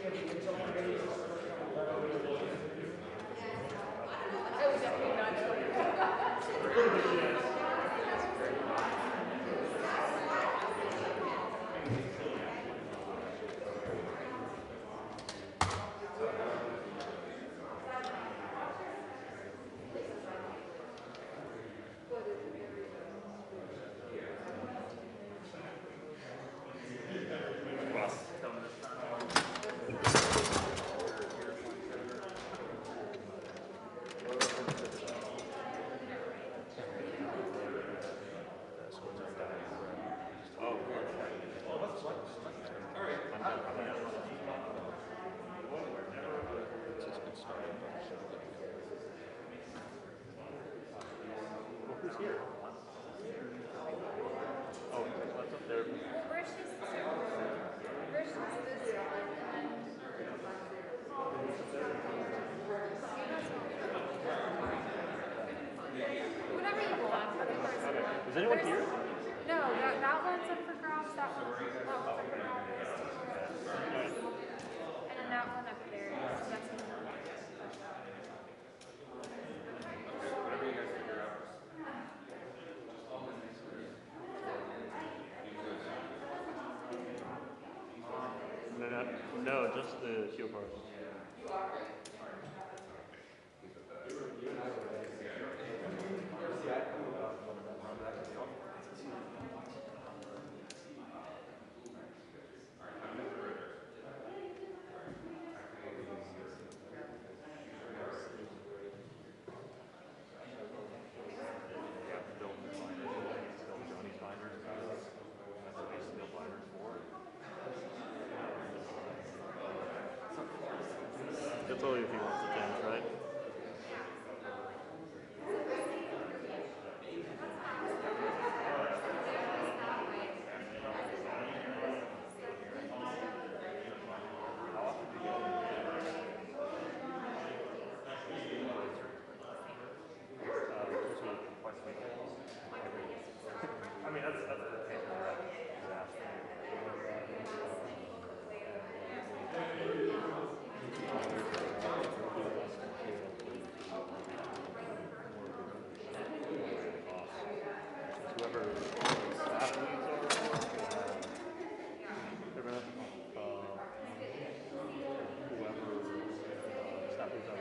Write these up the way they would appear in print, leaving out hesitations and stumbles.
I would definitely not know. Who's here? Oh, what's up there? Whatever you want. Is anyone here? No, that one's up for grabs. That one's up for grabs. And then that one up there. So that's No, just the Q part. That's only if he wants to change, right? I mean, that's the thing, right? Whoever athletes are, they're gonna, whoever athletes are.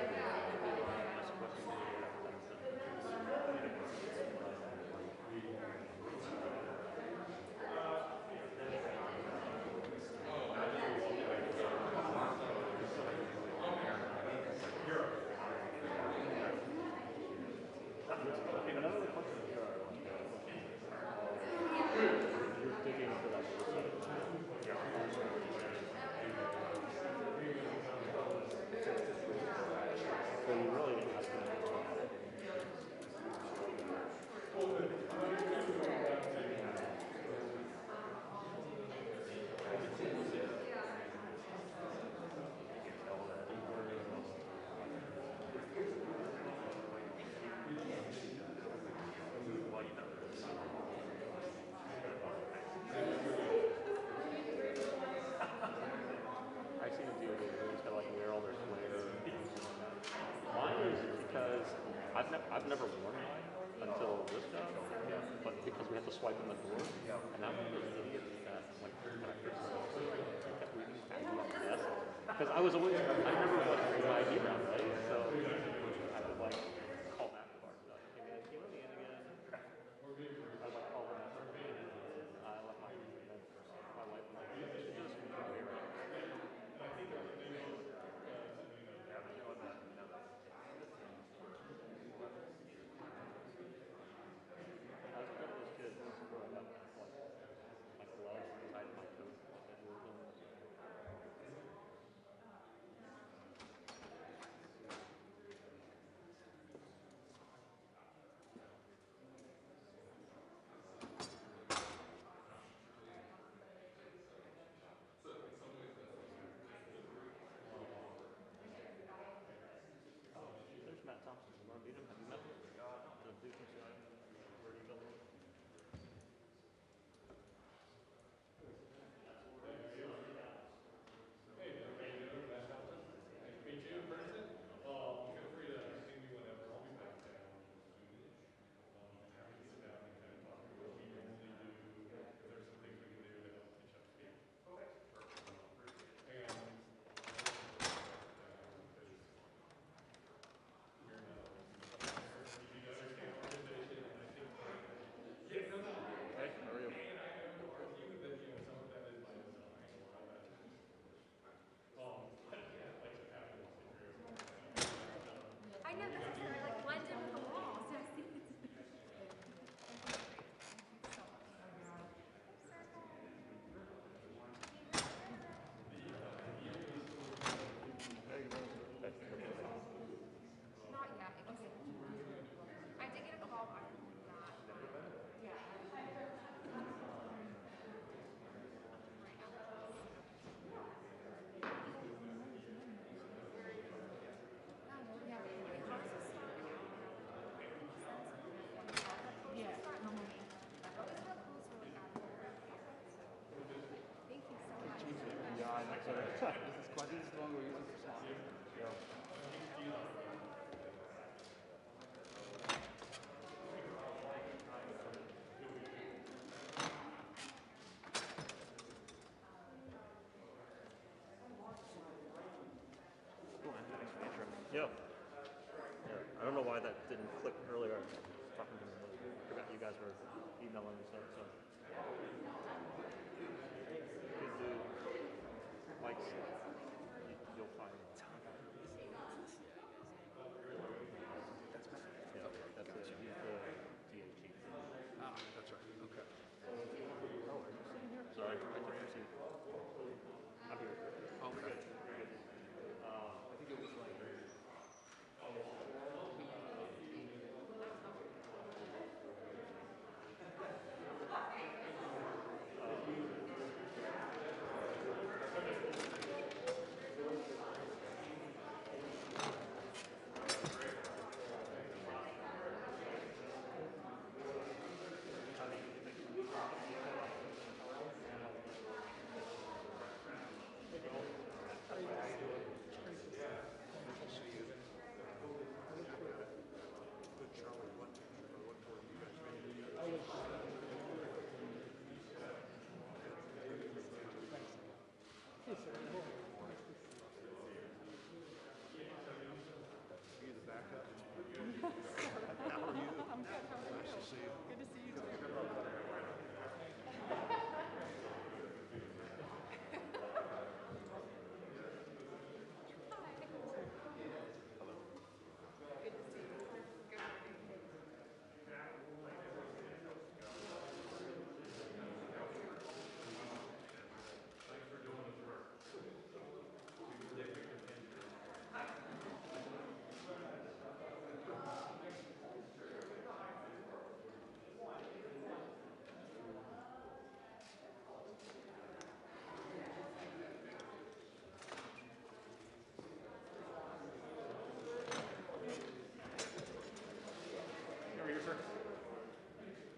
I've never worn mine until this job, but because we had to swipe in the door, and that one was an idiot that like when I first started, I kept reading happy on the desk because I was always I never like my ID around, right? So I would like call back the bar, like, hey man, can you let me in again? I would like call them after I left my wife was like, you should just wear it. This is the one we're using for sound. Yeah. Yeah. I don't know why that didn't click earlier. I was talking to him. I forgot you guys were emailing and stuff. So. Good dude. Mike's. You'll find. Yeah, that's it. He's the DA chief. Ah, that's right. Okay. Oh, are you sitting here? Sorry, I took your seat. I'm here. Okay. Good. I think it was like.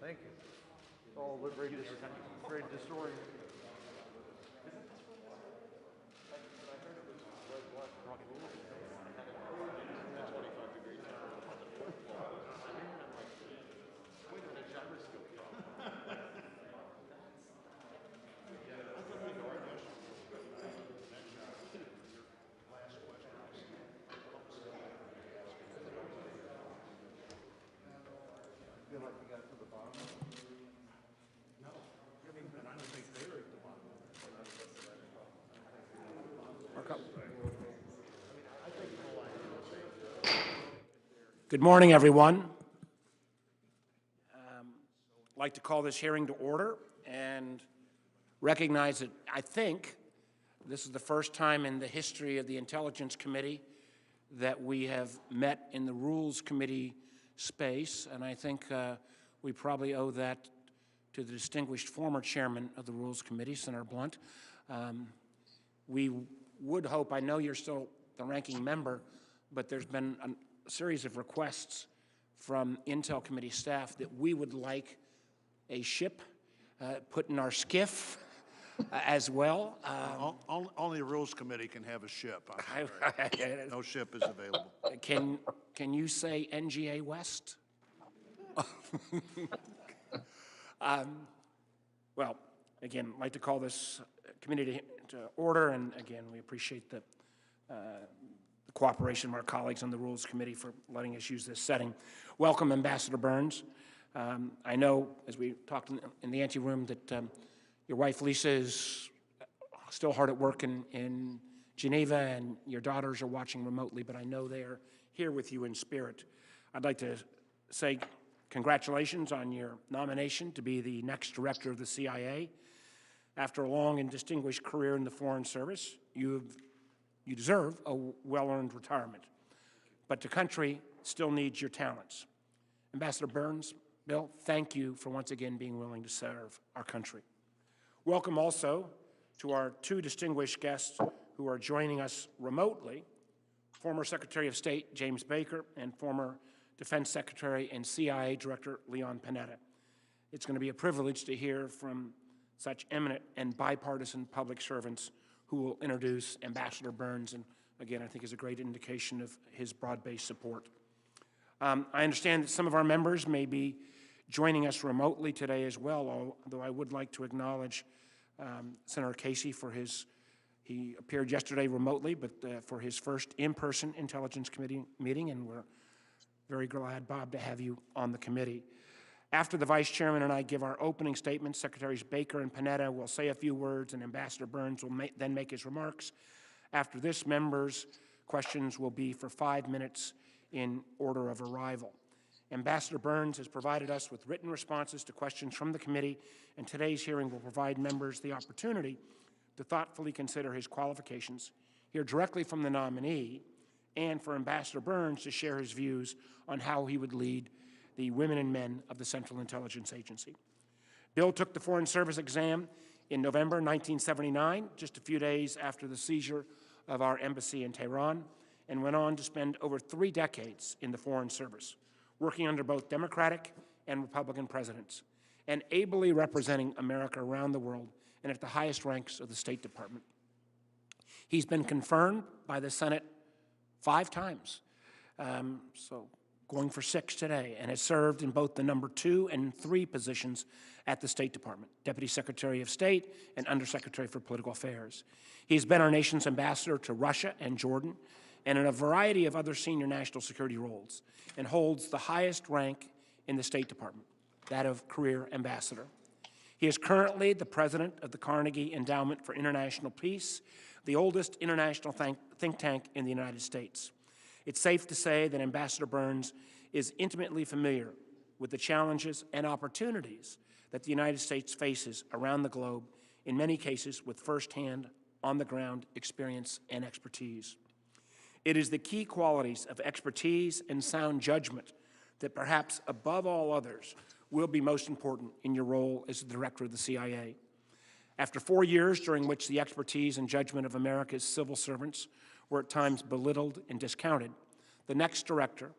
Thank you. Oh, we're very disoriented. Feel like you got to the bottom? Good morning, everyone. I'd like to call this hearing to order and recognize that I think this is the first time in the history of the Intelligence Committee that we have met in the Rules Committee space, and I think we probably owe that to the distinguished former chairman of the Rules Committee, Senator Blunt. We would hope, I know you're still the ranking member, but there's been a series of requests from Intel Committee staff that we would like a ship put in our skiff as well. Only the Rules Committee can have a ship. No ship is available. Can you say NGA West? Well, again, I'd like to call this committee to order, and again, we appreciate the cooperation of our colleagues on the Rules Committee for letting us use this setting. Welcome, Ambassador Burns. I know, as we talked in the ante-room, that your wife, Lisa, is still hard at work in Geneva, and your daughters are watching remotely, but I know they are here with you in spirit. I'd like to say congratulations on your nomination to be the next director of the CIA. After a long and distinguished career in the Foreign Service, you deserve a well-earned retirement, but the country still needs your talents. Ambassador Burns, Bill, thank you for once again being willing to serve our country. Welcome also to our two distinguished guests who are joining us remotely, former Secretary of State James Baker and former Defense Secretary and CIA Director Leon Panetta. It's going to be a privilege to hear from such eminent and bipartisan public servants who will introduce Ambassador Burns, and again, I think is a great indication of his broad-based support. I understand that some of our members may be joining us remotely today as well, although I would like to acknowledge Senator Casey for he appeared yesterday remotely, but for his first in-person Intelligence Committee meeting, and we're very glad, Bob, to have you on the committee. After the Vice Chairman and I give our opening statements, Secretaries Baker and Panetta will say a few words, and Ambassador Burns will then make his remarks. After this, members' questions will be for 5 minutes in order of arrival. Ambassador Burns has provided us with written responses to questions from the committee, and today's hearing will provide members the opportunity to thoughtfully consider his qualifications, hear directly from the nominee, and for Ambassador Burns to share his views on how he would lead the women and men of the Central Intelligence Agency. Bill took the Foreign Service exam in November 1979, just a few days after the seizure of our embassy in Tehran, and went on to spend over 3 decades in the Foreign Service, working under both Democratic and Republican presidents, and ably representing America around the world and at the highest ranks of the State Department. He's been confirmed by the Senate 5 times, so going for 6 today, and has served in both the number 2 and 3 positions at the State Department, Deputy Secretary of State and Undersecretary for Political Affairs. He's been our nation's ambassador to Russia and Jordan, and in a variety of other senior national security roles, and holds the highest rank in the State Department, that of Career Ambassador. He is currently the president of the Carnegie Endowment for International Peace, the oldest international think tank in the United States. It's safe to say that Ambassador Burns is intimately familiar with the challenges and opportunities that the United States faces around the globe, in many cases with firsthand, on-the-ground experience and expertise. It is the key qualities of expertise and sound judgment that perhaps above all others will be most important in your role as the director of the CIA. After 4 years during which the expertise and judgment of America's civil servants were at times belittled and discounted, the next director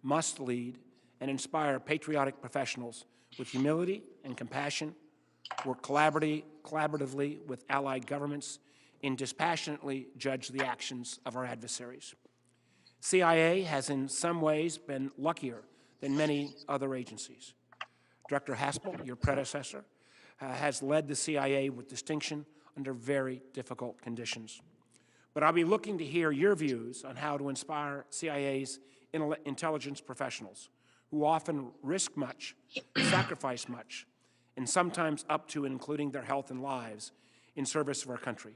must lead and inspire patriotic professionals with humility and compassion, work collaboratively with allied governments, and dispassionately judge the actions of our adversaries. CIA has in some ways been luckier than many other agencies. Director Haspel, your predecessor, has led the CIA with distinction under very difficult conditions. But I'll be looking to hear your views on how to inspire CIA's intelligence professionals, who often risk much, sacrifice much, and sometimes up to and including their health and lives in service of our country,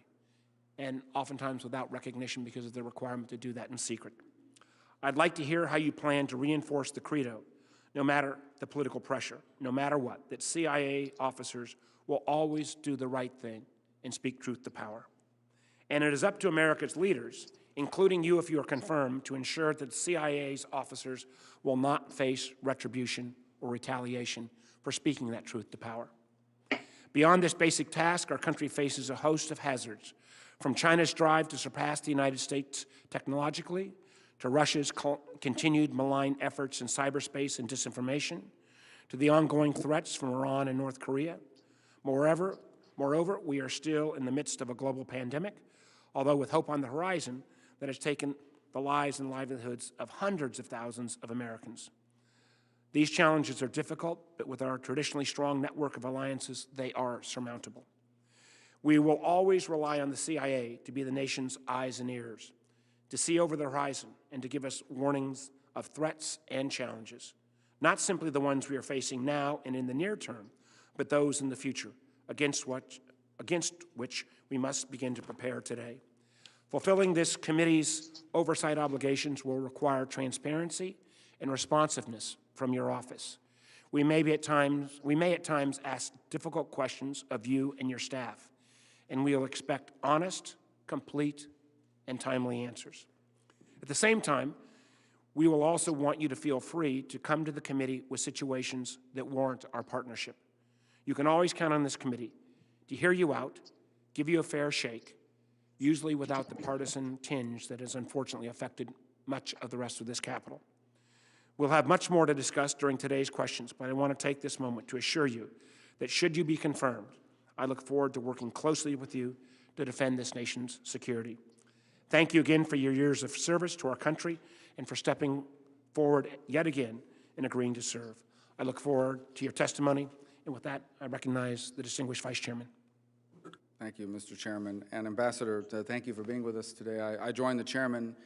and oftentimes without recognition because of the requirement to do that in secret. I'd like to hear how you plan to reinforce the credo, no matter the political pressure, no matter what, that CIA officers will always do the right thing and speak truth to power. And it is up to America's leaders, including you if you are confirmed, to ensure that CIA's officers will not face retribution or retaliation for speaking that truth to power. Beyond this basic task, our country faces a host of hazards, from China's drive to surpass the United States technologically, to Russia's continued malign efforts in cyberspace and disinformation, to the ongoing threats from Iran and North Korea. Moreover, we are still in the midst of a global pandemic, although with hope on the horizon, that has taken the lives and livelihoods of hundreds of thousands of Americans. These challenges are difficult, but with our traditionally strong network of alliances, they are surmountable. We will always rely on the CIA to be the nation's eyes and ears, to see over the horizon and to give us warnings of threats and challenges, not simply the ones we are facing now and in the near term, but those in the future, against which we must begin to prepare today. Fulfilling this committee's oversight obligations will require transparency and responsiveness from your office. We may at times ask difficult questions of you and your staff, and we will expect honest, complete, and timely answers. At the same time, we will also want you to feel free to come to the committee with situations that warrant our partnership. You can always count on this committee to hear you out, give you a fair shake, usually without the partisan tinge that has unfortunately affected much of the rest of this Capitol. We'll have much more to discuss during today's questions, but I want to take this moment to assure you that should you be confirmed, I look forward to working closely with you to defend this nation's security. Thank you again for your years of service to our country and for stepping forward yet again in agreeing to serve. I look forward to your testimony, and with that, I recognize the distinguished Vice Chairman. Thank you, Mr. Chairman. And Ambassador, thank you for being with us today. I join the Chairman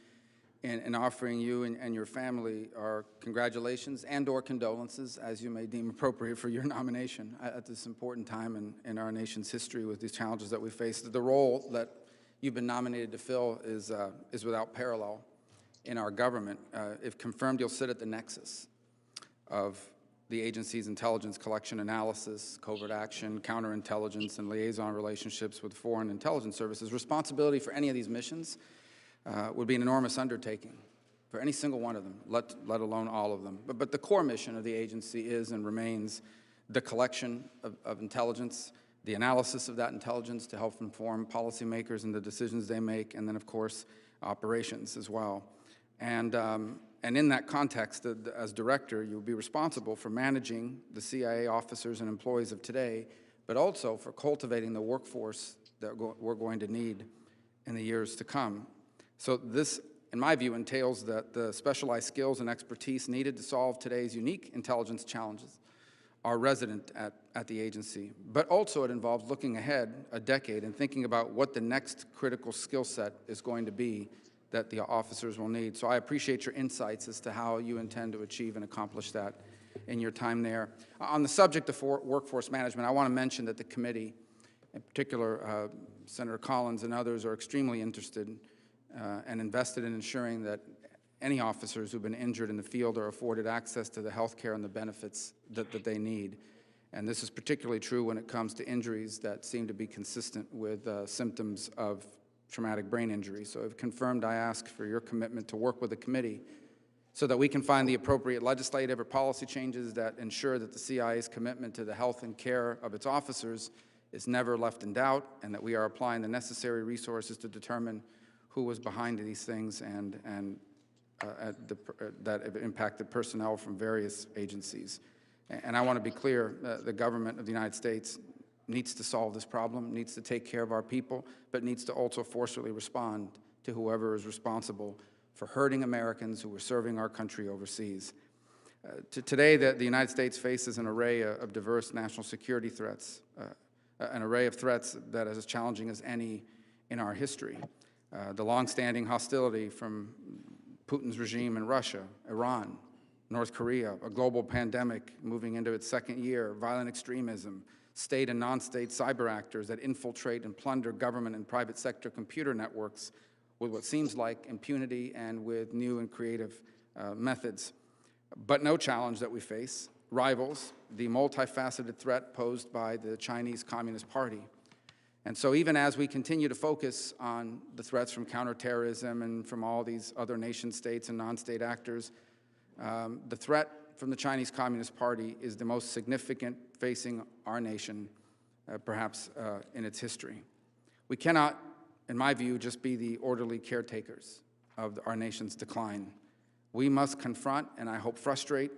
in offering you and your family our congratulations and/or condolences, as you may deem appropriate, for your nomination at this important time in our nation's history with these challenges that we face. The role that you've been nominated to fill is without parallel in our government. If confirmed, you'll sit at the nexus of the agency's intelligence collection analysis, covert action, counterintelligence, and liaison relationships with foreign intelligence services. Responsibility for any of these missions would be an enormous undertaking for any single one of them, let alone all of them. But the core mission of the agency is and remains the collection of intelligence, the analysis of that intelligence to help inform policymakers and the decisions they make, and then, of course, operations as well. And in that context, as director, you'll be responsible for managing the CIA officers and employees of today, but also for cultivating the workforce that we're going to need in the years to come. So this, in my view, entails that the specialized skills and expertise needed to solve today's unique intelligence challenges are resident at the agency. But also it involves looking ahead a decade and thinking about what the next critical skill set is going to be that the officers will need. So I appreciate your insights as to how you intend to achieve and accomplish that in your time there. On the subject of workforce management, I want to mention that the committee, in particular Senator Collins and others, are extremely interested and invested in ensuring that any officers who've been injured in the field are afforded access to the health care and the benefits that they need. And this is particularly true when it comes to injuries that seem to be consistent with symptoms of traumatic brain injury. So if confirmed, I ask for your commitment to work with the committee so that we can find the appropriate legislative or policy changes that ensure that the CIA's commitment to the health and care of its officers is never left in doubt, and that we are applying the necessary resources to determine who was behind these things and that have impacted personnel from various agencies. And I want to be clear, the government of the United States needs to solve this problem, needs to take care of our people, but needs to also forcefully respond to whoever is responsible for hurting Americans who are serving our country overseas. Today, the United States faces an array of diverse national security threats, an array of threats that is as challenging as any in our history. The longstanding hostility from Putin's regime in Russia, Iran, North Korea, a global pandemic moving into its second year, violent extremism, state and non-state cyber actors that infiltrate and plunder government and private sector computer networks with what seems like impunity and with new and creative methods. But no challenge that we face rivals the multifaceted threat posed by the Chinese Communist Party. And so even as we continue to focus on the threats from counterterrorism and from all these other nation states and non-state actors, the threat from the Chinese Communist Party is the most significant facing our nation, perhaps in its history. We cannot, in my view, just be the orderly caretakers of our nation's decline. We must confront, and I hope frustrate,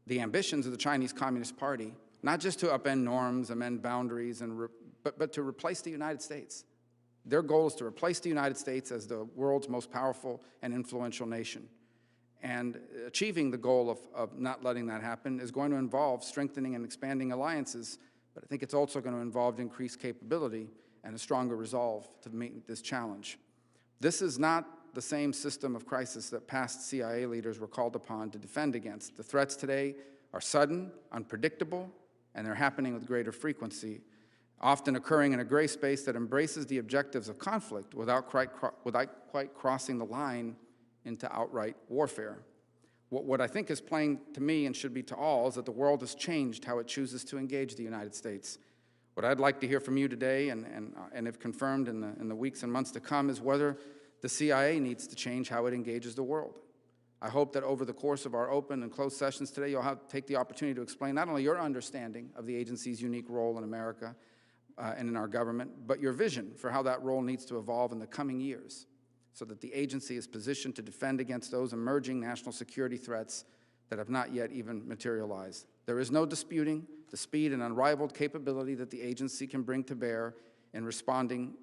the ambitions of the Chinese Communist Party, not just to upend norms, amend boundaries, but to replace the United States. Their goal is to replace the United States as the world's most powerful and influential nation. And achieving the goal of not letting that happen is going to involve strengthening and expanding alliances, but I think it's also going to involve increased capability and a stronger resolve to meet this challenge. This is not the same system of crisis that past CIA leaders were called upon to defend against. The threats today are sudden, unpredictable, and they're happening with greater frequency, often occurring in a gray space that embraces the objectives of conflict without quite crossing the line into outright warfare. What I think is plain to me and should be to all is that the world has changed how it chooses to engage the United States. What I'd like to hear from you today, and if confirmed in the weeks and months to come, is whether the CIA needs to change how it engages the world. I hope that over the course of our open and closed sessions today, you'll take the opportunity to explain not only your understanding of the agency's unique role in America and in our government, but your vision for how that role needs to evolve in the coming years, so that the agency is positioned to defend against those emerging national security threats that have not yet even materialized. There is no disputing the speed and unrivaled capability that the agency can bring to bear in responding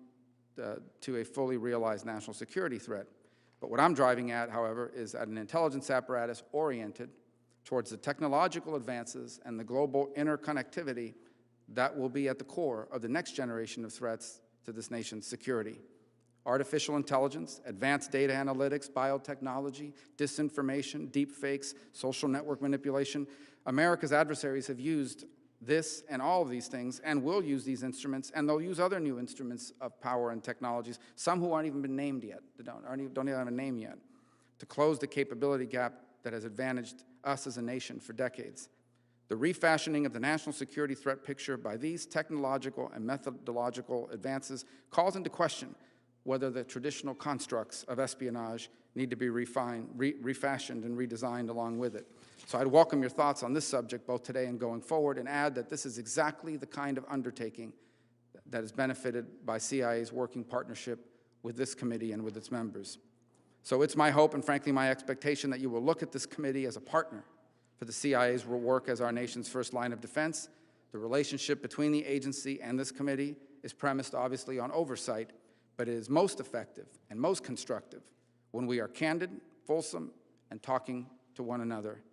to a fully realized national security threat. But what I'm driving at, however, is at an intelligence apparatus oriented towards the technological advances and the global interconnectivity that will be at the core of the next generation of threats to this nation's security. Artificial intelligence, advanced data analytics, biotechnology, disinformation, deepfakes, social network manipulation. America's adversaries have used this and all of these things and will use these instruments, and they'll use other new instruments of power and technologies, some who aren't even been named yet, don't even have a name yet, to close the capability gap that has advantaged us as a nation for decades. The refashioning of the national security threat picture by these technological and methodological advances calls into question whether the traditional constructs of espionage need to be refashioned and redesigned along with it. So I'd welcome your thoughts on this subject both today and going forward, and add that this is exactly the kind of undertaking that has benefited by CIA's working partnership with this committee and with its members. So it's my hope and frankly my expectation that you will look at this committee as a partner for the CIA's work as our nation's first line of defense. The relationship between the agency and this committee is premised obviously on oversight, but it is most effective and most constructive when we are candid, fulsome, and talking to one another.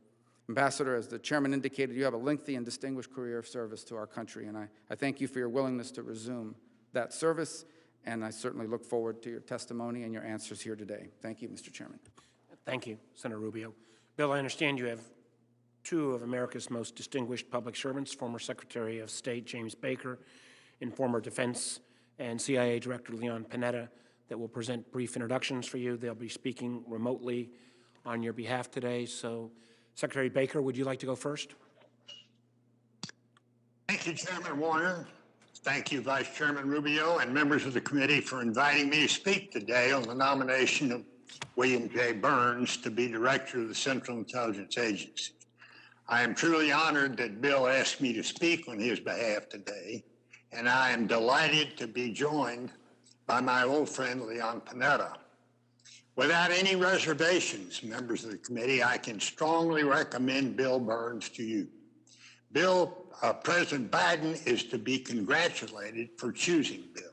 Ambassador, as the chairman indicated, you have a lengthy and distinguished career of service to our country, and I thank you for your willingness to resume that service, and I certainly look forward to your testimony and your answers here today. Thank you, Mr. Chairman. Thank you, Senator Rubio. Bill, I understand you have two of America's most distinguished public servants, former Secretary of State James Baker and former Defense and CIA Director Leon Panetta, that will present brief introductions for you. They'll be speaking remotely on your behalf today. So, Secretary Baker, would you like to go first? Thank you, Chairman Warner. Thank you, Vice Chairman Rubio, and members of the committee for inviting me to speak today on the nomination of William J. Burns to be Director of the Central Intelligence Agency. I am truly honored that Bill asked me to speak on his behalf today, and I am delighted to be joined by my old friend Leon Panetta. Without any reservations, members of the committee, I can strongly recommend Bill Burns to you. President Biden is to be congratulated for choosing Bill.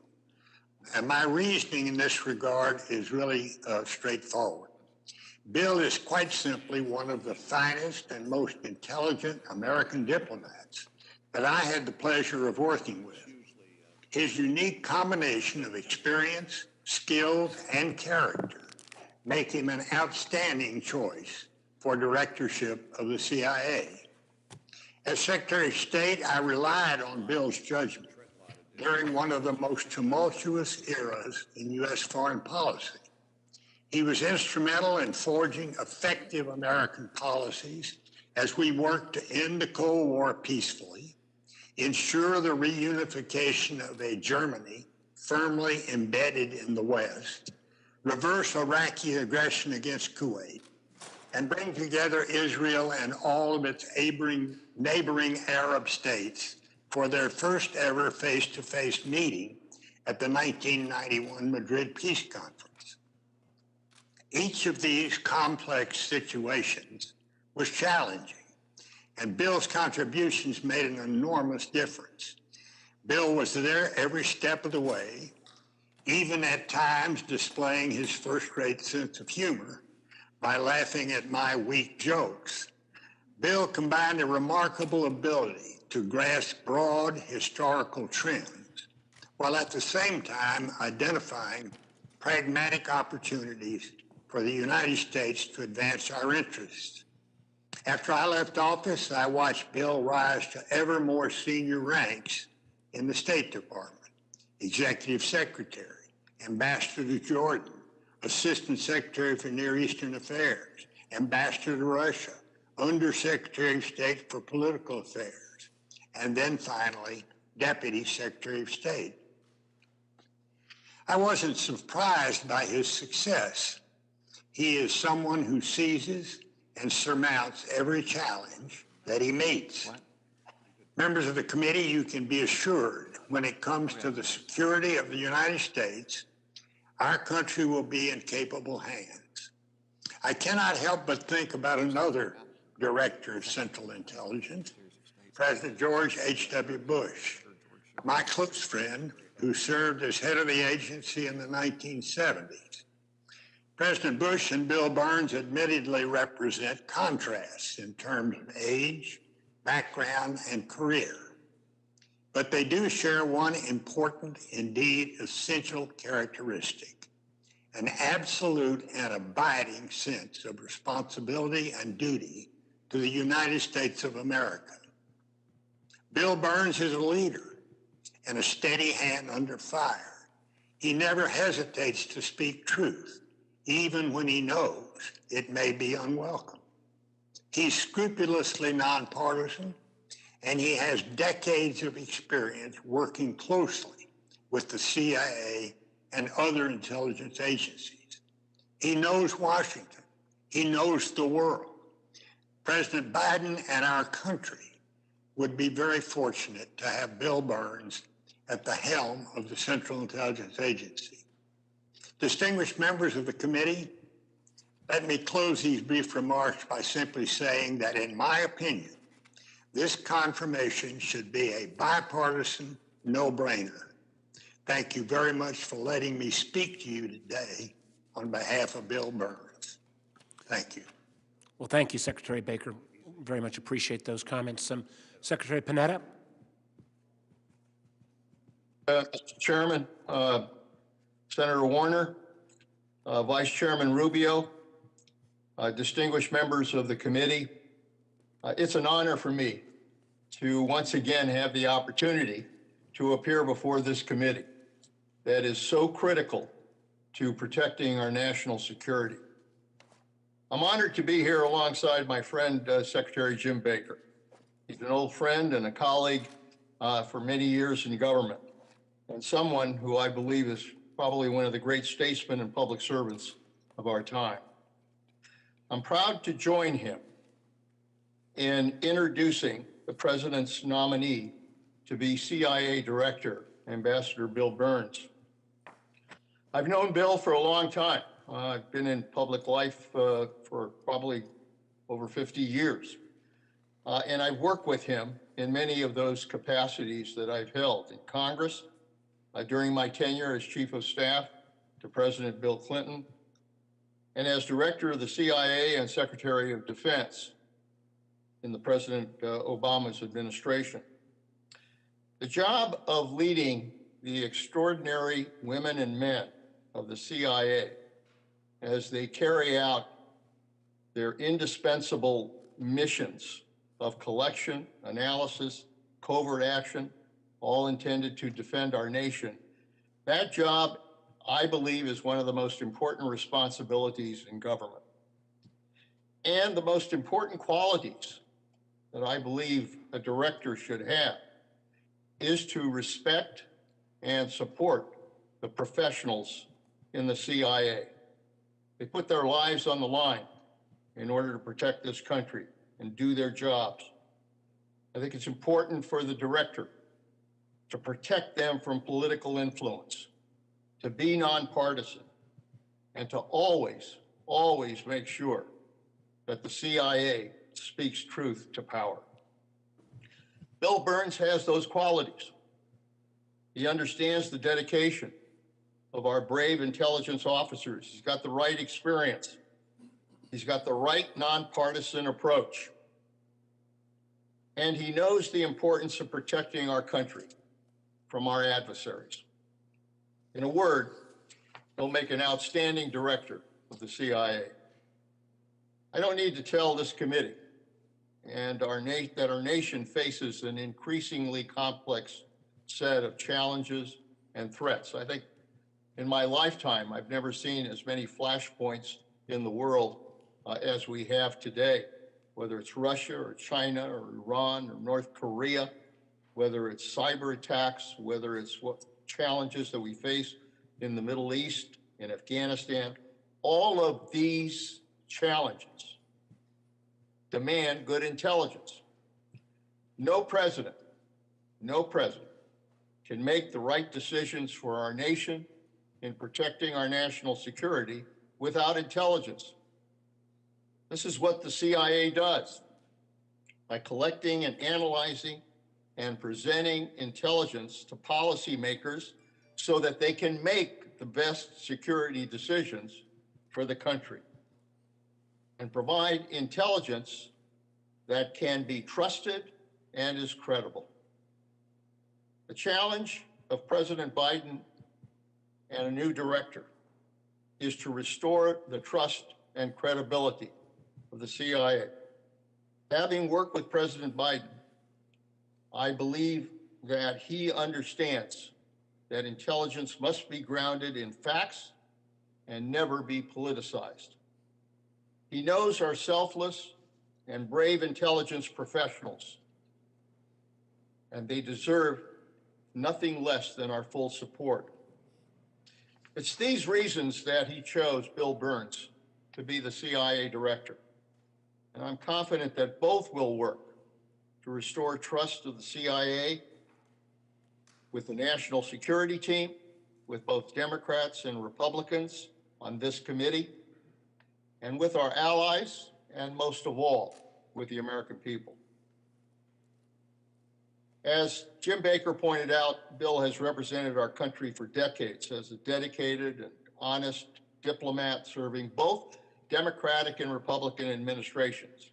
And my reasoning in this regard is really straightforward. Bill is quite simply one of the finest and most intelligent American diplomats that I had the pleasure of working with. His unique combination of experience, skills, and character make him an outstanding choice for directorship of the CIA. As Secretary of State, I relied on Bill's judgment during one of the most tumultuous eras in U.S. foreign policy. He was instrumental in forging effective American policies as we worked to end the Cold War peacefully, ensure the reunification of a Germany firmly embedded in the West, reverse Iraqi aggression against Kuwait, and bring together Israel and all of its neighboring Arab states for their first ever face-to-face meeting at the 1991 Madrid Peace Conference. Each of these complex situations was challenging, and Bill's contributions made an enormous difference. Bill was there every step of the way, even at times displaying his first-rate sense of humor by laughing at my weak jokes. Bill combined a remarkable ability to grasp broad historical trends, while at the same time identifying pragmatic opportunities for the United States to advance our interests. After I left office, I watched Bill rise to ever more senior ranks in the State Department: Executive Secretary, Ambassador to Jordan, Assistant Secretary for Near Eastern Affairs, Ambassador to Russia, Undersecretary of State for Political Affairs, and then finally, Deputy Secretary of State. I wasn't surprised by his success. He is someone who seizes and surmounts every challenge that he meets. Members of the committee, you can be assured when it comes to the security of the United States, our country will be in capable hands. I cannot help but think about another director of Central Intelligence, President George H.W. Bush, my close friend who served as head of the agency in the 1970s. President Bush and Bill Burns admittedly represent contrasts in terms of age, background, and career. But they do share one important, indeed essential characteristic, an absolute and abiding sense of responsibility and duty to the United States of America. Bill Burns is a leader and a steady hand under fire. He never hesitates to speak truth, even when he knows it may be unwelcome. He's scrupulously nonpartisan, and he has decades of experience working closely with the CIA and other intelligence agencies. He knows Washington. He knows the world. President Biden and our country would be very fortunate to have Bill Burns at the helm of the Central Intelligence Agency. Distinguished members of the committee, let me close these brief remarks by simply saying that, in my opinion, this confirmation should be a bipartisan no-brainer. Thank you very much for letting me speak to you today on behalf of Bill Burns. Thank you. Well, thank you, Secretary Baker. Very much appreciate those comments. Secretary Panetta? Mr. Chairman, Senator Warner, Vice Chairman Rubio, distinguished members of the committee, it's an honor for me to once again have the opportunity to appear before this committee that is so critical to protecting our national security. I'm honored to be here alongside my friend, Secretary Jim Baker. He's an old friend and a colleague for many years in government, and someone who I believe is probably one of the great statesmen and public servants of our time. I'm proud to join him in introducing the President's nominee to be CIA Director, Ambassador Bill Burns. I've known Bill for a long time. I've been in public life for probably over 50 years. And I've worked with him in many of those capacities that I've held in Congress, during my tenure as Chief of Staff to President Bill Clinton, and as Director of the CIA and Secretary of Defense in the President Obama's administration. The job of leading the extraordinary women and men of the CIA as they carry out their indispensable missions of collection, analysis, covert action, all intended to defend our nation. That job, I believe, is one of the most important responsibilities in government. And the most important qualities that I believe a director should have is to respect and support the professionals in the CIA. They put their lives on the line in order to protect this country and do their jobs. I think it's important for the director to protect them from political influence, to be nonpartisan, and to always, always make sure that the CIA speaks truth to power. Bill Burns has those qualities. He understands the dedication of our brave intelligence officers. He's got the right experience. He's got the right nonpartisan approach. And he knows the importance of protecting our country from our adversaries. In a word, he'll make an outstanding director of the CIA. I don't need to tell this committee and that our nation faces an increasingly complex set of challenges and threats. I think in my lifetime, I've never seen as many flashpoints in the world as we have today, whether it's Russia or China or Iran or North Korea, whether it's cyber attacks, whether it's what challenges that we face in the Middle East, in Afghanistan. All of these challenges demand good intelligence. No president can make the right decisions for our nation in protecting our national security without intelligence. This is what the CIA does. By collecting and analyzing and presenting intelligence to policymakers so that they can make the best security decisions for the country and provide intelligence that can be trusted and is credible. The challenge of President Biden and a new director is to restore the trust and credibility of the CIA. Having worked with President Biden, I believe that he understands that intelligence must be grounded in facts and never be politicized. He knows our selfless and brave intelligence professionals, and they deserve nothing less than our full support. It's these reasons that he chose Bill Burns to be the CIA director, and I'm confident that both will work to restore trust of the CIA with the national security team, with both Democrats and Republicans on this committee, and with our allies, and most of all, with the American people. As Jim Baker pointed out, Bill has represented our country for decades as a dedicated and honest diplomat serving both Democratic and Republican administrations.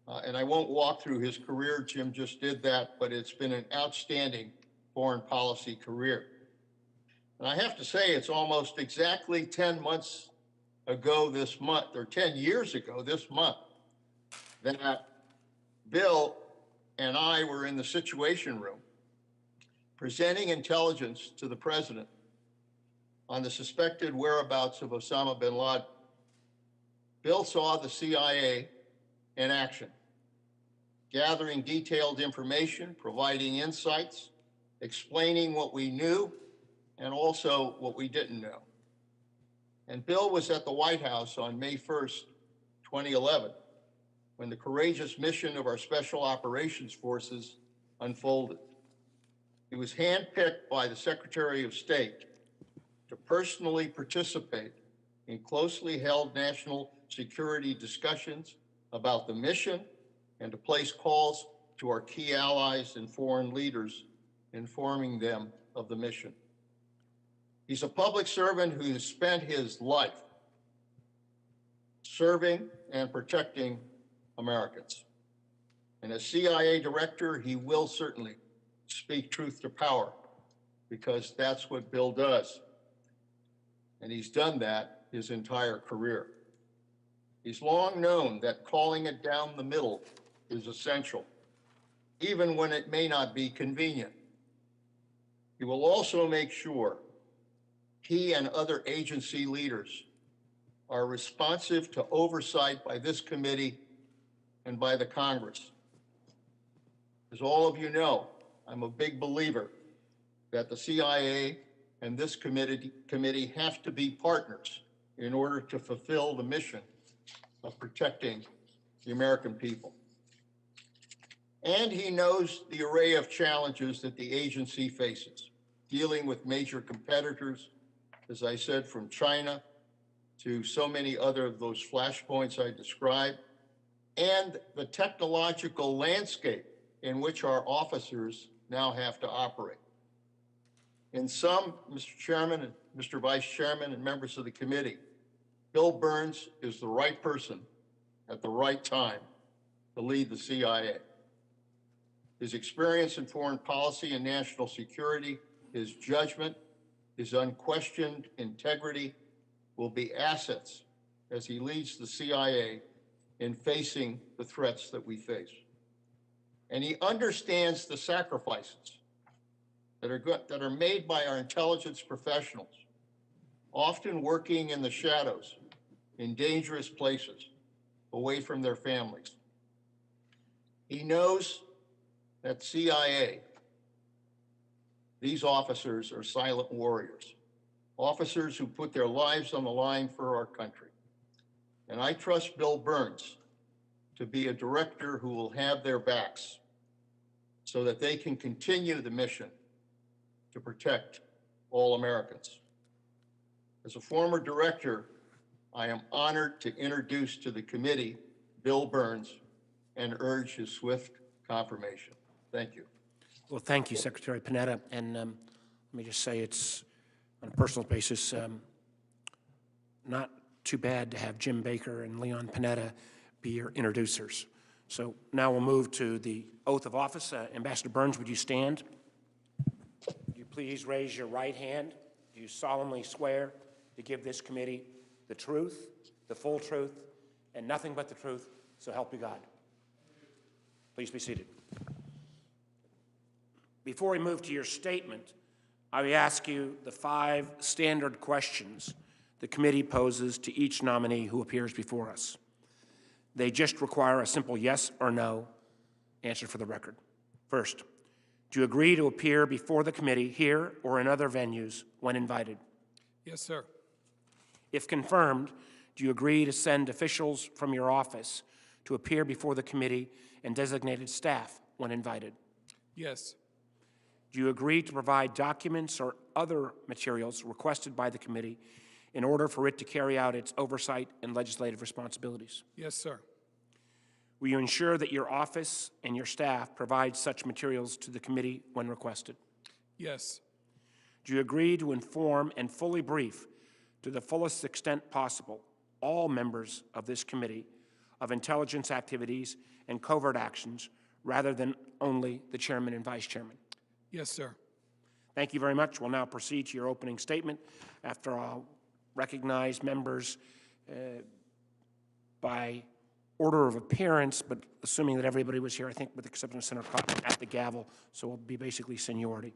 And I won't walk through his career, Jim just did that, but it's been an outstanding foreign policy career. And I have to say, it's almost exactly 10 months ago this month, or 10 years ago this month, that Bill and I were in the Situation Room presenting intelligence to the president on the suspected whereabouts of Osama bin Laden. Bill saw the CIA in action, gathering detailed information, providing insights, explaining what we knew and also what we didn't know. And Bill was at the White House on May 1st, 2011, when the courageous mission of our Special Operations Forces unfolded. He was handpicked by the Secretary of State to personally participate in closely held national security discussions about the mission and to place calls to our key allies and foreign leaders, informing them of the mission. He's a public servant who has spent his life serving and protecting Americans. And as CIA director, he will certainly speak truth to power, because that's what Bill does. And he's done that his entire career. He's long known that calling it down the middle is essential, even when it may not be convenient. He will also make sure he and other agency leaders are responsive to oversight by this committee and by the Congress. As all of you know, I'm a big believer that the CIA and this committee have to be partners in order to fulfill the mission of protecting the American people. And he knows the array of challenges that the agency faces, dealing with major competitors, as I said, from China to so many other of those flashpoints I described, and the technological landscape in which our officers now have to operate. In sum, Mr. Chairman and Mr. Vice Chairman and members of the committee, Bill Burns is the right person at the right time to lead the CIA. His experience in foreign policy and national security, his judgment, his unquestioned integrity will be assets as he leads the CIA in facing the threats that we face. And he understands the sacrifices that are made by our intelligence professionals, often working in the shadows, in dangerous places, away from their families. He knows that CIA, these officers are silent warriors, officers who put their lives on the line for our country. And I trust Bill Burns to be a director who will have their backs so that they can continue the mission to protect all Americans. As a former director, I am honored to introduce to the committee Bill Burns and urge his swift confirmation. Thank you. Well, thank you, Secretary Panetta. And let me just say it's, on a personal basis, not too bad to have Jim Baker and Leon Panetta be your introducers. So now we'll move to the oath of office. Ambassador Burns, would you stand? Would you please raise your right hand? Do you solemnly swear to give this committee the truth, the full truth, and nothing but the truth, so help you God? Please be seated. Before we move to your statement, I will ask you the 5 standard questions the committee poses to each nominee who appears before us. They just require a simple yes or no answer for the record. First, do you agree to appear before the committee here or in other venues when invited? Yes, sir. If confirmed, do you agree to send officials from your office to appear before the committee and designated staff when invited? Yes. Do you agree to provide documents or other materials requested by the committee in order for it to carry out its oversight and legislative responsibilities? Yes, sir. Will you ensure that your office and your staff provide such materials to the committee when requested? Yes. Do you agree to inform and fully brief, to the fullest extent possible, all members of this committee of intelligence activities and covert actions rather than only the chairman and vice chairman? Yes, sir. Thank you very much. We'll now proceed to your opening statement. After I'll recognize members by order of appearance, but assuming that everybody was here, I think with the exception of Senator Cotton, at the gavel, so it'll be basically seniority.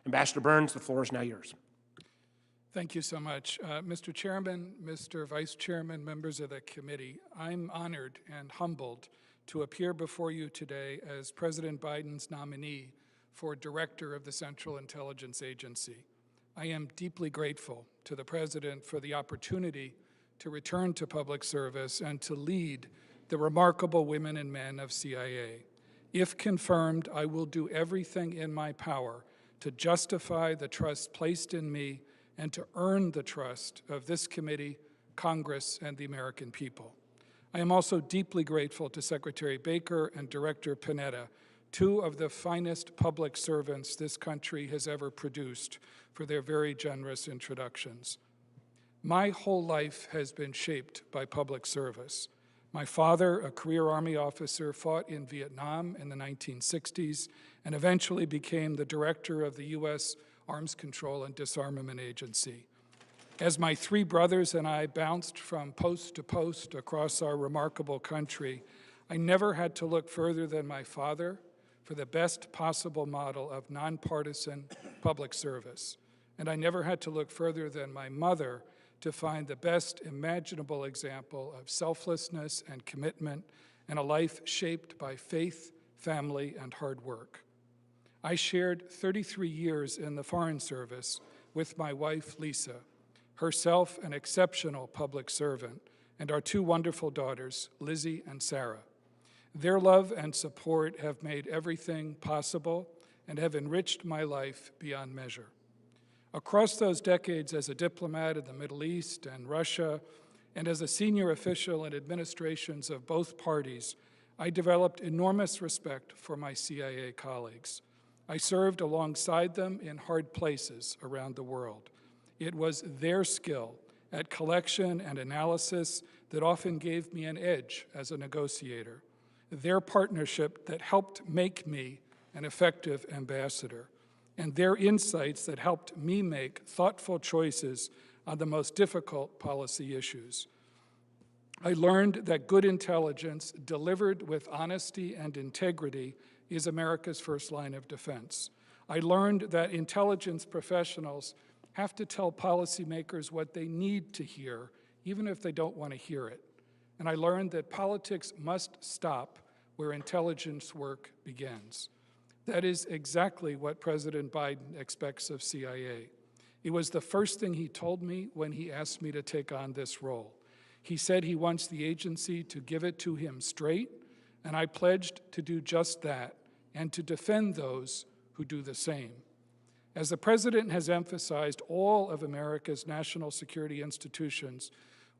Ambassador Burns, the floor is now yours. Thank you so much. Mr. Chairman, Mr. Vice Chairman, members of the committee, I'm honored and humbled to appear before you today as President Biden's nominee for Director of the Central Intelligence Agency. I am deeply grateful to the President for the opportunity to return to public service and to lead the remarkable women and men of CIA. If confirmed, I will do everything in my power to justify the trust placed in me and to earn the trust of this committee, Congress, and the American people. I am also deeply grateful to Secretary Baker and Director Panetta, 2 of the finest public servants this country has ever produced, for their very generous introductions. My whole life has been shaped by public service. My father, a career Army officer, fought in Vietnam in the 1960s and eventually became the director of the U.S. Arms Control and Disarmament Agency. As my 3 brothers and I bounced from post to post across our remarkable country, I never had to look further than my father for the best possible model of nonpartisan public service. And I never had to look further than my mother to find the best imaginable example of selflessness and commitment and a life shaped by faith, family, and hard work. I shared 33 years in the Foreign Service with my wife, Lisa, herself an exceptional public servant, and our 2 wonderful daughters, Lizzie and Sarah. Their love and support have made everything possible and have enriched my life beyond measure. Across those decades as a diplomat in the Middle East and Russia, and as a senior official in administrations of both parties, I developed enormous respect for my CIA colleagues. I served alongside them in hard places around the world. It was their skill at collection and analysis that often gave me an edge as a negotiator, their partnership that helped make me an effective ambassador, and their insights that helped me make thoughtful choices on the most difficult policy issues. I learned that good intelligence delivered with honesty and integrity is America's first line of defense. I learned that intelligence professionals have to tell policymakers what they need to hear, even if they don't want to hear it. And I learned that politics must stop where intelligence work begins. That is exactly what President Biden expects of CIA. It was the first thing he told me when he asked me to take on this role. He said he wants the agency to give it to him straight, and I pledged to do just that and to defend those who do the same. As the President has emphasized, all of America's national security institutions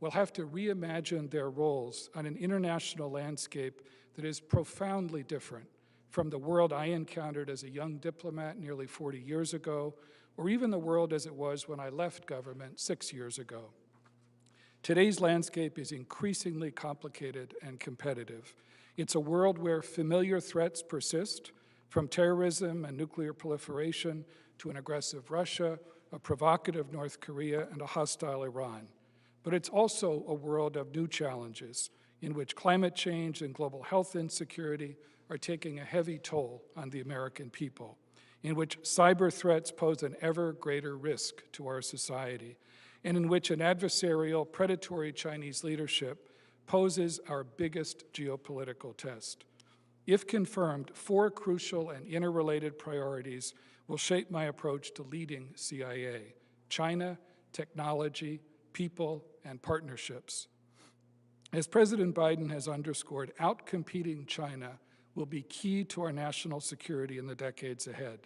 will have to reimagine their roles on an international landscape that is profoundly different from the world I encountered as a young diplomat nearly 40 years ago, or even the world as it was when I left government 6 years ago. Today's landscape is increasingly complicated and competitive. It's a world where familiar threats persist, from terrorism and nuclear proliferation to an aggressive Russia, a provocative North Korea, and a hostile Iran. But it's also a world of new challenges in which climate change and global health insecurity are taking a heavy toll on the American people, in which cyber threats pose an ever greater risk to our society, and in which an adversarial, predatory Chinese leadership poses our biggest geopolitical test. If confirmed, 4 crucial and interrelated priorities will shape my approach to leading CIA: China, technology, people, and partnerships. As President Biden has underscored, outcompeting China will be key to our national security in the decades ahead.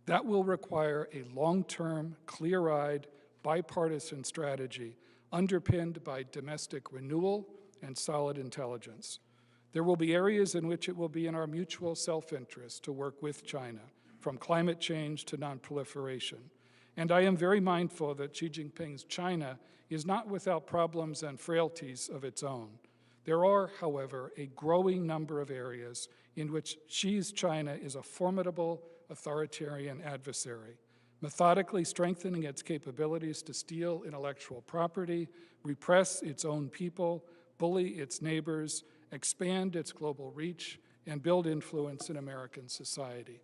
That will require a long-term, clear-eyed, bipartisan strategy underpinned by domestic renewal and solid intelligence. There will be areas in which it will be in our mutual self-interest to work with China, from climate change to nonproliferation. And I am very mindful that Xi Jinping's China is not without problems and frailties of its own. There are, however, a growing number of areas in which Xi's China is a formidable authoritarian adversary, methodically strengthening its capabilities to steal intellectual property, repress its own people, bully its neighbors, expand its global reach, and build influence in American society.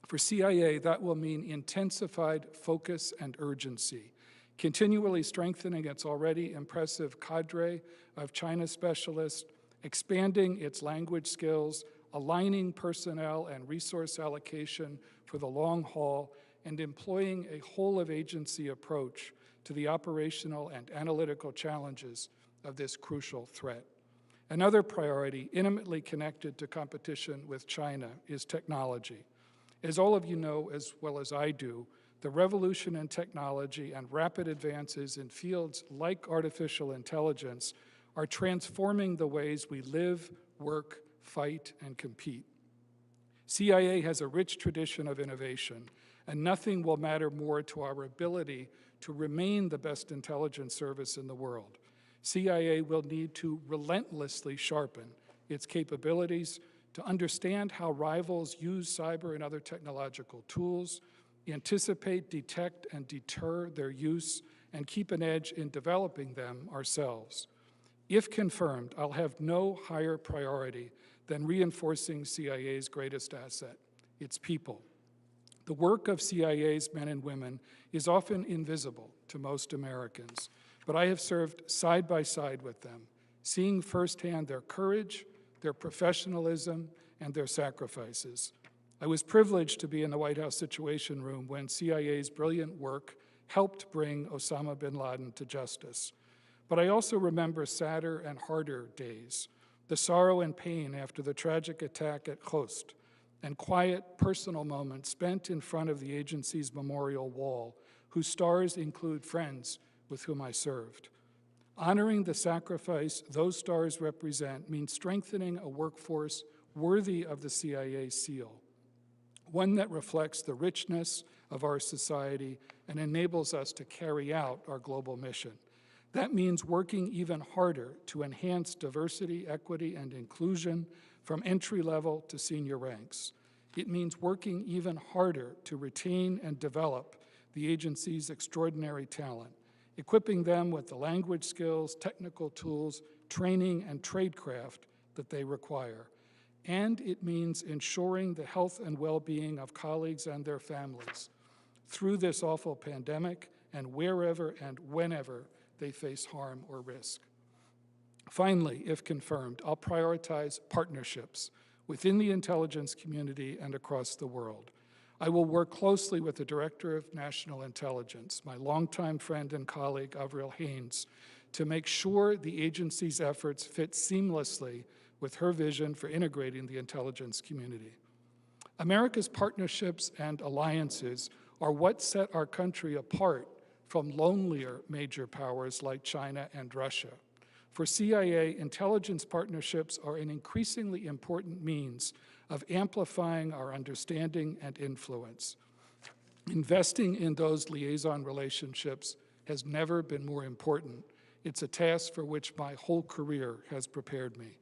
For CIA, that will mean intensified focus and urgency, continually strengthening its already impressive cadre of China specialists, expanding its language skills, aligning personnel and resource allocation for the long haul, and employing a whole-of-agency approach to the operational and analytical challenges of this crucial threat. Another priority intimately connected to competition with China is technology. As all of you know as well as I do, the revolution in technology and rapid advances in fields like artificial intelligence are transforming the ways we live, work, fight, and compete. CIA has a rich tradition of innovation, and nothing will matter more to our ability to remain the best intelligence service in the world. CIA will need to relentlessly sharpen its capabilities to understand how rivals use cyber and other technological tools, anticipate, detect, and deter their use, and keep an edge in developing them ourselves. If confirmed, I'll have no higher priority than reinforcing CIA's greatest asset, its people. The work of CIA's men and women is often invisible to most Americans, but I have served side by side with them, seeing firsthand their courage, their professionalism, and their sacrifices. I was privileged to be in the White House Situation Room when CIA's brilliant work helped bring Osama bin Laden to justice. But I also remember sadder and harder days, the sorrow and pain after the tragic attack at Khost, and quiet, personal moments spent in front of the agency's memorial wall, whose stars include friends with whom I served. Honoring the sacrifice those stars represent means strengthening a workforce worthy of the CIA seal, one that reflects the richness of our society and enables us to carry out our global mission. That means working even harder to enhance diversity, equity, and inclusion from entry level to senior ranks. It means working even harder to retain and develop the agency's extraordinary talent, equipping them with the language skills, technical tools, training, and tradecraft that they require. And it means ensuring the health and well-being of colleagues and their families through this awful pandemic and wherever and whenever they face harm or risk. Finally, if confirmed, I'll prioritize partnerships within the intelligence community and across the world. I will work closely with the Director of National Intelligence, my longtime friend and colleague, Avril Haines, to make sure the agency's efforts fit seamlessly with her vision for integrating the intelligence community. America's partnerships and alliances are what set our country apart from lonelier major powers like China and Russia. For CIA, intelligence partnerships are an increasingly important means of amplifying our understanding and influence. Investing in those liaison relationships has never been more important. It's a task for which my whole career has prepared me.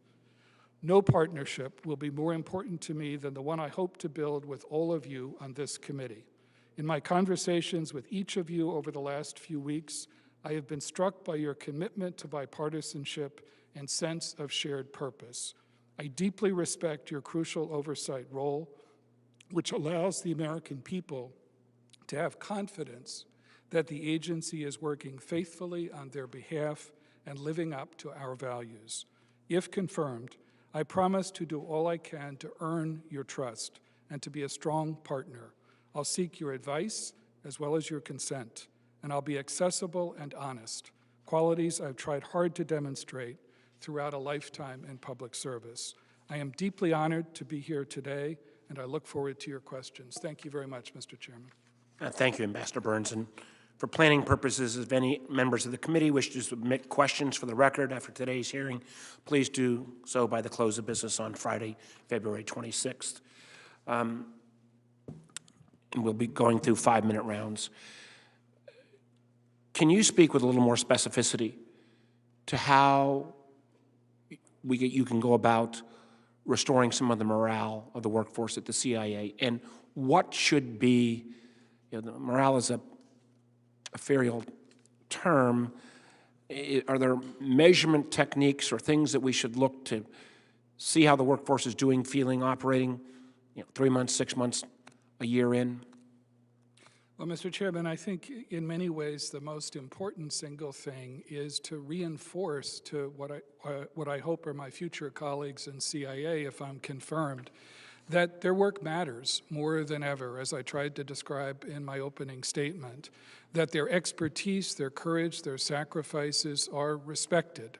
No partnership will be more important to me than the one I hope to build with all of you on this committee. In my conversations with each of you over the last few weeks, I have been struck by your commitment to bipartisanship and sense of shared purpose. I deeply respect your crucial oversight role, which allows the American people to have confidence that the agency is working faithfully on their behalf and living up to our values. If confirmed, I promise to do all I can to earn your trust and to be a strong partner. I'll seek your advice as well as your consent, and I'll be accessible and honest, qualities I've tried hard to demonstrate throughout a lifetime in public service. I am deeply honored to be here today, and I look forward to your questions. Thank you very much, Mr. Chairman. Thank you, Ambassador Burns. And for planning purposes, if any members of the committee wish to submit questions for the record after today's hearing, please do so by the close of business on Friday, February 26th. And we'll be going through 5-minute rounds. Can you speak with a little more specificity to how you can go about restoring some of the morale of the workforce at the CIA, and what should be, morale is a ethereal term. Are there measurement techniques or things that we should look to see how the workforce is doing, feeling, operating, 3 months, 6 months, a year in? Well, Mr. Chairman, I think in many ways the most important single thing is to reinforce to what I hope are my future colleagues in CIA, if I'm confirmed, that their work matters more than ever, as I tried to describe in my opening statement, that their expertise, their courage, their sacrifices are respected,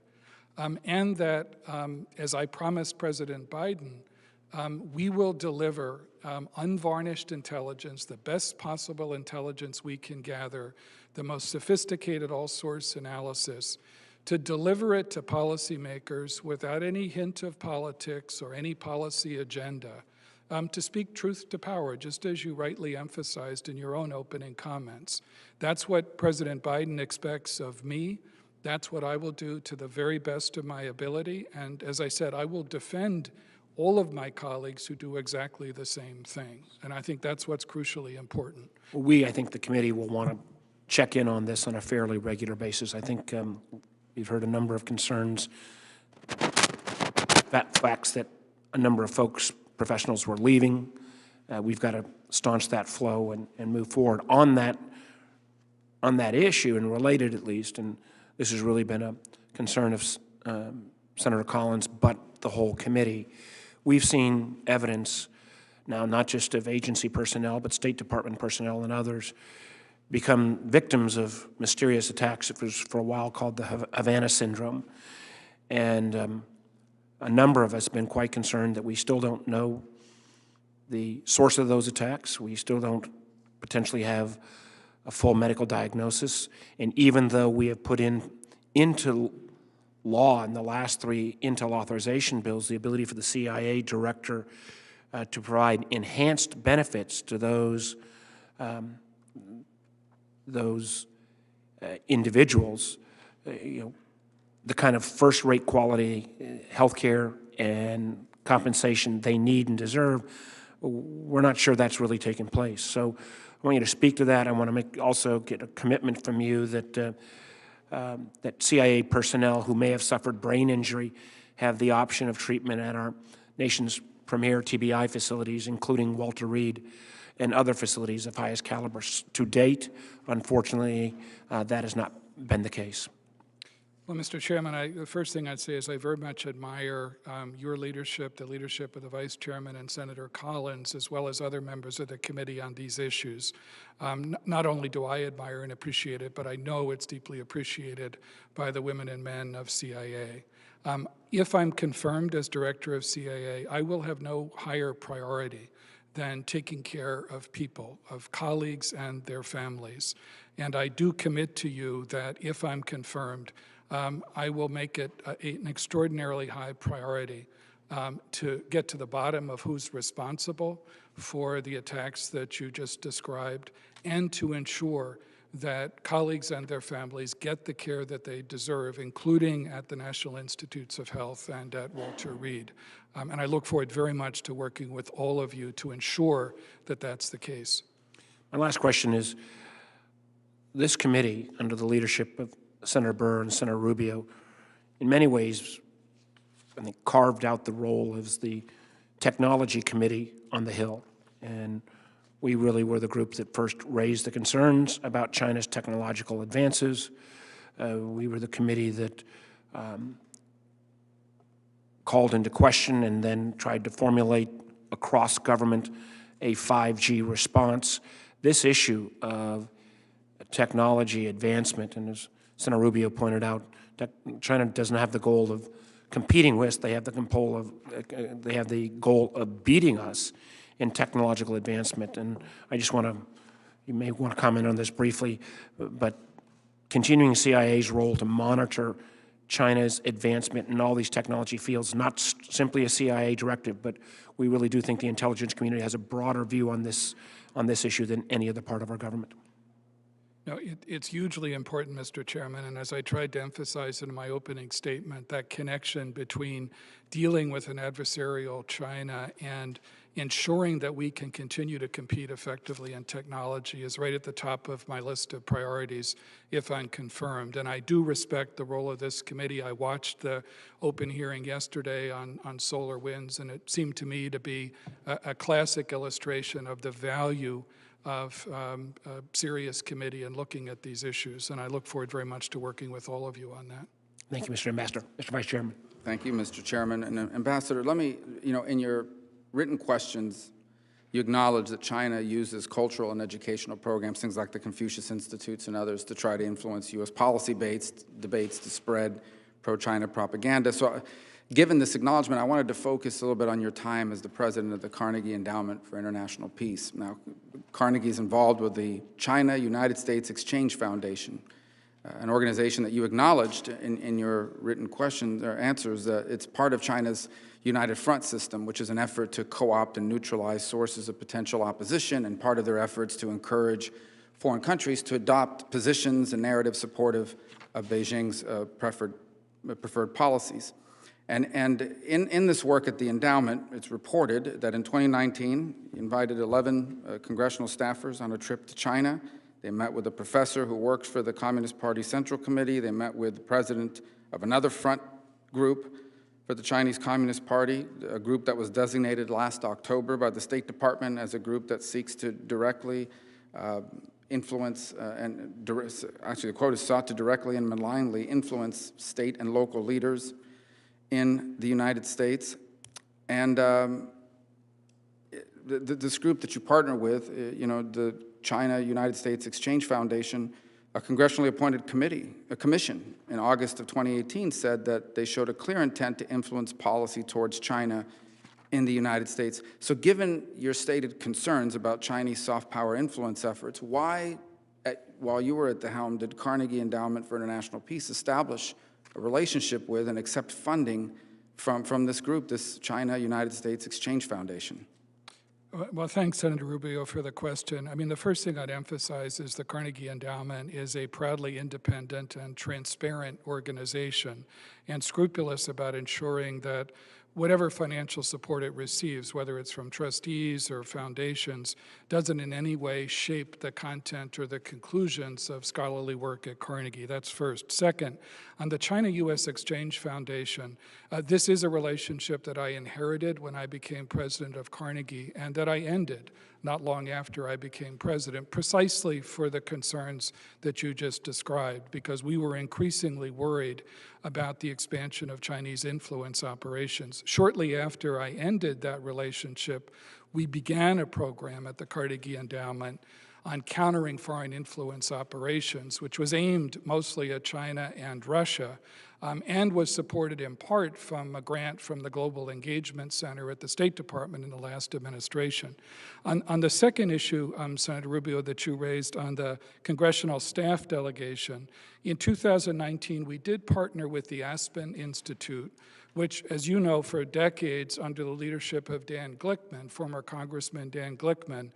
and that, as I promised President Biden, we will deliver unvarnished intelligence, the best possible intelligence we can gather, the most sophisticated all-source analysis, to deliver it to policymakers without any hint of politics or any policy agenda, to speak truth to power, just as you rightly emphasized in your own opening comments. That's what President Biden expects of me. That's what I will do to the very best of my ability. And as I said, I will defend all of my colleagues who do exactly the same thing. And I think that's what's crucially important. I think the committee will want to check in on this on a fairly regular basis. I think we've heard a number of concerns, facts that a number of folks, professionals were leaving. We've got to staunch that flow and move forward on that issue, and related at least, and this has really been a concern of Senator Collins, but the whole committee. We've seen evidence now, not just of agency personnel, but State Department personnel and others become victims of mysterious attacks. It was for a while called the Havana Syndrome. And a number of us have been quite concerned that we still don't know the source of those attacks. We still don't potentially have a full medical diagnosis. And even though we have put into law in the last 3 Intel authorization bills the ability for the CIA director to provide enhanced benefits to those individuals, the kind of first-rate quality health care and compensation they need and deserve, we're not sure that's really taken place. So I want you to speak to that. I want to also get a commitment from you that that CIA personnel who may have suffered brain injury have the option of treatment at our nation's premier TBI facilities, including Walter Reed and other facilities of highest caliber. To date, unfortunately, that has not been the case. Well, Mr. Chairman, the first thing I'd say is I very much admire your leadership, the leadership of the Vice Chairman and Senator Collins, as well as other members of the committee on these issues. Not only do I admire and appreciate it, but I know it's deeply appreciated by the women and men of CIA. If I'm confirmed as Director of CIA, I will have no higher priority than taking care of people, of colleagues and their families. And I do commit to you that if I'm confirmed, I will make it an extraordinarily high priority to get to the bottom of who's responsible for the attacks that you just described, and to ensure that colleagues and their families get the care that they deserve, including at the National Institutes of Health and at Walter Reed. And I look forward very much to working with all of you to ensure that that's the case. My last question is, this committee, under the leadership of Senator Burr and Senator Rubio, in many ways, I think, carved out the role as the technology committee on the Hill. And we really were the group that first raised the concerns about China's technological advances. We were the committee that called into question and then tried to formulate across government a 5G response. This issue of technology advancement, and as Senator Rubio pointed out, China doesn't have the goal of competing with, they have the goal of beating us in technological advancement. And I just want to, you may want to comment on this briefly, but continuing CIA's role to monitor China's advancement in all these technology fields, not simply a CIA directive, but we really do think the intelligence community has a broader view on this issue than any other part of our government. No, it's hugely important, Mr. Chairman, and as I tried to emphasize in my opening statement, that connection between dealing with an adversarial China and ensuring that we can continue to compete effectively in technology is right at the top of my list of priorities if I'm confirmed. And I do respect the role of this committee. I watched the open hearing yesterday on solar winds, and it seemed to me to be a classic illustration of the value of a serious committee in looking at these issues. And I look forward very much to working with all of you on that. Thank you, Mr. Ambassador. Mr. Vice Chairman. Thank you, Mr. Chairman. And Ambassador, let me, in your written questions, you acknowledge that China uses cultural and educational programs, things like the Confucius Institutes and others, to try to influence U.S. policy-based debates to spread pro-China propaganda. So given this acknowledgement, I wanted to focus a little bit on your time as the president of the Carnegie Endowment for International Peace. Now, Carnegie is involved with the China-United States Exchange Foundation, an organization that you acknowledged in your written questions or answers that it's part of China's United Front system, which is an effort to co-opt and neutralize sources of potential opposition, and part of their efforts to encourage foreign countries to adopt positions and narratives supportive of Beijing's preferred policies. And in this work at the endowment, it's reported that in 2019, you invited 11 congressional staffers on a trip to China. They met with a professor who works for the Communist Party Central Committee. They met with the president of another front group for the Chinese Communist Party, a group that was designated last October by the State Department as a group that seeks to directly influence actually the quote is sought to directly and malignly influence state and local leaders in the United States. And this group that you partner with, the China-United States Exchange Foundation, a congressionally appointed commission in August of 2018 said that they showed a clear intent to influence policy towards China in the United States. So given your stated concerns about Chinese soft power influence efforts, why, while you were at the helm, did Carnegie Endowment for International Peace establish a relationship with and accept funding from this group, this China-United States Exchange Foundation? Well, thanks, Senator Rubio, for the question. I mean, the first thing I'd emphasize is the Carnegie Endowment is a proudly independent and transparent organization and scrupulous about ensuring that whatever financial support it receives, whether it's from trustees or foundations, doesn't in any way shape the content or the conclusions of scholarly work at Carnegie. That's first. Second, on the China-U.S. Exchange Foundation, this is a relationship that I inherited when I became president of Carnegie and that I ended not long after I became president, precisely for the concerns that you just described, because we were increasingly worried about the expansion of Chinese influence operations. Shortly after I ended that relationship, we began a program at the Carnegie Endowment on countering foreign influence operations, which was aimed mostly at China and Russia, and was supported in part from a grant from the Global Engagement Center at the State Department in the last administration. On the second issue, Senator Rubio, that you raised on the congressional staff delegation, in 2019 we did partner with the Aspen Institute, which, as you know, for decades under the leadership of Dan Glickman, former Congressman Dan Glickman,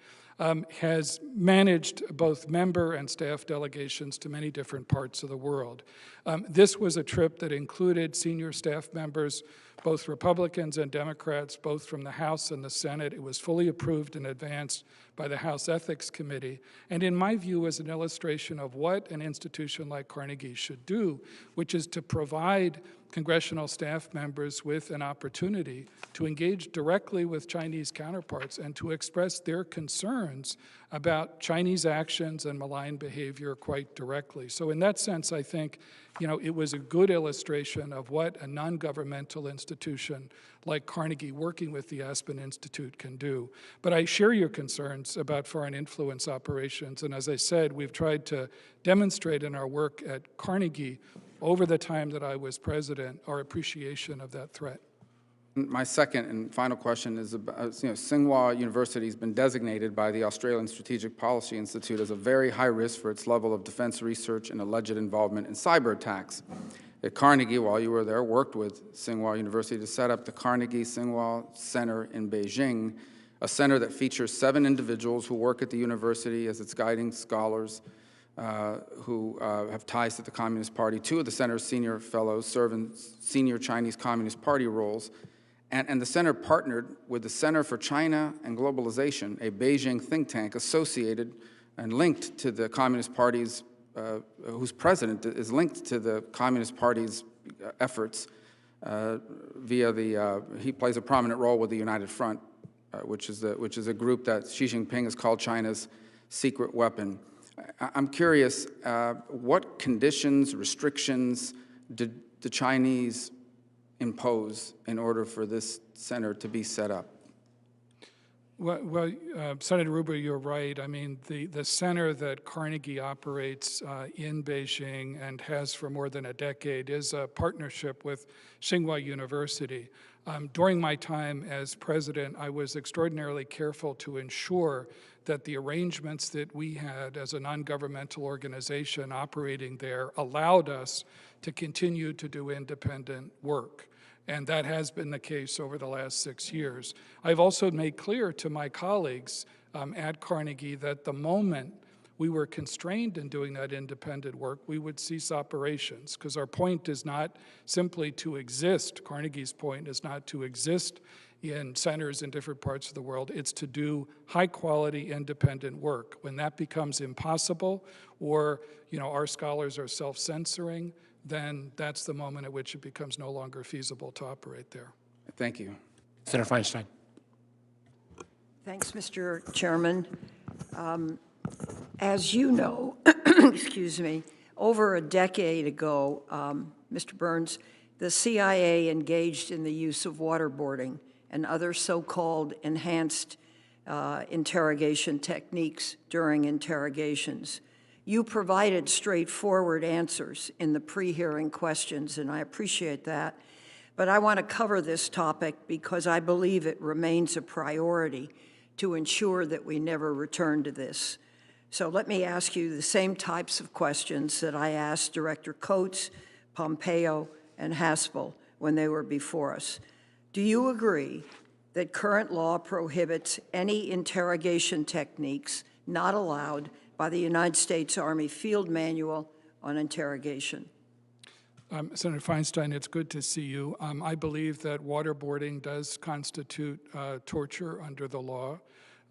has managed both member and staff delegations to many different parts of the world. This was a trip that included senior staff members, both Republicans and Democrats, both from the House and the Senate. It was fully approved in advance by the House Ethics Committee, and in my view is an illustration of what an institution like Carnegie should do, which is to provide congressional staff members with an opportunity to engage directly with Chinese counterparts and to express their concerns about Chinese actions and malign behavior quite directly. So in that sense, I think, it was a good illustration of what a non-governmental institution like Carnegie working with the Aspen Institute can do. But I share your concerns about foreign influence operations, and as I said, we've tried to demonstrate in our work at Carnegie over the time that I was president our appreciation of that threat. My second and final question is about, Tsinghua University has been designated by the Australian Strategic Policy Institute as a very high risk for its level of defense research and alleged involvement in cyber attacks. At Carnegie, while you were there, worked with Tsinghua University to set up the Carnegie Tsinghua Center in Beijing, a center that features 7 individuals who work at the university as its guiding scholars, who have ties to the Communist Party. 2 of the center's senior fellows serve in senior Chinese Communist Party roles. And the center partnered with the Center for China and Globalization, a Beijing think tank associated and linked to the Communist Party's, whose president is linked to the Communist Party's efforts via the, he plays a prominent role with the United Front, which is a group that Xi Jinping has called China's secret weapon. I'm curious, what conditions, restrictions did the Chinese impose in order for this center to be set up? Well, Senator Rubio, you're right. I mean, the center that Carnegie operates in Beijing and has for more than a decade is a partnership with Tsinghua University. During my time as president, I was extraordinarily careful to ensure that the arrangements that we had as a non-governmental organization operating there allowed us to continue to do independent work. And that has been the case over the last 6 years. I've also made clear to my colleagues at Carnegie that the moment we were constrained in doing that independent work, we would cease operations, because our point is not simply to exist. Carnegie's point is not to exist in centers in different parts of the world. It's to do high-quality, independent work. When that becomes impossible, or our scholars are self-censoring, then that's the moment at which it becomes no longer feasible to operate there. Thank you. Senator Feinstein. Thanks, Mr. Chairman. As you know, excuse me, over a decade ago, Mr. Burns, the CIA engaged in the use of waterboarding and other so-called enhanced interrogation techniques during interrogations. You provided straightforward answers in the pre-hearing questions, and I appreciate that. But I want to cover this topic because I believe it remains a priority to ensure that we never return to this. So let me ask you the same types of questions that I asked Director Coates, Pompeo, and Haspel when they were before us. Do you agree that current law prohibits any interrogation techniques not allowed by the United States Army Field Manual on Interrogation? Senator Feinstein, it's good to see you. I believe that waterboarding does constitute torture under the law.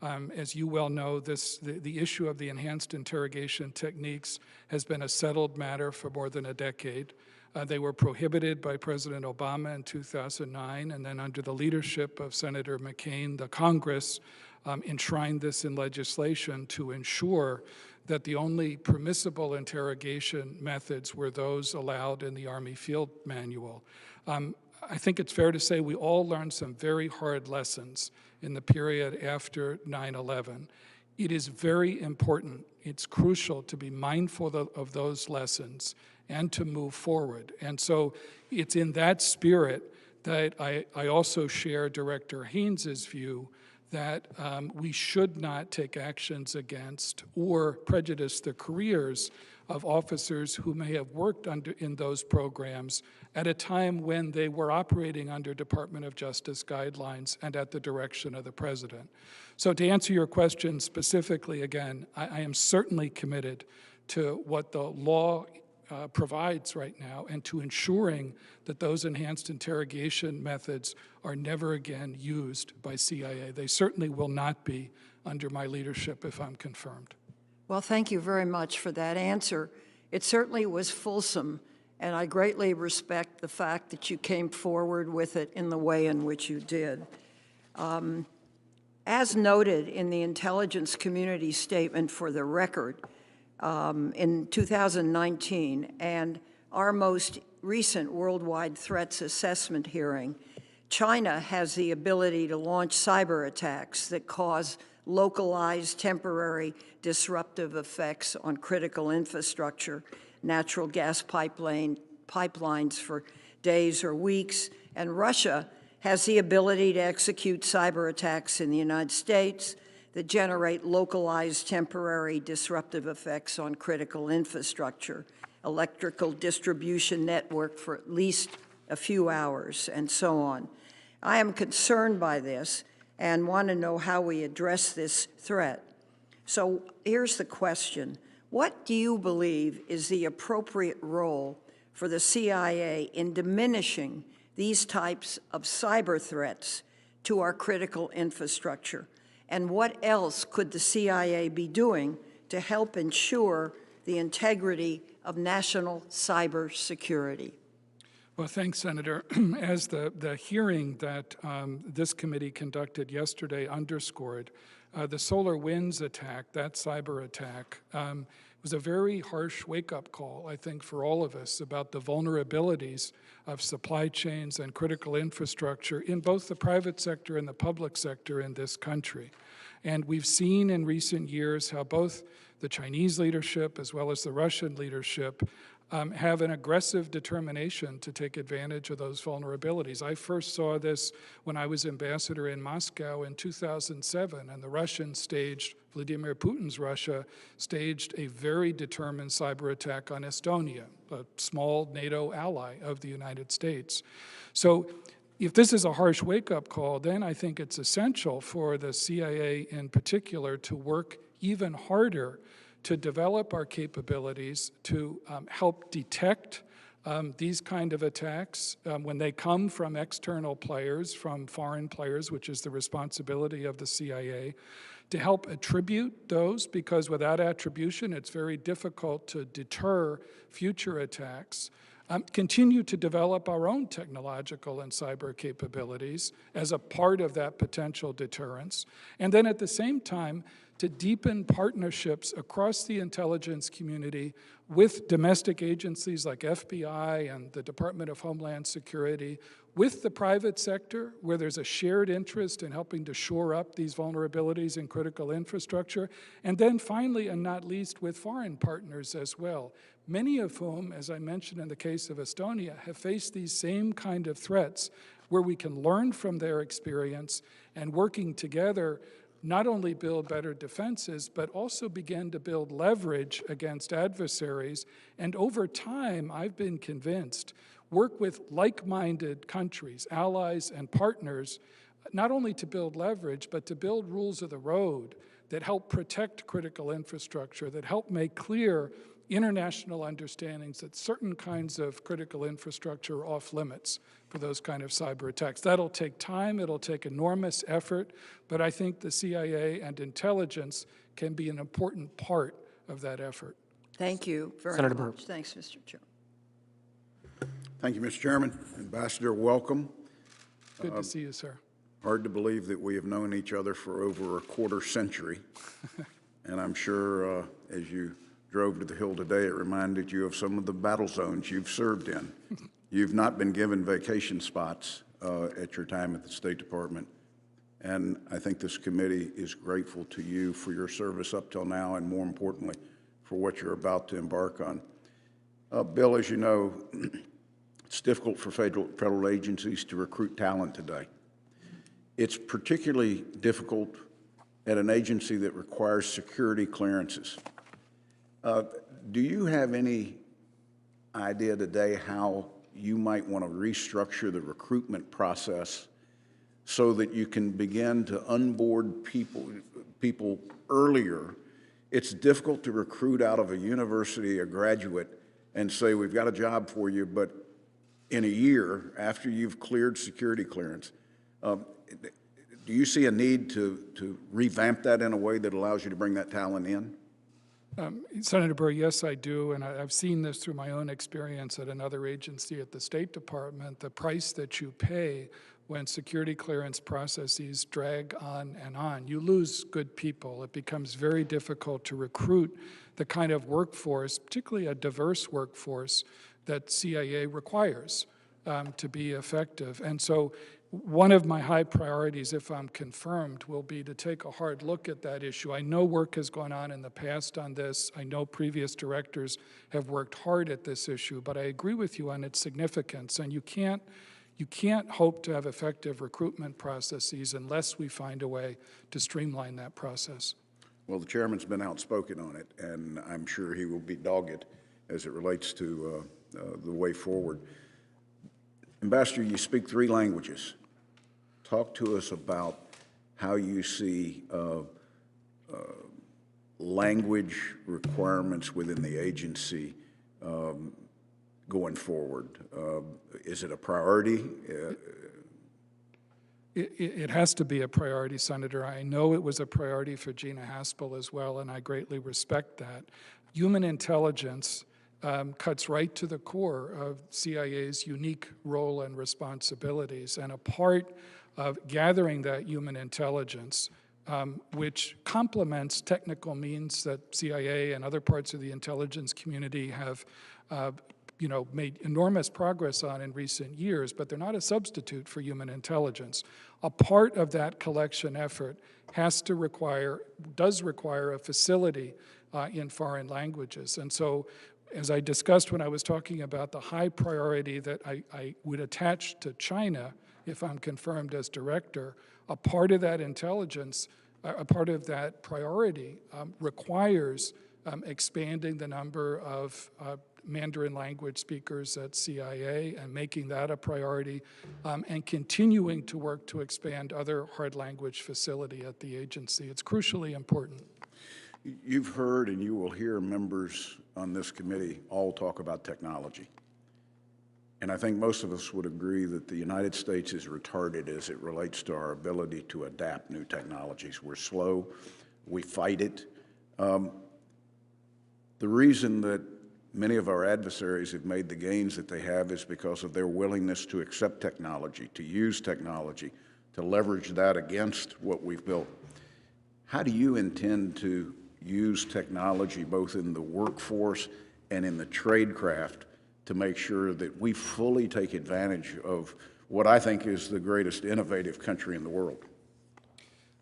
As you well know, the issue of the enhanced interrogation techniques has been a settled matter for more than a decade. They were prohibited by President Obama in 2009, and then under the leadership of Senator McCain, the Congress enshrined this in legislation to ensure that the only permissible interrogation methods were those allowed in the Army Field Manual. I think it's fair to say we all learned some very hard lessons in the period after 9/11. It is very important. It's crucial to be mindful of those lessons and to move forward. And so it's in that spirit that I also share Director Haynes's view that we should not take actions against or prejudice the careers of officers who may have worked in those programs at a time when they were operating under Department of Justice guidelines and at the direction of the President. So to answer your question specifically, again, I am certainly committed to what the law provides right now and to ensuring that those enhanced interrogation methods are never again used by CIA. They certainly will not be under my leadership if I'm confirmed. Well, thank you very much for that answer. It certainly was fulsome, and I greatly respect the fact that you came forward with it in the way in which you did. As noted in the intelligence community statement for the record in 2019 and our most recent worldwide threats assessment hearing, China has the ability to launch cyber attacks that cause localized, temporary, disruptive effects on critical infrastructure, natural gas pipelines for days or weeks, and Russia has the ability to execute cyber attacks in the United States that generate localized, temporary, disruptive effects on critical infrastructure, electrical distribution network for at least a few hours, and so on. I am concerned by this and want to know how we address this threat. So here's the question. What do you believe is the appropriate role for the CIA in diminishing these types of cyber threats to our critical infrastructure? And what else could the CIA be doing to help ensure the integrity of national cyber security? Well, thanks, Senator. As the hearing that this committee conducted yesterday underscored, the SolarWinds attack, that cyber attack, was a very harsh wake-up call, I think, for all of us about the vulnerabilities of supply chains and critical infrastructure in both the private sector and the public sector in this country. And we've seen in recent years how both the Chinese leadership as well as the Russian leadership have an aggressive determination to take advantage of those vulnerabilities. I first saw this when I was ambassador in Moscow in 2007, and the Russians staged, Vladimir Putin's Russia staged a very determined cyber attack on Estonia, a small NATO ally of the United States. So if this is a harsh wake-up call, then I think it's essential for the CIA in particular to work even harder to develop our capabilities to help detect these kind of attacks when they come from external players, from foreign players, which is the responsibility of the CIA, to help attribute those, because without attribution, it's very difficult to deter future attacks. Continue to develop our own technological and cyber capabilities as a part of that potential deterrence, and then at the same time, to deepen partnerships across the intelligence community with domestic agencies like FBI and the Department of Homeland Security, with the private sector, where there's a shared interest in helping to shore up these vulnerabilities in critical infrastructure, and then finally, and not least, with foreign partners as well, many of whom, as I mentioned in the case of Estonia, have faced these same kind of threats, where we can learn from their experience and working together not only build better defenses, but also begin to build leverage against adversaries. And over time, I've been convinced, work with like-minded countries, allies, and partners, not only to build leverage, but to build rules of the road that help protect critical infrastructure, that help make clear international understandings that certain kinds of critical infrastructure are off limits for those kind of cyber attacks. That'll take time, it'll take enormous effort, but I think the CIA and intelligence can be an important part of that effort. Thank you very Senator much. Burr. Thanks, Mr. Chairman. Thank you, Mr. Chairman. Ambassador, welcome. Good to see you, sir. Hard to believe that we have known each other for over a quarter century. And I'm sure as you drove to the Hill today, it reminded you of some of the battle zones you've served in. You've not been given vacation spots at your time at the State Department. And I think this committee is grateful to you for your service up till now, and more importantly, for what you're about to embark on. Bill, as you know, it's difficult for federal agencies to recruit talent today. It's particularly difficult at an agency that requires security clearances. Do you have any idea today how you might want to restructure the recruitment process so that you can begin to onboard people earlier? It's difficult to recruit out of a university a graduate and say, we've got a job for you, but in a year, after you've cleared security clearance, do you see a need to revamp that in a way that allows you to bring that talent in? Senator Burr, yes, I do, and I've seen this through my own experience at another agency at the State Department. The price that you pay when security clearance processes drag on and on, you lose good people. It becomes very difficult to recruit the kind of workforce, particularly a diverse workforce, that CIA requires to be effective. And so one of my high priorities, if I'm confirmed, will be to take a hard look at that issue. I know work has gone on in the past on this. I know previous directors have worked hard at this issue, but I agree with you on its significance. And you can't hope to have effective recruitment processes unless we find a way to streamline that process. Well, the chairman's been outspoken on it, and I'm sure he will be dogged as it relates to the way forward. Ambassador, you speak 3 languages. Talk to us about how you see language requirements within the agency going forward. Is it a priority? It has to be a priority, Senator. I know it was a priority for Gina Haspel as well, and I greatly respect that. Human intelligence cuts right to the core of CIA's unique role and responsibilities, and a part of gathering that human intelligence, which complements technical means that CIA and other parts of the intelligence community have made enormous progress on in recent years, but they're not a substitute for human intelligence. A part of that collection effort does require a facility in foreign languages. And so, as I discussed when I was talking about the high priority that I would attach to China if I'm confirmed as director, a part of that intelligence, a part of that priority requires expanding the number of Mandarin language speakers at CIA and making that a priority, and continuing to work to expand other hard language facility at the agency. It's crucially important. You've heard and you will hear members on this committee all talk about technology. And I think most of us would agree that the United States is retarded as it relates to our ability to adapt new technologies. We're slow, we fight it. The reason that many of our adversaries have made the gains that they have is because of their willingness to accept technology, to use technology, to leverage that against what we've built. How do you intend to use technology both in the workforce and in the tradecraft to make sure that we fully take advantage of what I think is the greatest innovative country in the world?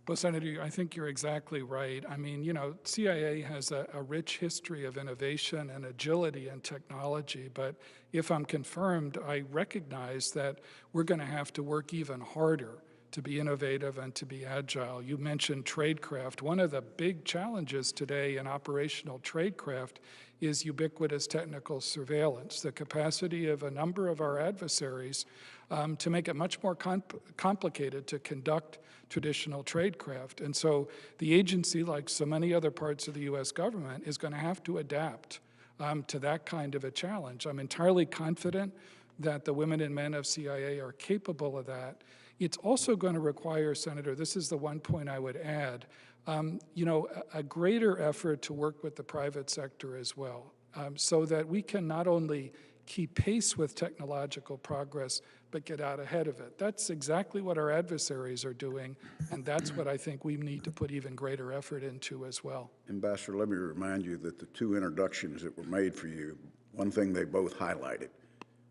Well, Senator, I think you're exactly right. I mean, CIA has a rich history of innovation and agility and technology, but if I'm confirmed, I recognize that we're going to have to work even harder to be innovative and to be agile. You mentioned tradecraft. One of the big challenges today in operational tradecraft is ubiquitous technical surveillance, the capacity of a number of our adversaries to make it much more complicated to conduct traditional tradecraft. And so the agency, like so many other parts of the U.S. government, is going to have to adapt to that kind of a challenge. I'm entirely confident that the women and men of CIA are capable of that. It's also going to require, Senator, this is the one point I would add, a greater effort to work with the private sector as well, so that we can not only keep pace with technological progress, but get out ahead of it. That's exactly what our adversaries are doing, and that's what I think we need to put even greater effort into as well. Ambassador, let me remind you that the 2 introductions that were made for you, one thing they both highlighted,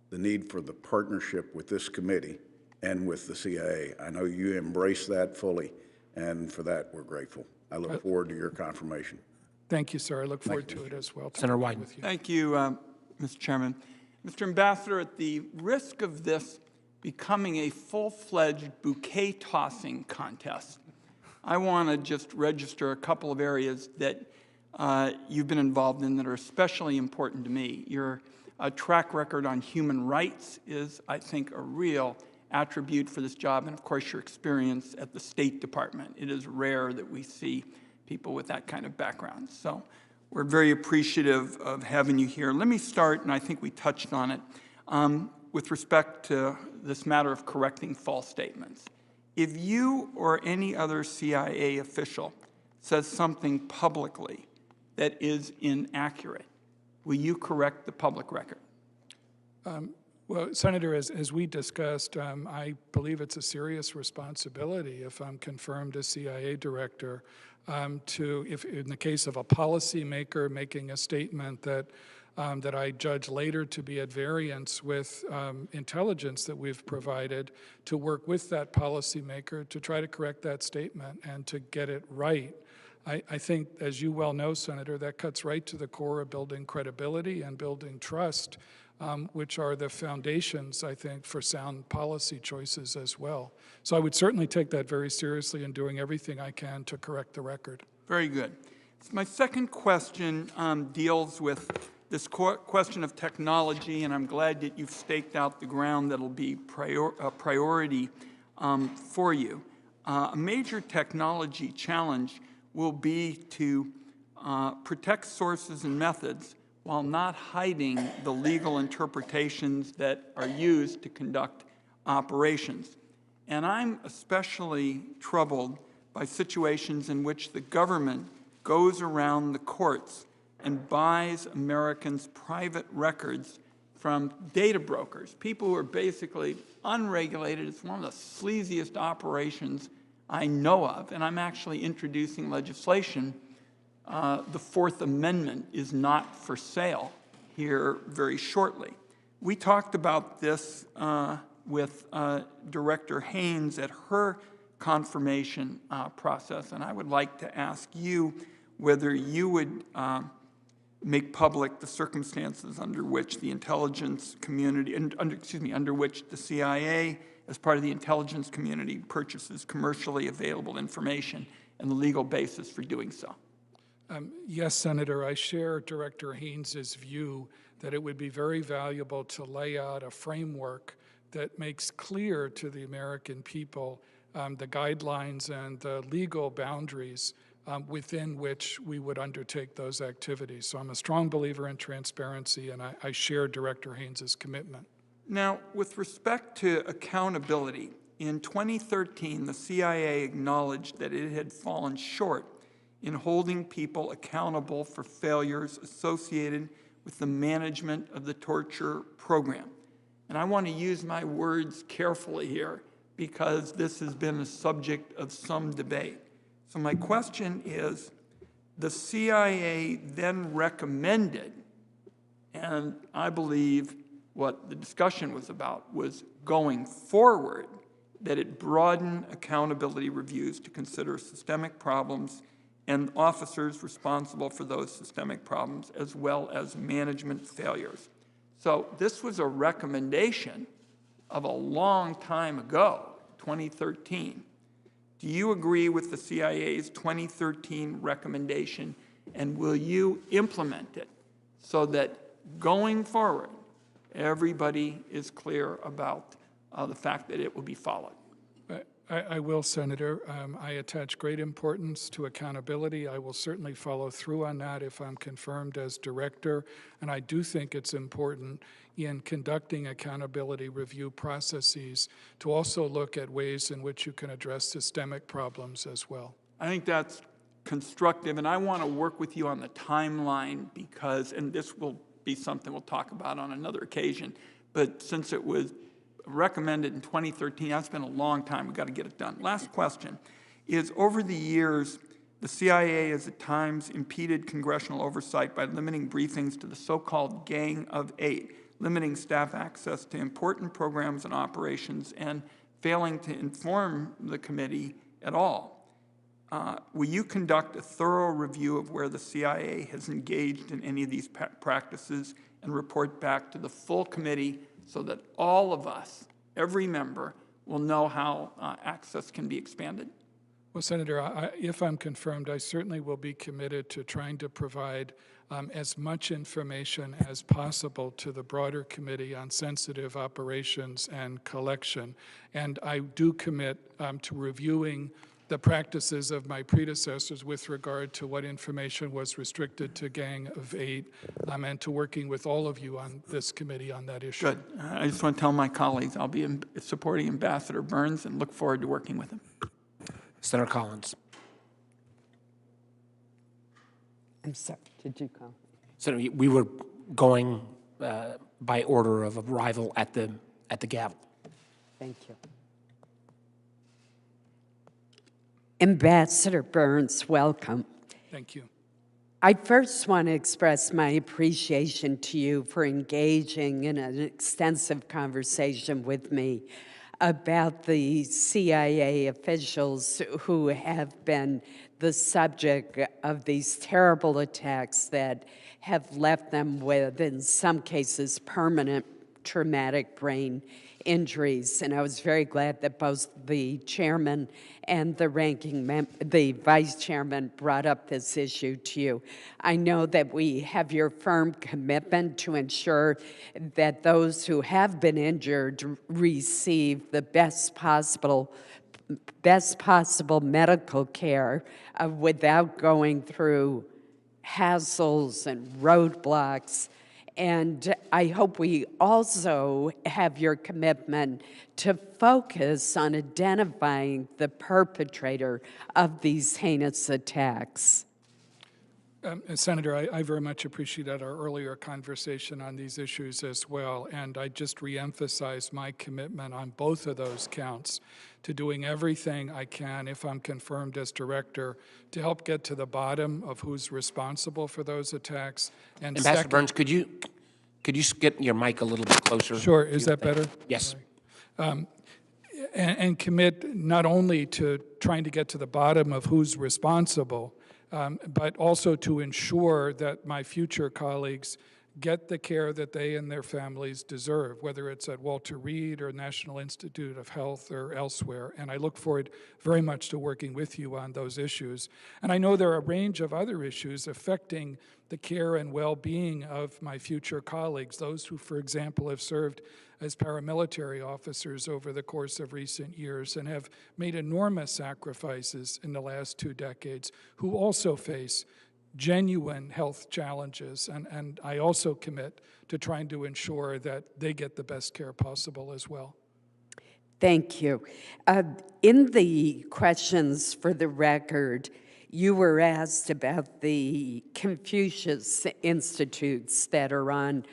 the need for the partnership with this committee and with the CIA. I know you embrace that fully, and for that, we're grateful. I look forward to your confirmation. Thank you, sir. I look forward to it as well. Senator Wyden. With you. Thank you, Mr. Chairman. Mr. Ambassador, at the risk of this becoming a full-fledged bouquet tossing contest, I want to just register a couple of areas that you've been involved in that are especially important to me. Your track record on human rights is, I think, a real attribute for this job, and of course your experience at the State Department. It is rare that we see people with that kind of background. So we're very appreciative of having you here. Let me start, and I think we touched on it, with respect to this matter of correcting false statements. If you or any other CIA official says something publicly that is inaccurate, will you correct the public record? Well, Senator, as we discussed, I believe it's a serious responsibility if I'm confirmed as CIA director if in the case of a policymaker making a statement that I judge later to be at variance with intelligence that we've provided, to work with that policymaker to try to correct that statement and to get it right. I think, as you well know, Senator, that cuts right to the core of building credibility and building trust, which are the foundations, I think, for sound policy choices as well. So I would certainly take that very seriously in doing everything I can to correct the record. Very good. So my second question deals with this question of technology, and I'm glad that you've staked out the ground that'll be a priority for you. A major technology challenge will be to protect sources and methods while not hiding the legal interpretations that are used to conduct operations. And I'm especially troubled by situations in which the government goes around the courts and buys Americans' private records from data brokers, people who are basically unregulated. It's one of the sleaziest operations I know of, and I'm actually introducing legislation. The Fourth Amendment is not for sale here very shortly. We talked about this with Director Haynes at her confirmation process, and I would like to ask you whether you would make public the circumstances under which the intelligence community, under which the CIA, as part of the intelligence community, purchases commercially available information and the legal basis for doing so. Yes, Senator, I share Director Haynes's view that it would be very valuable to lay out a framework that makes clear to the American people the guidelines and the legal boundaries within which we would undertake those activities. So I'm a strong believer in transparency, and I share Director Haynes's commitment. Now, with respect to accountability, in 2013, the CIA acknowledged that it had fallen short in holding people accountable for failures associated with the management of the torture program. And I want to use my words carefully here because this has been a subject of some debate. So my question is, the CIA then recommended, and I believe what the discussion was about was going forward, that it broaden accountability reviews to consider systemic problems and officers responsible for those systemic problems, as well as management failures. So this was a recommendation of a long time ago, 2013. Do you agree with the CIA's 2013 recommendation, and will you implement it so that going forward, everybody is clear about the fact that it will be followed? I will, Senator. I attach great importance to accountability. I will certainly follow through on that if I'm confirmed as director. And I do think it's important in conducting accountability review processes to also look at ways in which you can address systemic problems as well. I think that's constructive, and I want to work with you on the timeline because, and this will be something we'll talk about on another occasion, but since it was recommended in 2013, that's been a long time. We've got to get it done. Last question is, over the years, the CIA has at times impeded congressional oversight by limiting briefings to the so-called Gang of Eight, limiting staff access to important programs and operations, and failing to inform the committee at all. Will you conduct a thorough review of where the CIA has engaged in any of these practices and report back to the full committee so that all of us, every member, will know how access can be expanded? Well, Senator, if I'm confirmed, I certainly will be committed to trying to provide as much information as possible to the broader Committee on Sensitive Operations and Collection. And I do commit to reviewing the practices of my predecessors with regard to what information was restricted to Gang of Eight, and to working with all of you on this committee on that issue. Good. I just want to tell my colleagues I'll be supporting Ambassador Burns and look forward to working with him. Senator Collins. I'm sorry, did you call? Senator, we were going by order of arrival at the gavel. Thank you. Ambassador Burns, welcome. Thank you. I first want to express my appreciation to you for engaging in an extensive conversation with me about the CIA officials who have been the subject of these terrible attacks that have left them with, in some cases, permanent traumatic brain injuries. And I was very glad that both the chairman and the vice chairman brought up this issue to you. I know that we have your firm commitment to ensure that those who have been injured receive the best possible medical care without going through hassles and roadblocks. And I hope we also have your commitment to focus on identifying the perpetrator of these heinous attacks. Senator, I very much appreciated our earlier conversation on these issues as well, and I just reemphasize my commitment on both of those counts to doing everything I can, if I'm confirmed as director, to help get to the bottom of who's responsible for those attacks. And Ambassador Burns, could you get your mic a little bit closer? Sure, is that better? Yes. And commit not only to trying to get to the bottom of who's responsible, but also to ensure that my future colleagues get the care that they and their families deserve, whether it's at Walter Reed or National Institute of Health or elsewhere. And I look forward very much to working with you on those issues. And I know there are a range of other issues affecting the care and well-being of my future colleagues, those who, for example, have served as paramilitary officers over the course of recent years and have made enormous sacrifices in the last 2 decades, who also face genuine health challenges. And I also commit to trying to ensure that they get the best care possible as well. Thank you. In the questions for the record, you were asked about the Confucius Institutes that are on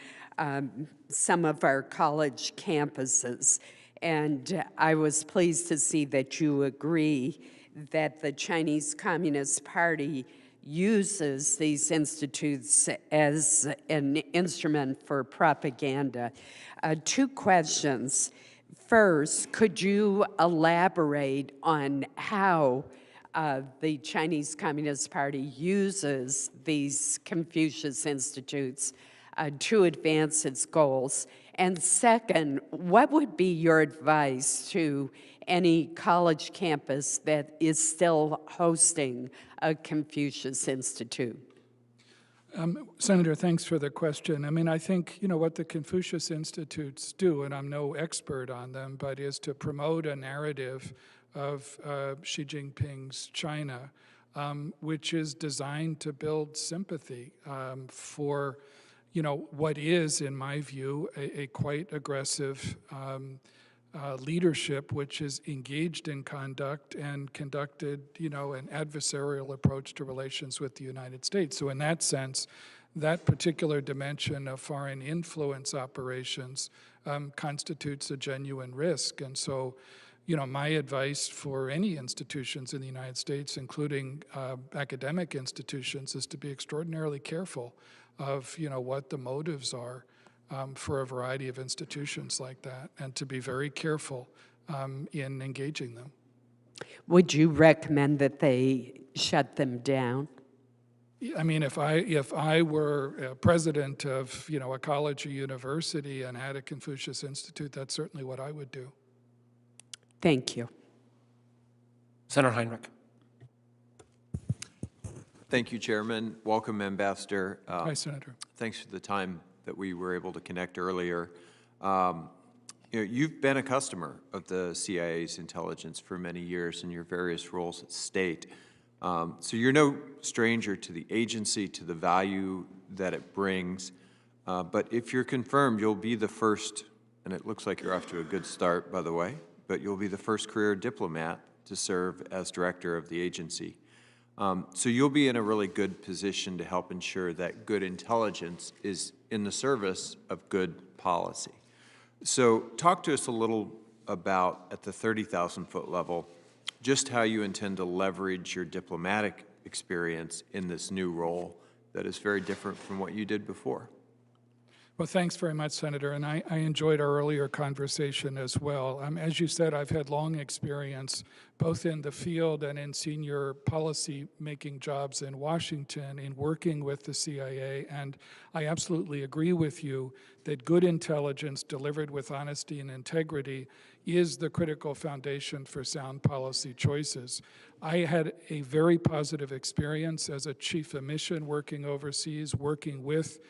some of our college campuses. And I was pleased to see that you agree that the Chinese Communist Party uses these institutes as an instrument for propaganda. 2 questions. First, could you elaborate on how the Chinese Communist Party uses these Confucius Institutes to advance its goals? And second, what would be your advice to any college campus that is still hosting a Confucius Institute? Senator, thanks for the question. I mean, I think, what the Confucius Institutes do, and I'm no expert on them, but is to promote a narrative of Xi Jinping's China, which is designed to build sympathy for, what is, in my view, a quite aggressive leadership which is engaged in conduct and conducted, an adversarial approach to relations with the United States. So in that sense, that particular dimension of foreign influence operations constitutes a genuine risk. And so, my advice for any institutions in the United States, including academic institutions, is to be extraordinarily careful of, what the motives are for a variety of institutions like that, and to be very careful in engaging them. Would you recommend that they shut them down? I mean, if I were president of, a college or university and had a Confucius Institute, that's certainly what I would do. Thank you. Senator Heinrich. Thank you, Chairman. Welcome, Ambassador. Hi, Senator. Thanks for the time that we were able to connect earlier. You've been a customer of the CIA's intelligence for many years in your various roles at state. So you're no stranger to the agency, to the value that it brings. But if you're confirmed, you'll be the first, and it looks like you're off to a good start, by the way, but you'll be the first career diplomat to serve as director of the agency. So you'll be in a really good position to help ensure that good intelligence is in the service of good policy. So talk to us a little about, at the 30,000-foot level, just how you intend to leverage your diplomatic experience in this new role that is very different from what you did before. Well, thanks very much, Senator, and I enjoyed our earlier conversation as well. As you said, I've had long experience both in the field and in senior policy-making jobs in Washington in working with the CIA, and I absolutely agree with you that good intelligence delivered with honesty and integrity is the critical foundation for sound policy choices. I had a very positive experience as a chief of mission working overseas, working with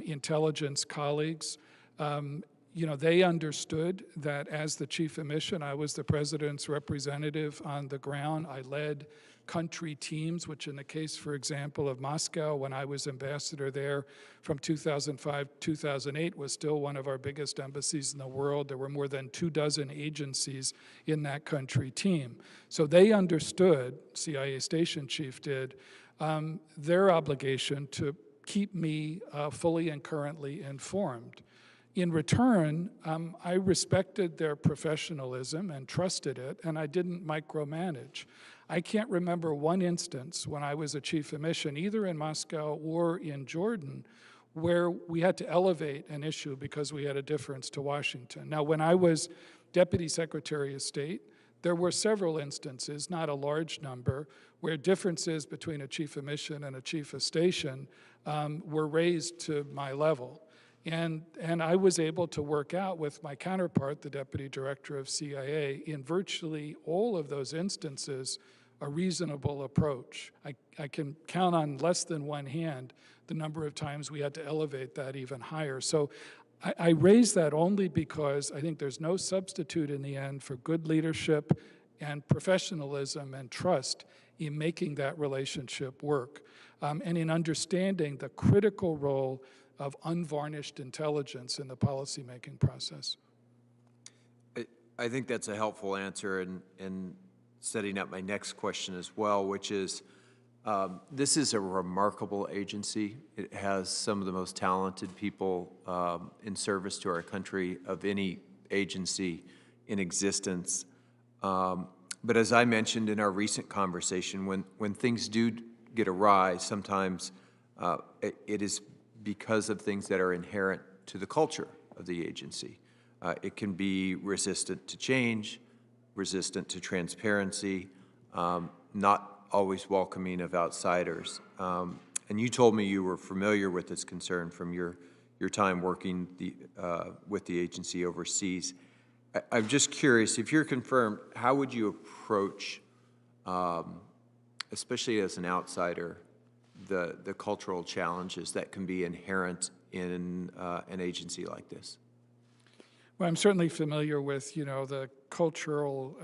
intelligence colleagues. They understood that as the chief of mission, I was the president's representative on the ground. I led country teams, which in the case, for example, of Moscow, when I was ambassador there from 2005 to 2008, was still one of our biggest embassies in the world. There were more than 24 agencies in that country team. So they understood, CIA station chief did, their obligation to keep me fully and currently informed. In return, I respected their professionalism and trusted it, and I didn't micromanage. I can't remember one instance when I was a chief of mission, either in Moscow or in Jordan, where we had to elevate an issue because we had a difference to Washington. Now, when I was Deputy Secretary of State, there were several instances, not a large number, where differences between a chief of mission and a chief of station were raised to my level. And I was able to work out with my counterpart, the Deputy Director of CIA, in virtually all of those instances, a reasonable approach. I can count on less than one hand the number of times we had to elevate that even higher. So I raise that only because I think there's no substitute in the end for good leadership and professionalism and trust in making that relationship work, and in understanding the critical role of unvarnished intelligence in the policymaking process. I think that's a helpful answer in setting up my next question as well, which is, this is a remarkable agency. It has some of the most talented people in service to our country of any agency in existence. But as I mentioned in our recent conversation, when things do get awry, sometimes it is because of things that are inherent to the culture of the agency. It can be resistant to change, resistant to transparency, not always welcoming of outsiders. And you told me you were familiar with this concern from your time working with the agency overseas. I'm just curious, if you're confirmed, how would you approach, especially as an outsider, the cultural challenges that can be inherent in an agency like this? Well, I'm certainly familiar with, the cultural,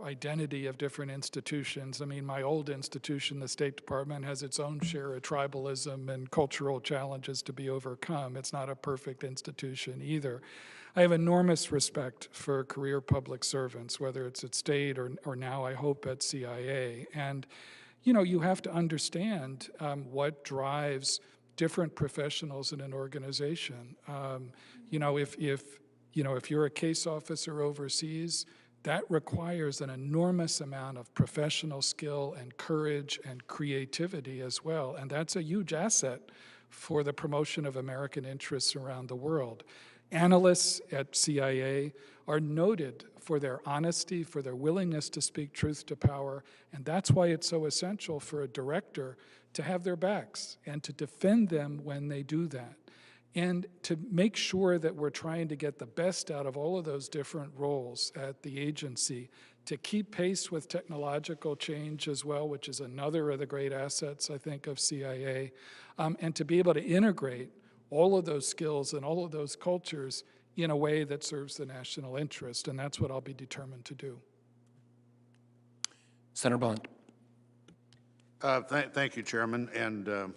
identity of different institutions. I mean, my old institution, the State Department, has its own share of tribalism and cultural challenges to be overcome. It's not a perfect institution either. I have enormous respect for career public servants, whether it's at state or now, I hope, at CIA. And, you have to understand what drives different professionals in an organization. If you're a case officer overseas, that requires an enormous amount of professional skill and courage and creativity as well. And that's a huge asset for the promotion of American interests around the world. Analysts at CIA are noted for their honesty, for their willingness to speak truth to power, and that's why it's so essential for a director to have their backs and to defend them when they do that. And to make sure that we're trying to get the best out of all of those different roles at the agency, to keep pace with technological change as well, which is another of the great assets, I think, of CIA, and to be able to integrate all of those skills and all of those cultures in a way that serves the national interest, and that's what I'll be determined to do. Senator Blunt. Thank you, Chairman, and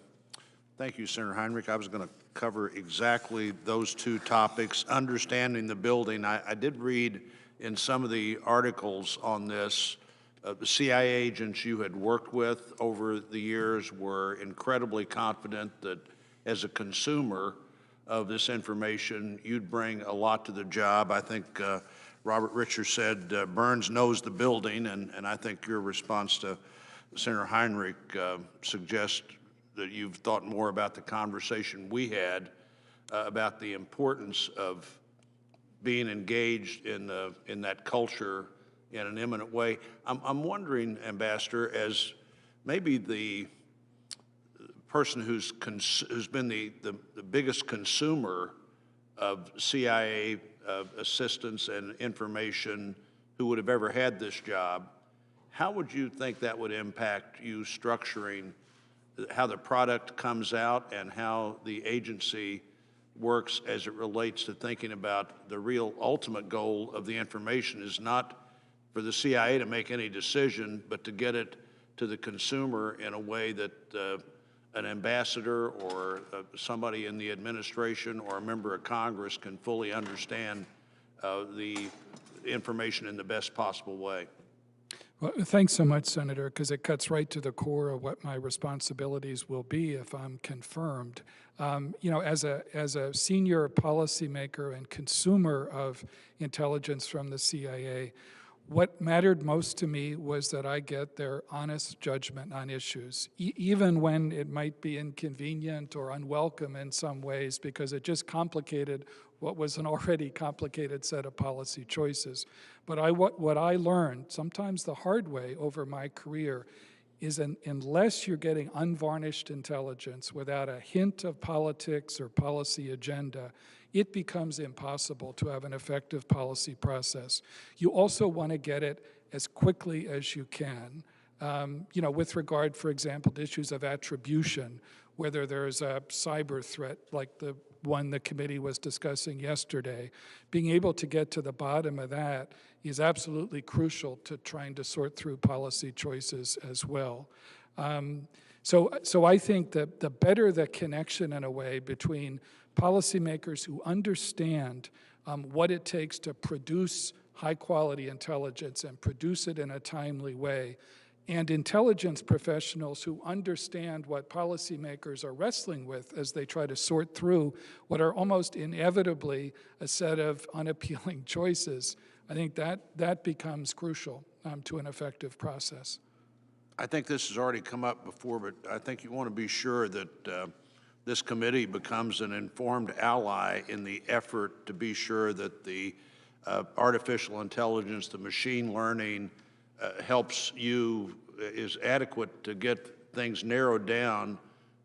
thank you, Senator Heinrich. I was going to cover exactly those two topics, understanding the building. I did read in some of the articles on this, the CIA agents you had worked with over the years were incredibly confident that as a consumer of this information, you'd bring a lot to the job. I think Robert Richards said Burns knows the building, and I think your response to Senator Heinrich suggests that you've thought more about the conversation we had about the importance of being engaged in that culture in an imminent way. I'm wondering, Ambassador, as maybe the person who's been the biggest consumer of CIA assistance and information who would have ever had this job, how would you think that would impact you structuring how the product comes out and how the agency works as it relates to thinking about the real ultimate goal of the information is not for the CIA to make any decision, but to get it to the consumer in a way that an ambassador or somebody in the administration or a member of Congress can fully understand the information in the best possible way? Well, thanks so much, Senator, because it cuts right to the core of what my responsibilities will be if I'm confirmed. You know, as a senior policymaker and consumer of intelligence from the CIA, what mattered most to me was that I get their honest judgment on issues, even when it might be inconvenient or unwelcome in some ways, because it just complicated what was an already complicated set of policy choices. But what I learned, sometimes the hard way over my career, is unless you're getting unvarnished intelligence without a hint of politics or policy agenda, it becomes impossible to have an effective policy process. You also want to get it as quickly as you can. You know, with regard, for example, to issues of attribution, whether there's a cyber threat like the one the committee was discussing yesterday, being able to get to the bottom of that is absolutely crucial to trying to sort through policy choices as well. So I think that the better the connection in a way between policymakers who understand what it takes to produce high-quality intelligence and produce it in a timely way, and intelligence professionals who understand what policymakers are wrestling with as they try to sort through what are almost inevitably a set of unappealing choices, I think that becomes crucial to an effective process. I think this has already come up before, but I think you want to be sure that this committee becomes an informed ally in the effort to be sure that the artificial intelligence, the machine learning, helps you, is adequate to get things narrowed down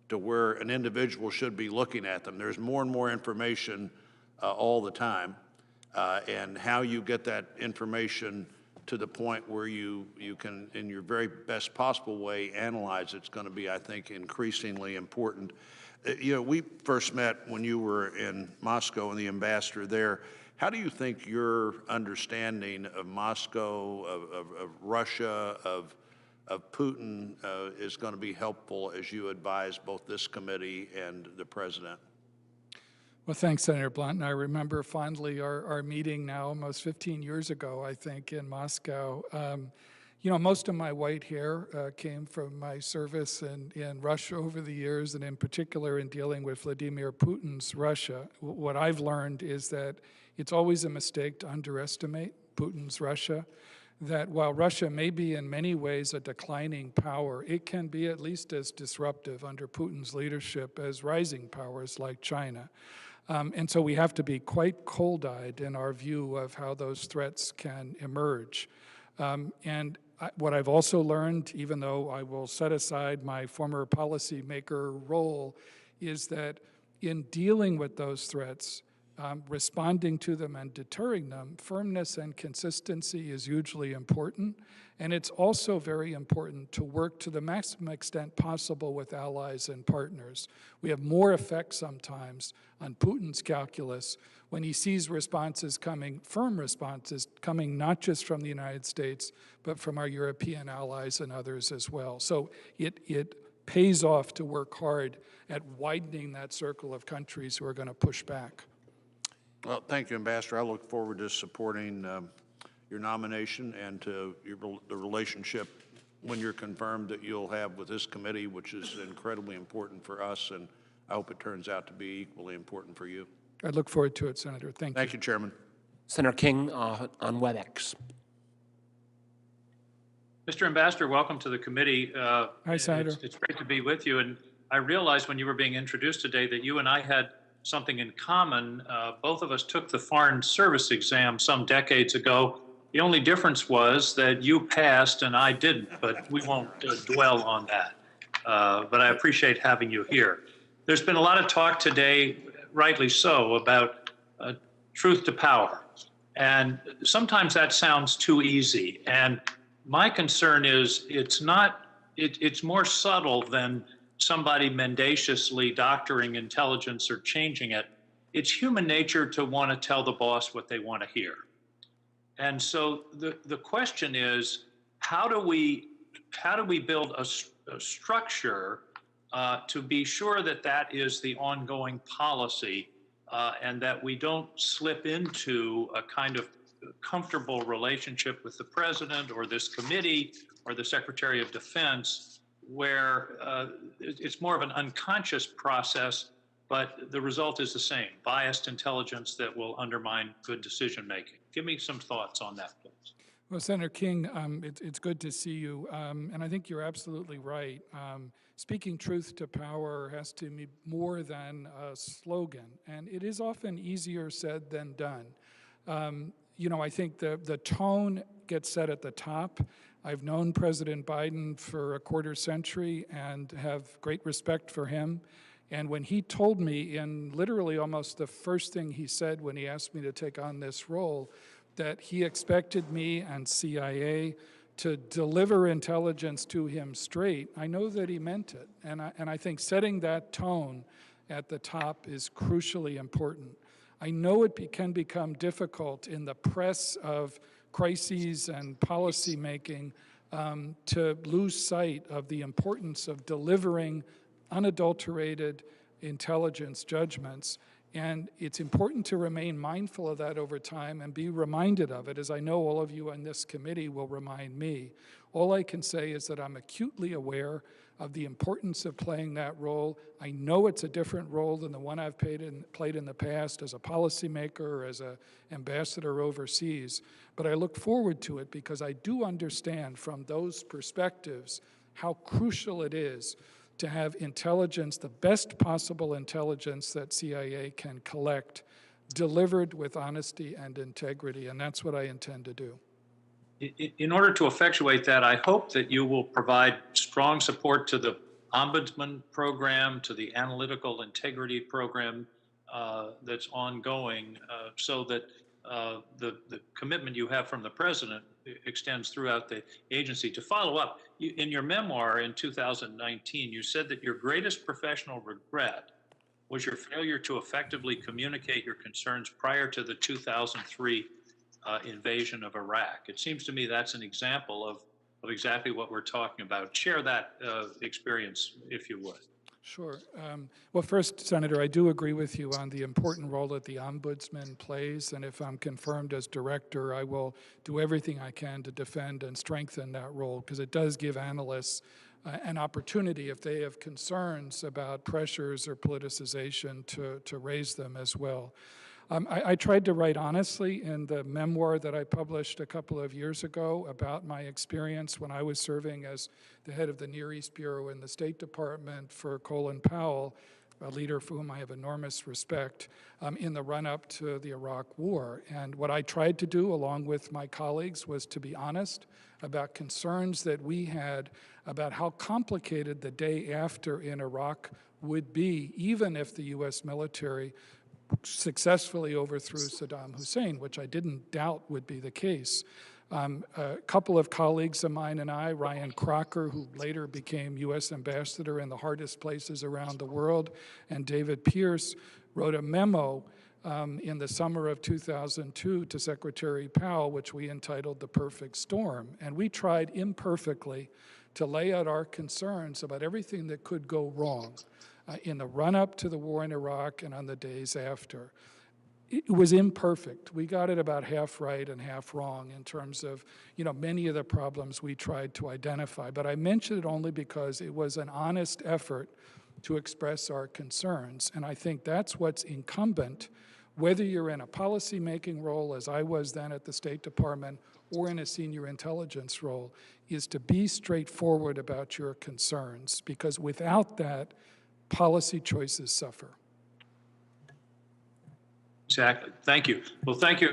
to where an individual should be looking at them. There's more and more information all the time, and how you get that information to the point where you can, in your very best possible way, analyze it's going to be, I think, increasingly important. You know, we first met when you were in Moscow and the ambassador there. How do you think your understanding of Moscow, of Russia, of Putin is going to be helpful as you advise both this committee and the president? Well, thanks, Senator Blunt. And I remember fondly our meeting now almost 15 years ago, I think, in Moscow. You know, most of my white hair came from my service in Russia over the years, and in particular in dealing with Vladimir Putin's Russia. What I've learned is that it's always a mistake to underestimate Putin's Russia, that while Russia may be in many ways a declining power, it can be at least as disruptive under Putin's leadership as rising powers like China. And so we have to be quite cold-eyed in our view of how those threats can emerge. What I've also learned, even though I will set aside my former policymaker role, is that in dealing with those threats, responding to them and deterring them, firmness and consistency is hugely important. And it's also very important to work to the maximum extent possible with allies and partners. We have more effect sometimes on Putin's calculus when he sees responses coming, firm responses coming not just from the United States, but from our European allies and others as well. So it pays off to work hard at widening that circle of countries who are going to push back. Well, thank you, Ambassador. I look forward to supporting your nomination and to the relationship when you're confirmed that you'll have with this committee, which is incredibly important for us, and I hope it turns out to be equally important for you. I look forward to it, Senator. Thank you. Thank you, Chairman. Senator King on WebEx. Mr. Ambassador, welcome to the committee. Hi, Senator. It's great to be with you. And I realized when you were being introduced today that you and I had something in common. Both of us took the Foreign Service exam some decades ago. The only difference was that you passed and I didn't, but we won't dwell on that. But I appreciate having you here. There's been a lot of talk today, rightly so, about truth to power. And sometimes that sounds too easy. And my concern is it's more subtle than somebody mendaciously doctoring intelligence or changing it. It's human nature to want to tell the boss what they want to hear. And so the question is, how do we build a structure to be sure that that is the ongoing policy and that we don't slip into a kind of comfortable relationship with the president or this committee or the Secretary of Defense, where it's more of an unconscious process, but the result is the same: biased intelligence that will undermine good decision making. Give me some thoughts on that, please. Well, Senator King, it's good to see you, and I think you're absolutely right. Speaking truth to power has to be more than a slogan, and it is often easier said than done. You know, I think the tone gets set at the top. I've known President Biden for a quarter century and have great respect for him. And when he told me, in literally almost the first thing he said when he asked me to take on this role, that he expected me and CIA to deliver intelligence to him straight, I know that he meant it. And I think setting that tone at the top is crucially important. I know it can become difficult in the press of crises and policy making to lose sight of the importance of delivering unadulterated intelligence judgments. And it's important to remain mindful of that over time and be reminded of it, as I know all of you on this committee will remind me. All I can say is that I'm acutely aware of the importance of playing that role. I know it's a different role than the one I've played in the past as a policymaker or as an ambassador overseas, but I look forward to it because I do understand from those perspectives how crucial it is to have intelligence, the best possible intelligence that CIA can collect, delivered with honesty and integrity, and that's what I intend to do. In order to effectuate that, I hope that you will provide strong support to the Ombudsman program, to the Analytical Integrity program that's ongoing, so that the commitment you have from the President extends throughout the agency. To follow up, in your memoir in 2019, you said that your greatest professional regret was your failure to effectively communicate your concerns prior to the 2003 invasion of Iraq. It seems to me that's an example of exactly what we're talking about. Share that experience, if you would. Sure. Well, first, Senator, I do agree with you on the important role that the Ombudsman plays, and if I'm confirmed as director, I will do everything I can to defend and strengthen that role, because it does give analysts an opportunity, if they have concerns about pressures or politicization, to raise them as well. I tried to write honestly in the memoir that I published a couple of years ago about my experience when I was serving as the head of the Near East Bureau in the State Department for Colin Powell, a leader for whom I have enormous respect, in the run-up to the Iraq War. And what I tried to do, along with my colleagues, was to be honest about concerns that we had about how complicated the day after in Iraq would be, even if the U.S. military successfully overthrew Saddam Hussein, which I didn't doubt would be the case. A couple of colleagues of mine and I, Ryan Crocker, who later became U.S. ambassador in the hardest places around the world, and David Pierce, wrote a memo in the summer of 2002 to Secretary Powell, which we entitled The Perfect Storm. And we tried imperfectly to lay out our concerns about everything that could go wrong in the run-up to the war in Iraq and on the days after. It was imperfect. We got it about half right and half wrong in terms of, many of the problems we tried to identify. But I mention it only because it was an honest effort to express our concerns. And I think that's what's incumbent, whether you're in a policy-making role, as I was then at the State Department, or in a senior intelligence role, is to be straightforward about your concerns, because without that, policy choices suffer. Exactly. Thank you. Well, thank you,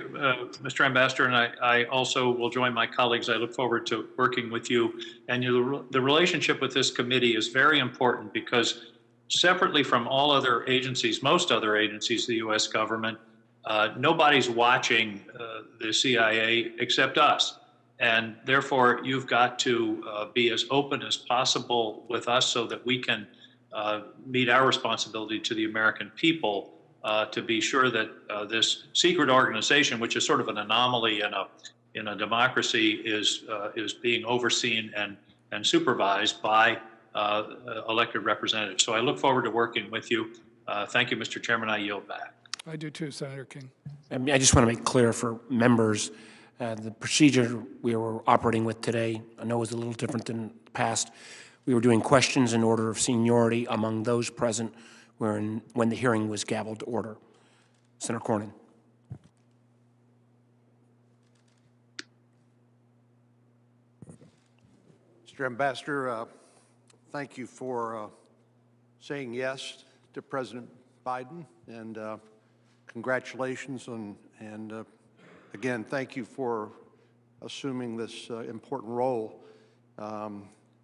Mr. Ambassador, and I also will join my colleagues. I look forward to working with you. And the relationship with this committee is very important because separately from all other agencies, most other agencies of the U.S. government, nobody's watching the CIA except us. And therefore, you've got to be as open as possible with us so that we can meet our responsibility to the American people to be sure that this secret organization, which is sort of an anomaly in a democracy, is being overseen and supervised by elected representatives. So I look forward to working with you. Thank you, Mr. Chairman. I yield back. I do too, Senator King. I just want to make clear for members, the procedure we were operating with today, I know was a little different than the past. We were doing questions in order of seniority among those present when the hearing was gavelled to order. Senator Cornyn. Mr. Ambassador, thank you for saying yes to President Biden, and congratulations and again, thank you for assuming this important role.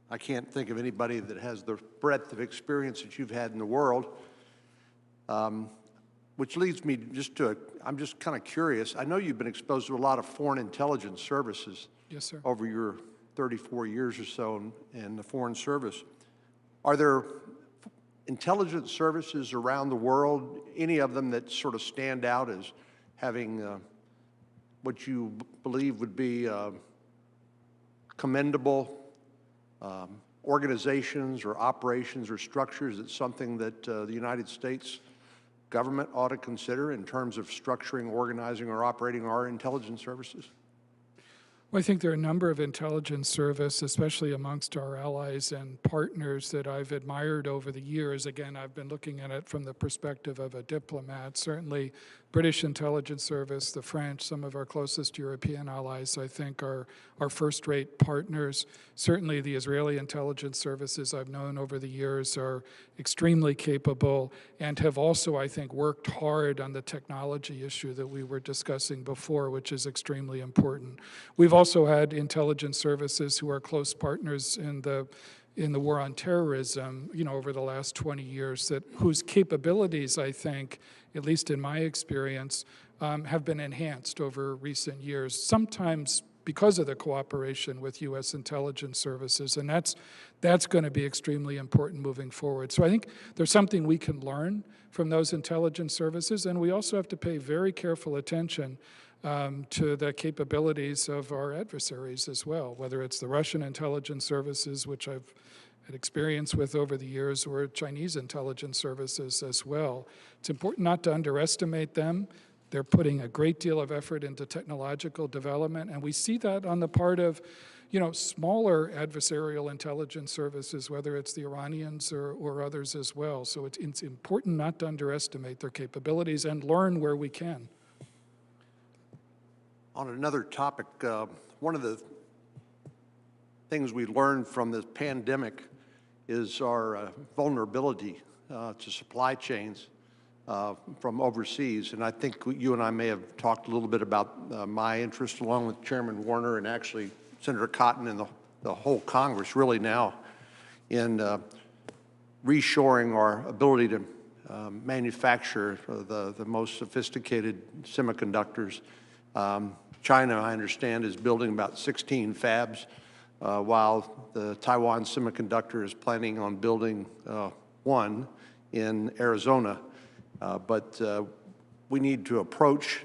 I can't think of anybody that has the breadth of experience that you've had in the world, which leads me I'm just kind of curious. I know you've been exposed to a lot of foreign intelligence services. Yes, sir. Over your 34 years or so in the Foreign Service. Are there intelligence services around the world, any of them that sort of stand out as having what you believe would be commendable organizations or operations or structures? That's something that the United States government ought to consider in terms of structuring, organizing, or operating our intelligence services? Well, I think there are a number of intelligence service, especially amongst our allies and partners, that I've admired over the years. Again, I've been looking at it from the perspective of a diplomat. Certainly, British intelligence service, the French, some of our closest European allies, I think, are first-rate partners. Certainly, the Israeli intelligence services I've known over the years are extremely capable and have also, I think, worked hard on the technology issue that we were discussing before, which is extremely important. We've also had intelligence services who are close partners in the war on terrorism, over the last 20 years, whose capabilities, I think, at least in my experience, have been enhanced over recent years, sometimes because of the cooperation with U.S. intelligence services, and that's going to be extremely important moving forward. So I think there's something we can learn from those intelligence services, and we also have to pay very careful attention to the capabilities of our adversaries as well, whether it's the Russian intelligence services, which I've had experience with over the years, or Chinese intelligence services as well. It's important not to underestimate them. They're putting a great deal of effort into technological development, and we see that on the part of smaller adversarial intelligence services, whether it's the Iranians or others as well. So it's important not to underestimate their capabilities and learn where we can. On another topic, one of the things we learned from this pandemic is our vulnerability to supply chains from overseas. And I think you and I may have talked a little bit about my interest, along with Chairman Warner and actually Senator Cotton and the whole Congress really now, in reshoring our ability to manufacture the most sophisticated semiconductors. China, I understand, is building about 16 fabs, while the Taiwan Semiconductor is planning on building one in Arizona. But we need to approach,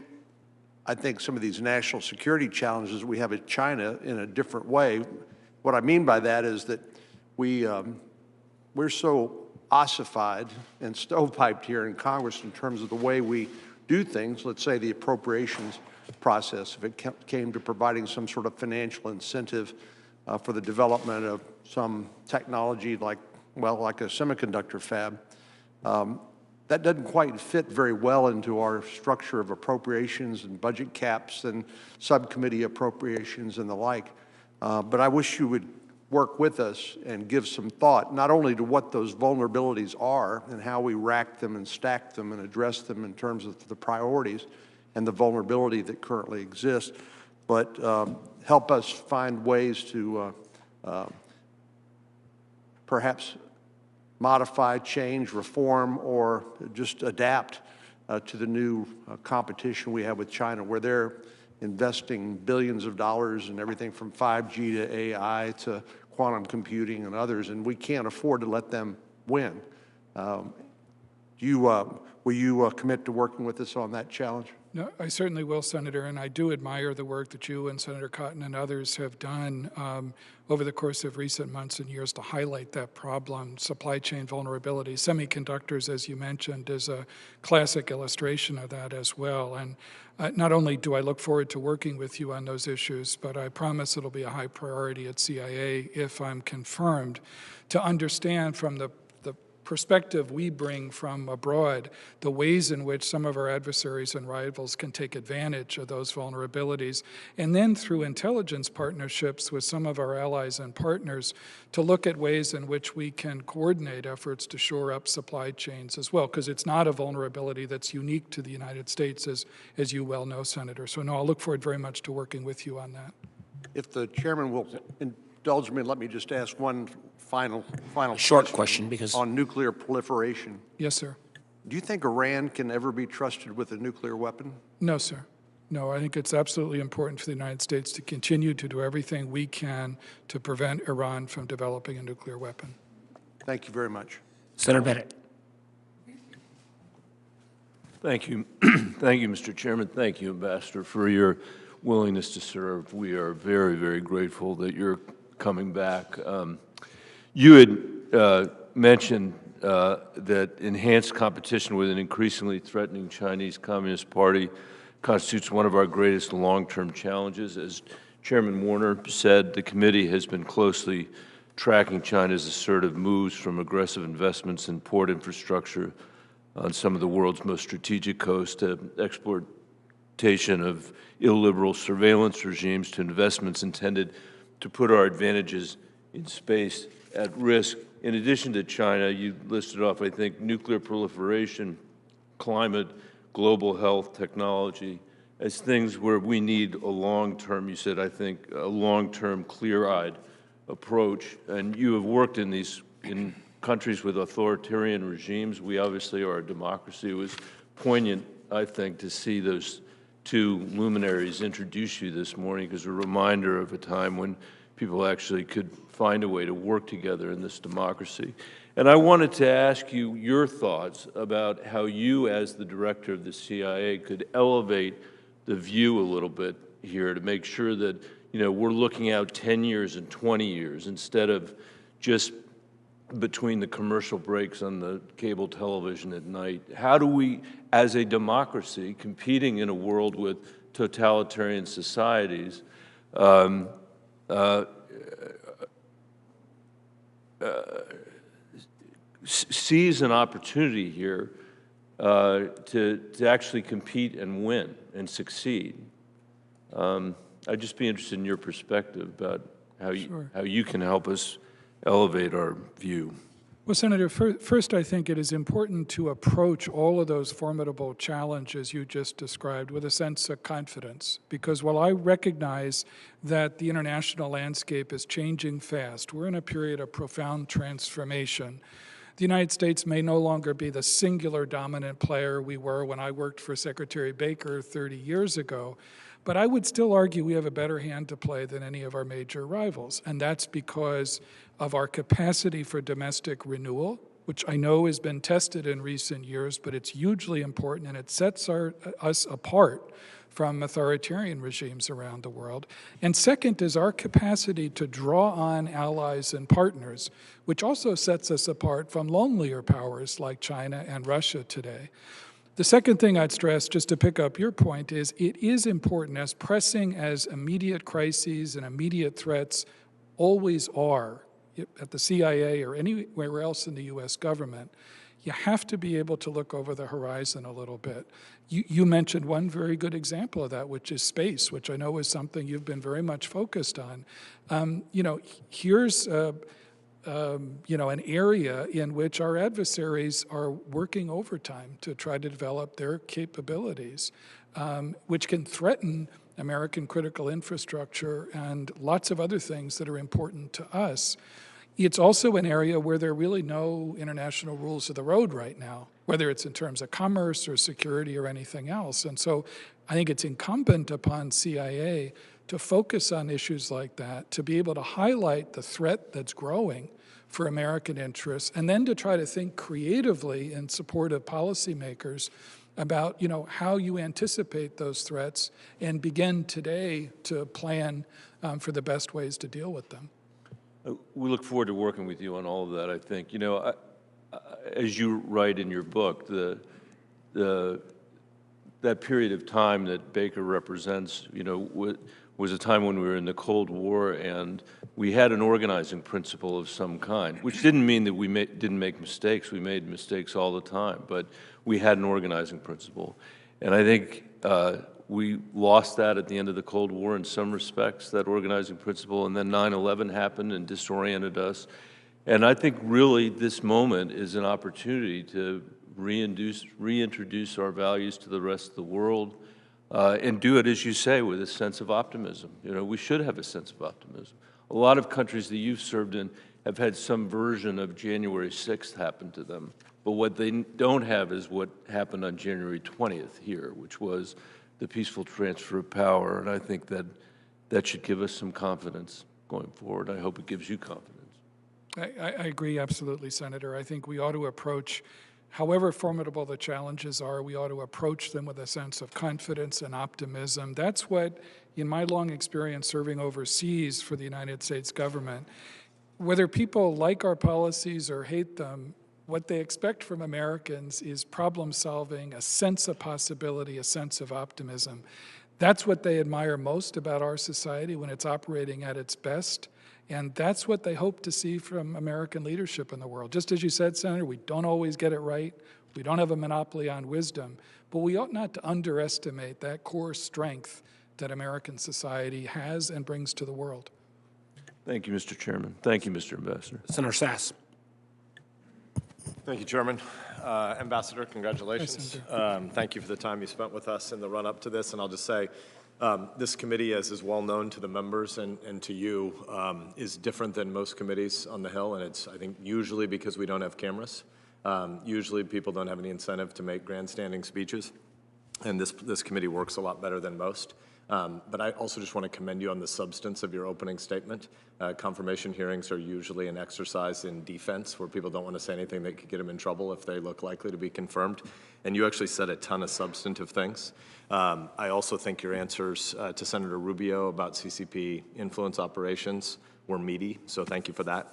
I think, some of these national security challenges we have in China in a different way. What I mean by that is that we're so ossified and stovepiped here in Congress in terms of the way we do things. Let's say the appropriations process, if it came to providing some sort of financial incentive for the development of some technology like a semiconductor fab, that doesn't quite fit very well into our structure of appropriations and budget caps and subcommittee appropriations and the like. But I wish you would work with us and give some thought, not only to what those vulnerabilities are and how we rack them and stack them and address them in terms of the priorities and the vulnerability that currently exists, but help us find ways to perhaps modify, change, reform, or just adapt to the new competition we have with China, where they're investing billions of dollars in everything from 5G to AI to quantum computing and others, and we can't afford to let them win. Will you commit to working with us on that challenge? No, I certainly will, Senator, and I do admire the work that you and Senator Cotton and others have done over the course of recent months and years to highlight that problem. Supply chain vulnerability, semiconductors, as you mentioned, is a classic illustration of that as well. And not only do I look forward to working with you on those issues, but I promise it'll be a high priority at CIA if I'm confirmed, to understand from the perspective we bring from abroad, the ways in which some of our adversaries and rivals can take advantage of those vulnerabilities, and then through intelligence partnerships with some of our allies and partners to look at ways in which we can coordinate efforts to shore up supply chains as well, because it's not a vulnerability that's unique to the United States, as you well know, Senator. So no, I'll look forward very much to working with you on that. If the chairman will indulge me, let me just ask one final short question, because on nuclear proliferation. Yes, sir. Do you think Iran can ever be trusted with a nuclear weapon? No, sir. No, I think it's absolutely important for the United States to continue to do everything we can to prevent Iran from developing a nuclear weapon. Thank you very much. Senator Bennett. Thank you. Thank you, Mr. Chairman. Thank you, Ambassador, for your willingness to serve. We are very, very grateful that you're coming back. You had mentioned that enhanced competition with an increasingly threatening Chinese Communist Party constitutes one of our greatest long-term challenges. As Chairman Warner said, the committee has been closely tracking China's assertive moves, from aggressive investments in port infrastructure on some of the world's most strategic coasts to exploitation of illiberal surveillance regimes to investments intended to put our advantages in space at risk. In addition to China, you listed off, I think, nuclear proliferation, climate, global health, technology, as things where we need a long-term, you said, I think, a long-term, clear-eyed approach. And you have worked in countries with authoritarian regimes. We obviously are a democracy. It was poignant, I think, to see those two luminaries introduce you this morning, as a reminder of a time when people actually could find a way to work together in this democracy. And I wanted to ask you your thoughts about how you, as the director of the CIA, could elevate the view a little bit here to make sure that, we're looking out 10 years and 20 years instead of just between the commercial breaks on the cable television at night. How do we, as a democracy, competing in a world with totalitarian societies, seize an opportunity here to actually compete and win and succeed? I'd just be interested in your perspective about how you can help us elevate our view. Well, Senator, first I think it is important to approach all of those formidable challenges you just described with a sense of confidence, because while I recognize that the international landscape is changing fast, we're in a period of profound transformation. The United States may no longer be the singular dominant player we were when I worked for Secretary Baker 30 years ago, but I would still argue we have a better hand to play than any of our major rivals, and that's because of our capacity for domestic renewal, which I know has been tested in recent years, but it's hugely important, and it sets us apart from authoritarian regimes around the world. And second is our capacity to draw on allies and partners, which also sets us apart from lonelier powers like China and Russia today. The second thing I'd stress, just to pick up your point, is it is important, as pressing as immediate crises and immediate threats always are at the CIA or anywhere else in the U.S. government, you have to be able to look over the horizon a little bit. You mentioned one very good example of that, which is space, which I know is something you've been very much focused on. Here's an area in which our adversaries are working overtime to try to develop their capabilities, which can threaten American critical infrastructure and lots of other things that are important to us. It's also an area where there are really no international rules of the road right now, whether it's in terms of commerce or security or anything else. And so I think it's incumbent upon CIA to focus on issues like that, to be able to highlight the threat that's growing for American interests, and then to try to think creatively in support of policymakers about, how you anticipate those threats and begin today to plan for the best ways to deal with them. We look forward to working with you on all of that, I think. As you write in your book, that period of time that Baker represents, was a time when we were in the Cold War and we had an organizing principle of some kind, which didn't mean that we didn't make mistakes. We made mistakes all the time, but we had an organizing principle. And I think we lost that at the end of the Cold War in some respects, that organizing principle, and then 9/11 happened and disoriented us. And I think really this moment is an opportunity to reintroduce our values to the rest of the world, and do it, as you say, with a sense of optimism. We should have a sense of optimism. A lot of countries that you've served in have had some version of January 6th happen to them, but what they don't have is what happened on January 20th here, which was the peaceful transfer of power, and I think that should give us some confidence going forward. I hope it gives you confidence. I agree absolutely, Senator. I think we ought to approach, however formidable the challenges are, we ought to approach them with a sense of confidence and optimism. That's what, in my long experience serving overseas for the United States government, whether people like our policies or hate them, what they expect from Americans is problem solving, a sense of possibility, a sense of optimism. That's what they admire most about our society when it's operating at its best. And that's what they hope to see from American leadership in the world. Just as you said, Senator, we don't always get it right. We don't have a monopoly on wisdom. But we ought not to underestimate that core strength that American society has and brings to the world. Thank you, Mr. Chairman. Thank you, Mr. Ambassador. Senator Sass. Thank you, Chairman. Ambassador, congratulations. Thank you for the time you spent with us in the run-up to this. And I'll just say, this committee, as is well known to the members and to you, is different than most committees on the Hill, and it's, I think, usually because we don't have cameras. Usually people don't have any incentive to make grandstanding speeches, and this committee works a lot better than most. But I also just want to commend you on the substance of your opening statement. Confirmation hearings are usually an exercise in defense where people don't want to say anything that could get them in trouble if they look likely to be confirmed. And you actually said a ton of substantive things. I also think your answers to Senator Rubio about CCP influence operations were meaty, so thank you for that.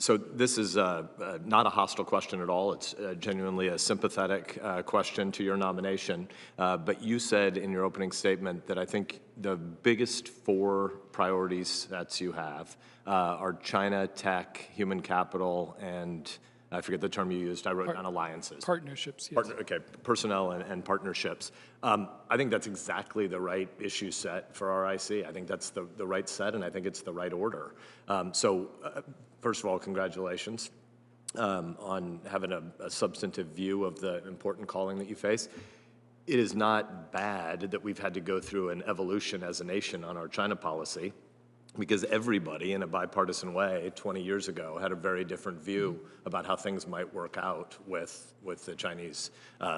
So this is not a hostile question at all. It's genuinely a sympathetic question to your nomination. But you said in your opening statement that I think the biggest 4 priorities that you have are China, tech, human capital, and I forget the term you used. I wrote down alliances. Partnerships, yes. Okay, personnel and partnerships. I think that's exactly the right issue set for our IC. I think that's the right set, and I think it's the right order. First of all, congratulations on having a substantive view of the important calling that you face. It is not bad that we've had to go through an evolution as a nation on our China policy, because everybody in a bipartisan way 20 years ago had a very different view about how things might work out with the Chinese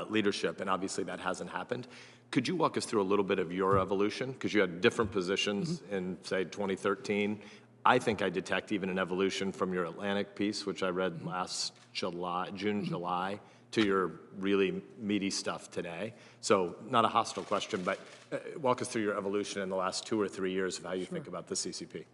leadership, and obviously that hasn't happened. Could you walk us through a little bit of your evolution? Because you had different positions in, say, 2013. I think I detect even an evolution from your Atlantic piece, which I read last June, July, to your really meaty stuff today. So not a hostile question, but walk us through your evolution in the last 2 or 3 years of how you think about the CCP.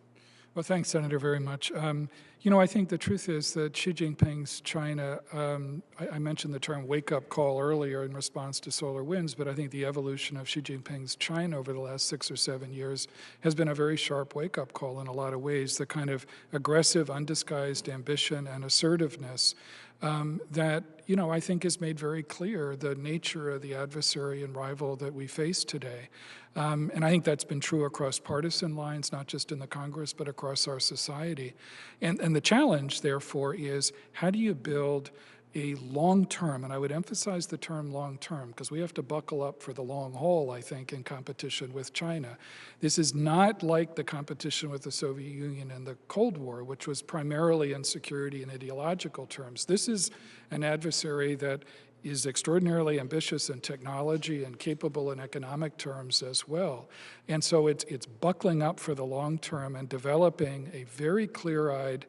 Well, thanks, Senator, very much. You know, I think the truth is that Xi Jinping's China, I mentioned the term wake-up call earlier in response to solar winds, but I think the evolution of Xi Jinping's China over the last 6 or 7 years has been a very sharp wake-up call in a lot of ways. The kind of aggressive, undisguised ambition and assertiveness that, you know, I think has made very clear the nature of the adversary and rival that we face today. And I think that's been true across partisan lines, not just in the Congress, but across our society. And the challenge, therefore, is how do you build a long-term, and I would emphasize the term long-term, because we have to buckle up for the long haul, I think, in competition with China. This is not like the competition with the Soviet Union and the Cold War, which was primarily in security and ideological terms. This is an adversary that is extraordinarily ambitious in technology and capable in economic terms as well. And so it's buckling up for the long term and developing a very clear-eyed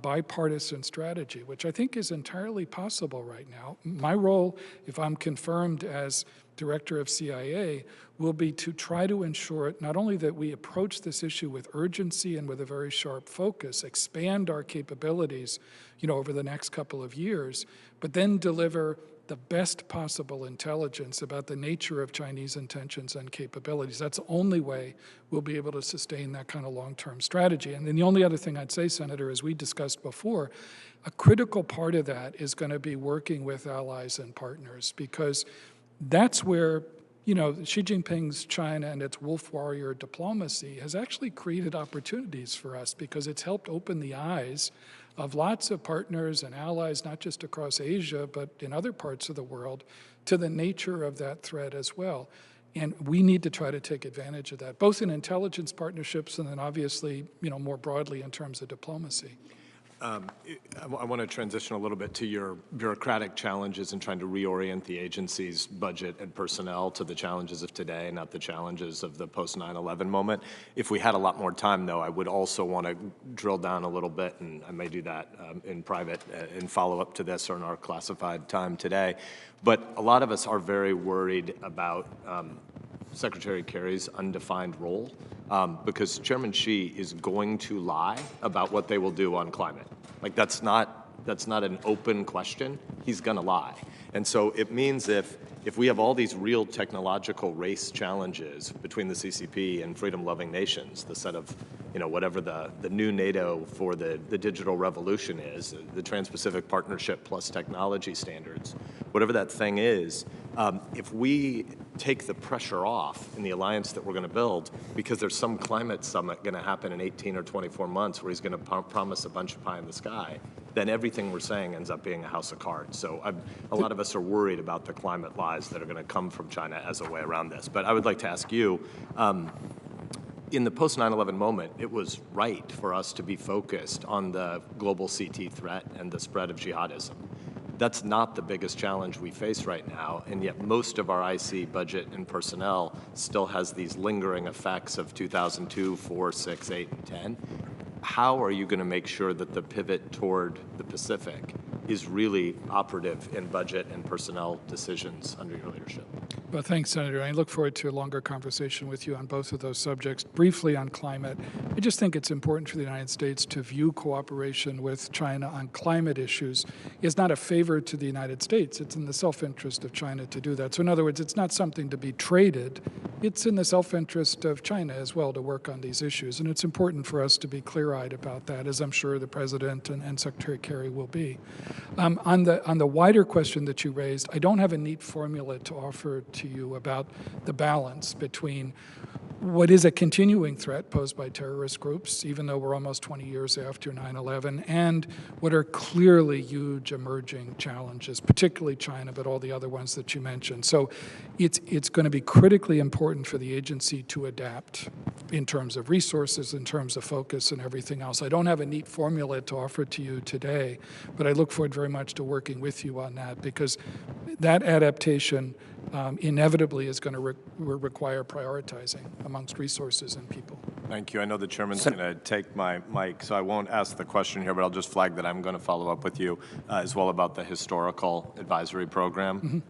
bipartisan strategy, which I think is entirely possible right now. My role, if I'm confirmed as director of CIA, will be to try to ensure not only that we approach this issue with urgency and with a very sharp focus, expand our capabilities, you know, over the next couple of years, but then deliver the best possible intelligence about the nature of Chinese intentions and capabilities. That's the only way we'll be able to sustain that kind of long-term strategy. And then the only other thing I'd say, Senator, as we discussed before, a critical part of that is going to be working with allies and partners, because that's where, you know, Xi Jinping's China and its wolf warrior diplomacy has actually created opportunities for us, because it's helped open the eyes of lots of partners and allies, not just across Asia, but in other parts of the world, to the nature of that threat as well. And we need to try to take advantage of that, both in intelligence partnerships and then obviously, you know, more broadly in terms of diplomacy. I want to transition a little bit to your bureaucratic challenges in trying to reorient the agency's budget and personnel to the challenges of today, not the challenges of the post-9/11 moment. If we had a lot more time, though, I would also want to drill down a little bit, and I may do that in private in follow-up to this or in our classified time today. But a lot of us are very worried about Secretary Kerry's undefined role, because Chairman Xi is going to lie about what they will do on climate. Like, that's not an open question. He's going to lie. And so it means if we have all these real technological race challenges between the CCP and freedom-loving nations, the set of, you know, whatever the new NATO for the digital revolution is, the Trans-Pacific Partnership plus technology standards, whatever that thing is, if we take the pressure off in the alliance that we're going to build, because there's some climate summit going to happen in 18 or 24 months where he's going to promise a bunch of pie in the sky, then everything we're saying ends up being a house of cards. So a lot of us are worried about the climate lies that are going to come from China as a way around this. But I would like to ask you, in the post-9/11 moment, it was right for us to be focused on the global CT threat and the spread of jihadism. That's not the biggest challenge we face right now, and yet most of our IC budget and personnel still has these lingering effects of 2002, 4, 6, 8, and 10. How are you going to make sure that the pivot toward the Pacific is really operative in budget and personnel decisions under your leadership? Well, thanks, Senator. I look forward to a longer conversation with you on both of those subjects. Briefly on climate, I just think it's important for the United States to view cooperation with China on climate issues is not a favor to the United States. It's in the self-interest of China to do that. So in other words, it's not something to be traded. It's in the self-interest of China as well to work on these issues. And it's important for us to be clear-eyed about that, as I'm sure the President and Secretary Kerry will be. On the wider question that you raised, I don't have a neat formula to offer to you about the balance between what is a continuing threat posed by terrorist groups, even though we're almost 20 years after 9/11, and what are clearly huge emerging challenges, particularly China, but all the other ones that you mentioned. So it's going to be critically important for the agency to adapt in terms of resources, in terms of focus, and everything else. I don't have a neat formula to offer to you today, but I look forward very much to working with you on that, because that adaptation inevitably is going to require prioritizing amongst resources and people. Thank you. I know the chairman's going to take my mic, so I won't ask the question here, but I'll just flag that I'm going to follow up with you as well about the historical advisory program.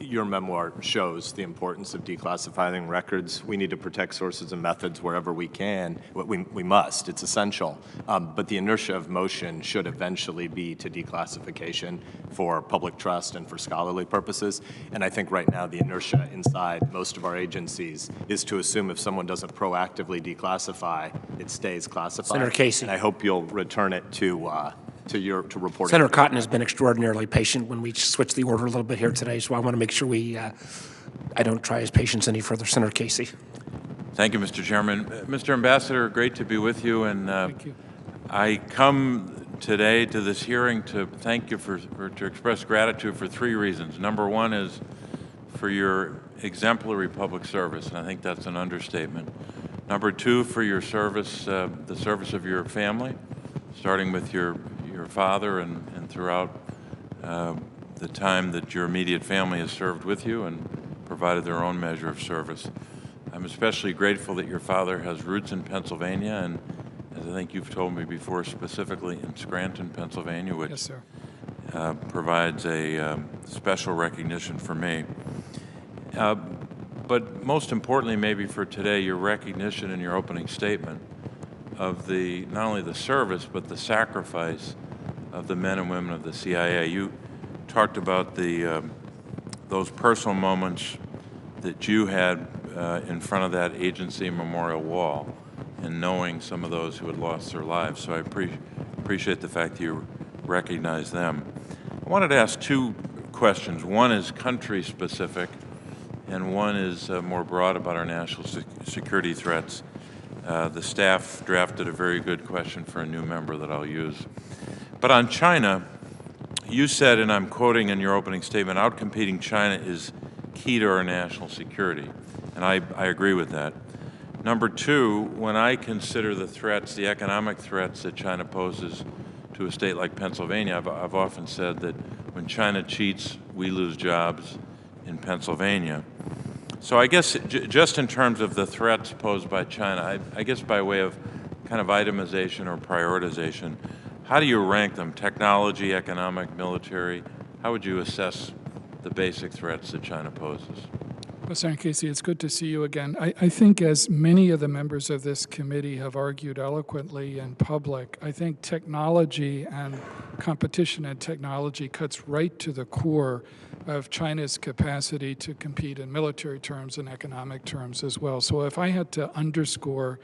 Your memoir shows the importance of declassifying records. We need to protect sources and methods wherever we can. We must. It's essential. But the inertia of motion should eventually be to declassification for public trust and for scholarly purposes. And I think right now the inertia inside most of our agencies is to assume if someone doesn't proactively declassify, it stays classified. Senator Casey. And I hope you'll return it to reporting. Senator Cotton has been extraordinarily patient when we switched the order a little bit here today, so I want to make sure I don't try his patience any further. Senator Casey. Thank you, Mr. Chairman. Mr. Ambassador, great to be with you, and Thank you. I come today to this hearing to thank you to express gratitude for 3 reasons. Number one is for your exemplary public service, and I think that's an understatement. Number 2, for your service, the service of your family, starting with your father and throughout the time that your immediate family has served with you and provided their own measure of service. I'm especially grateful that your father has roots in Pennsylvania, and as I think you've told me before, specifically in Scranton, Pennsylvania, which Yes, sir. provides a special recognition for me. But most importantly, maybe for today, your recognition in your opening statement of not only the service, but the sacrifice of the men and women of the CIA. You talked about those personal moments that you had in front of that agency memorial wall and knowing some of those who had lost their lives. So I appreciate the fact that you recognize them. I wanted to ask 2 questions. One is country specific, and one is more broad about our national security threats. The staff drafted a very good question for a new member that I'll use. But on China, you said, and I'm quoting in your opening statement, outcompeting China is key to our national security. And I agree with that. Number 2, when I consider the threats, the economic threats that China poses to a state like Pennsylvania, I've often said that when China cheats, we lose jobs in Pennsylvania. So I guess just in terms of the threats posed by China, I guess by way of kind of itemization or prioritization, how do you rank them? Technology, economic, military? How would you assess the basic threats that China poses? Well, Senator Casey, it's good to see you again. I think as many of the members of this committee have argued eloquently in public, I think technology and competition in technology cuts right to the core of China's capacity to compete in military terms and economic terms as well. So if I had to underscore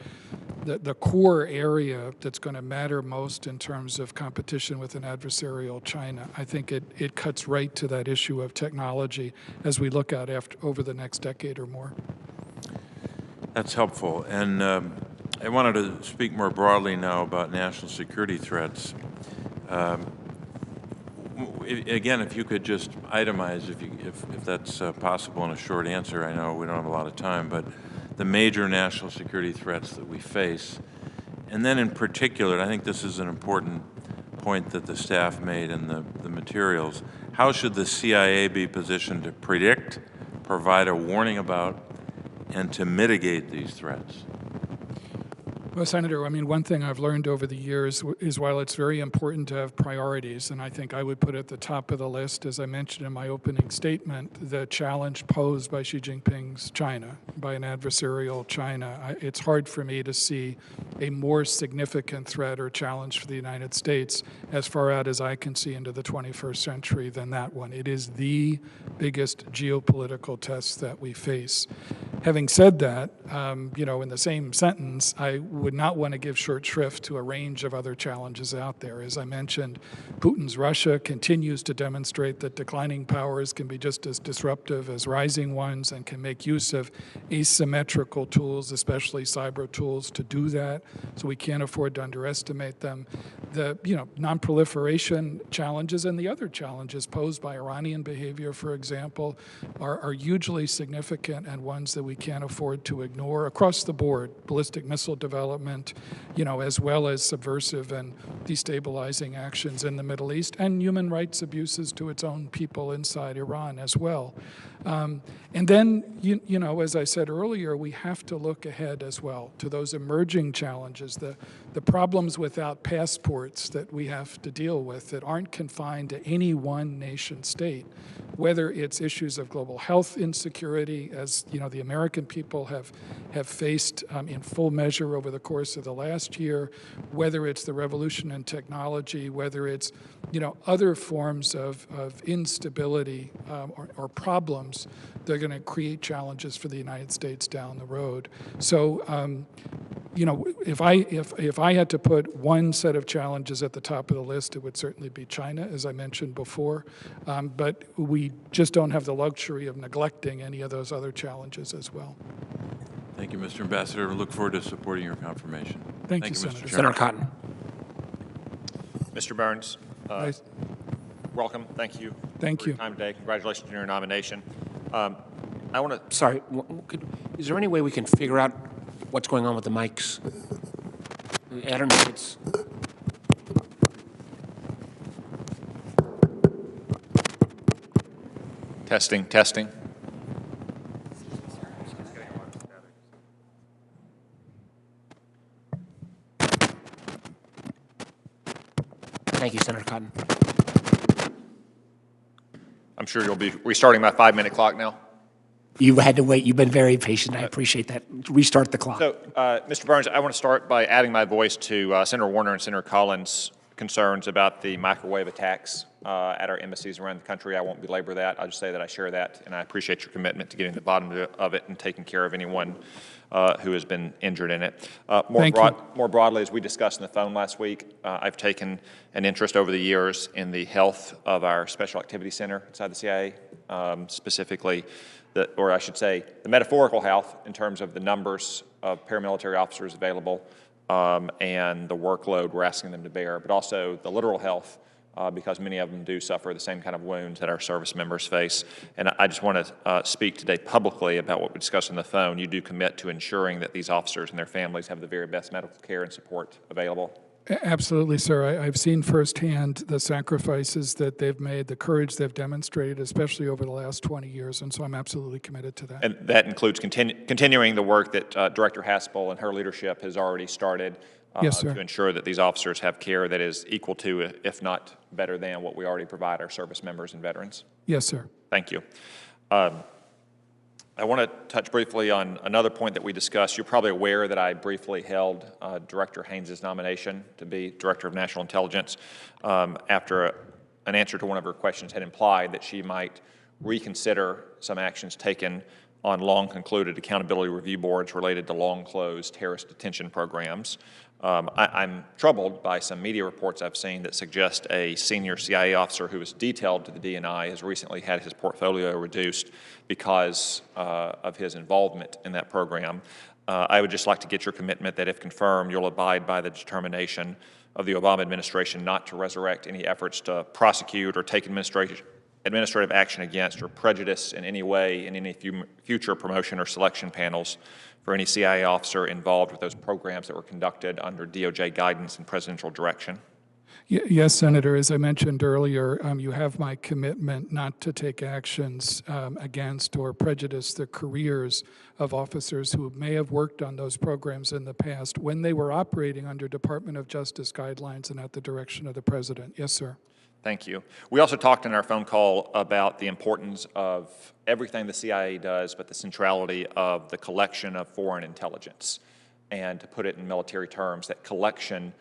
the core area that's going to matter most in terms of competition with an adversarial China, I think it cuts right to that issue of technology as we look at over the next decade or more. That's helpful. And I wanted to speak more broadly now about national security threats. Again, if you could just itemize, if that's possible in a short answer. I know we don't have a lot of time, but the major national security threats that we face. And then in particular, I think this is an important point that the staff made in the materials, how should the CIA be positioned to predict, provide a warning about, and to mitigate these threats? Well, Senator, I mean, one thing I've learned over the years is while it's very important to have priorities, and I think I would put at the top of the list, as I mentioned in my opening statement, the challenge posed by Xi Jinping's China, by an adversarial China. It's hard for me to see a more significant threat or challenge for the United States as far out as I can see into the 21st century than that one. It is the biggest geopolitical test that we face. Having said that, you know, in the same sentence, I would not want to give short shrift to a range of other challenges out there. As I mentioned, Putin's Russia continues to demonstrate that declining powers can be just as disruptive as rising ones and can make use of asymmetrical tools, especially cyber tools, to do that. So we can't afford to underestimate them. The non-proliferation challenges and the other challenges posed by Iranian behavior, for example, are hugely significant and ones that we can't afford to ignore across the board. Ballistic missile development, as well as subversive and destabilizing actions in the Middle East, and human rights abuses to its own people inside Iran as well. And then, as I said earlier, we have to look ahead as well to those emerging challenges, the problems without passports that we have to deal with that aren't confined to any one nation state, whether it's issues of global health insecurity, as the American people have faced in full measure over the course of the last year, whether it's the revolution in technology, whether it's other forms of instability or problems that are going to create challenges for the United States down the road. So, if I had to put one set of challenges at the top of the list, it would certainly be China, as I mentioned before. But we just don't have the luxury of neglecting any of those other challenges as well. Thank you, Mr. Ambassador. We look forward to supporting your confirmation. Thank you, Mr. Senator. Senator Cotton. Mr. Burns, Nice. welcome. Thank you. Thank for you. your time today. Congratulations on your nomination. I want to. Sorry, is there any way we can figure out what's going on with the mics? I don't know if it's... Testing, testing. Thank you, Senator Cotton. I'm sure you'll be restarting my 5-minute clock now. You had to wait. You've been very patient. I appreciate that. Restart the clock. So, Mr. Burns, I want to start by adding my voice to Senator Warner and Senator Collins' concerns about the microwave attacks at our embassies around the country. I won't belabor that. I'll just say that I share that, and I appreciate your commitment to getting to the bottom of it and taking care of anyone who has been injured in it. More broadly, as we discussed on the phone last week, I've taken an interest over the years in the health of our Special Activity Center inside the CIA, specifically, or I should say, the metaphorical health in terms of the numbers of paramilitary officers available and the workload we're asking them to bear, but also the literal health because many of them do suffer the same kind of wounds that our service members face. And I just want to speak today publicly about what we discussed on the phone. You do commit to ensuring that these officers and their families have the very best medical care and support available. Absolutely, sir. I've seen firsthand the sacrifices that they've made, the courage they've demonstrated, especially over the last 20 years, and so I'm absolutely committed to that. And that includes continuing the work that Director Haspel and her leadership has already started Yes, sir. to ensure that these officers have care that is equal to, if not better than, what we already provide our service members and veterans. Yes, sir. Thank you. I want to touch briefly on another point that we discussed. You're probably aware that I briefly held Director Haynes' nomination to be Director of National Intelligence after an answer to one of her questions had implied that she might reconsider some actions taken on long-concluded accountability review boards related to long-closed terrorist detention programs. I'm troubled by some media reports I've seen that suggest a senior CIA officer who was detailed to the DNI has recently had his portfolio reduced because of his involvement in that program. I would just like to get your commitment that if confirmed, you'll abide by the determination of the Obama administration not to resurrect any efforts to prosecute or take administrative action against or prejudice in any way in any future promotion or selection panels for any CIA officer involved with those programs that were conducted under DOJ guidance and presidential direction. Yes, Senator. As I mentioned earlier, you have my commitment not to take actions against or prejudice the careers of officers who may have worked on those programs in the past when they were operating under Department of Justice guidelines and at the direction of the President. Yes, sir. Thank you. We also talked in our phone call about the importance of everything the CIA does, but the centrality of the collection of foreign intelligence. And to put it in military terms, that collection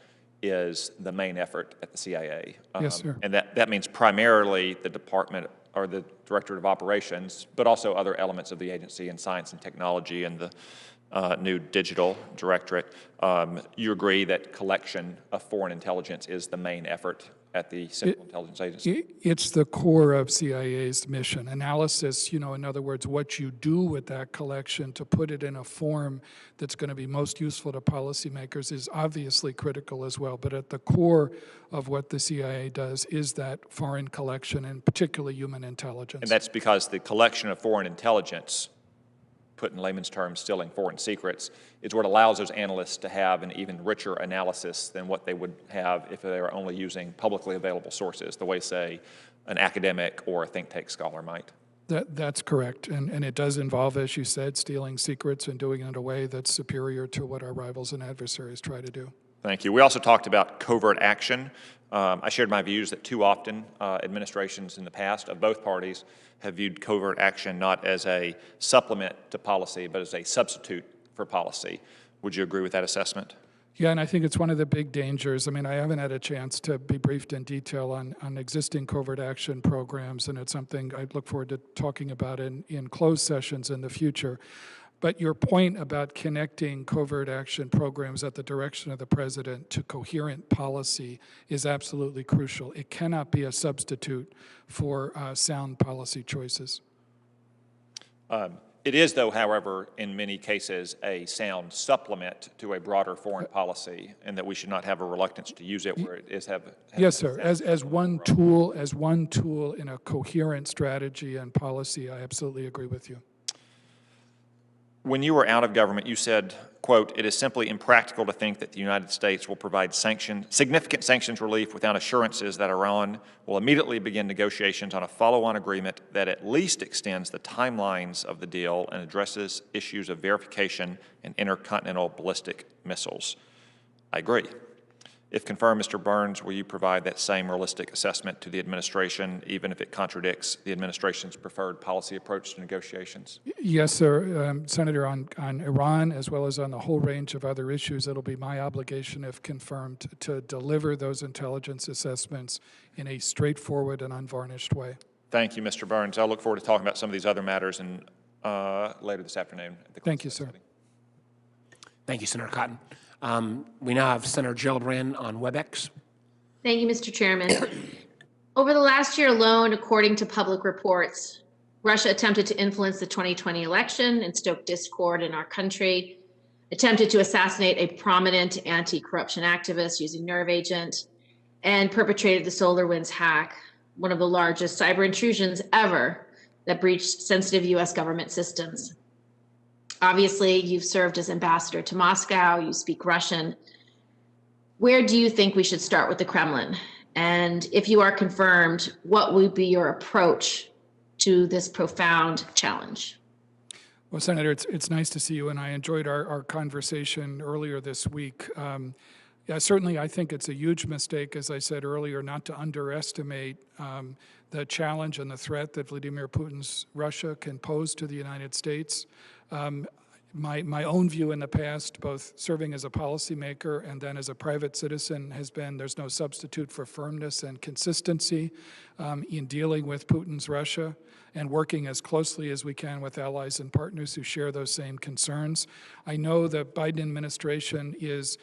is the main effort at the CIA. Yes, sir. And that means primarily the Department or the Directorate of Operations, but also other elements of the agency in science and technology and the new digital directorate. You agree that collection of foreign intelligence is the main effort at the Central Intelligence Agency? It's the core of CIA's mission. Analysis, in other words, what you do with that collection to put it in a form that's going to be most useful to policymakers is obviously critical as well. But at the core of what the CIA does is that foreign collection, and particularly human intelligence. And that's because the collection of foreign intelligence, put in layman's terms, stealing foreign secrets, is what allows those analysts to have an even richer analysis than what they would have if they were only using publicly available sources, the way, say, an academic or a think tank scholar might. That's correct. And it does involve, as you said, stealing secrets and doing it in a way that's superior to what our rivals and adversaries try to do. Thank you. We also talked about covert action. I shared my views that too often administrations in the past of both parties have viewed covert action not as a supplement to policy, but as a substitute for policy. Would you agree with that assessment? Yeah, and I think it's one of the big dangers. I mean, I haven't had a chance to be briefed in detail on existing covert action programs, and it's something I look forward to talking about in closed sessions in the future. But your point about connecting covert action programs at the direction of the President to coherent policy is absolutely crucial. It cannot be a substitute for sound policy choices. It is, though, however, in many cases, a sound supplement to a broader foreign policy, and that we should not have a reluctance to use it where it is yes, sir. As one tool in a coherent strategy and policy, I absolutely agree with you. When you were out of government, you said, quote, "It is simply impractical to think that the United States will provide significant sanctions relief without assurances that Iran will immediately begin negotiations on a follow-on agreement that at least extends the timelines of the deal and addresses issues of verification and intercontinental ballistic missiles." I agree. If confirmed, Mr. Burns, will you provide that same realistic assessment to the administration, even if it contradicts the administration's preferred policy approach to negotiations? Yes, sir. Senator, on Iran, as well as on the whole range of other issues, it'll be my obligation, if confirmed, to deliver those intelligence assessments in a straightforward and unvarnished way. Thank you, Mr. Burns. I look forward to talking about some of these other matters later this afternoon. Thank you, sir. Thank you, Senator Cotton. We now have Senator Gillibrand on WebEx. Thank you, Mr. Chairman. Over the last year alone, according to public reports, Russia attempted to influence the 2020 election and stoke discord in our country, attempted to assassinate a prominent anti-corruption activist using nerve agent, and perpetrated the SolarWinds hack, one of the largest cyber intrusions ever that breached sensitive U.S. government systems. Obviously, you've served as ambassador to Moscow, you speak Russian. Where do you think we should start with the Kremlin? And if you are confirmed, what would be your approach to this profound challenge? Well, Senator, it's nice to see you, and I enjoyed our conversation earlier this week. Yeah, certainly I think it's a huge mistake, as I said earlier, not to underestimate the challenge and the threat that Vladimir Putin's Russia can pose to the United States. My own view in the past, both serving as a policymaker and then as a private citizen, has been there's no substitute for firmness and consistency in dealing with Putin's Russia and working as closely as we can with allies and partners who share those same concerns. I know the Biden administration is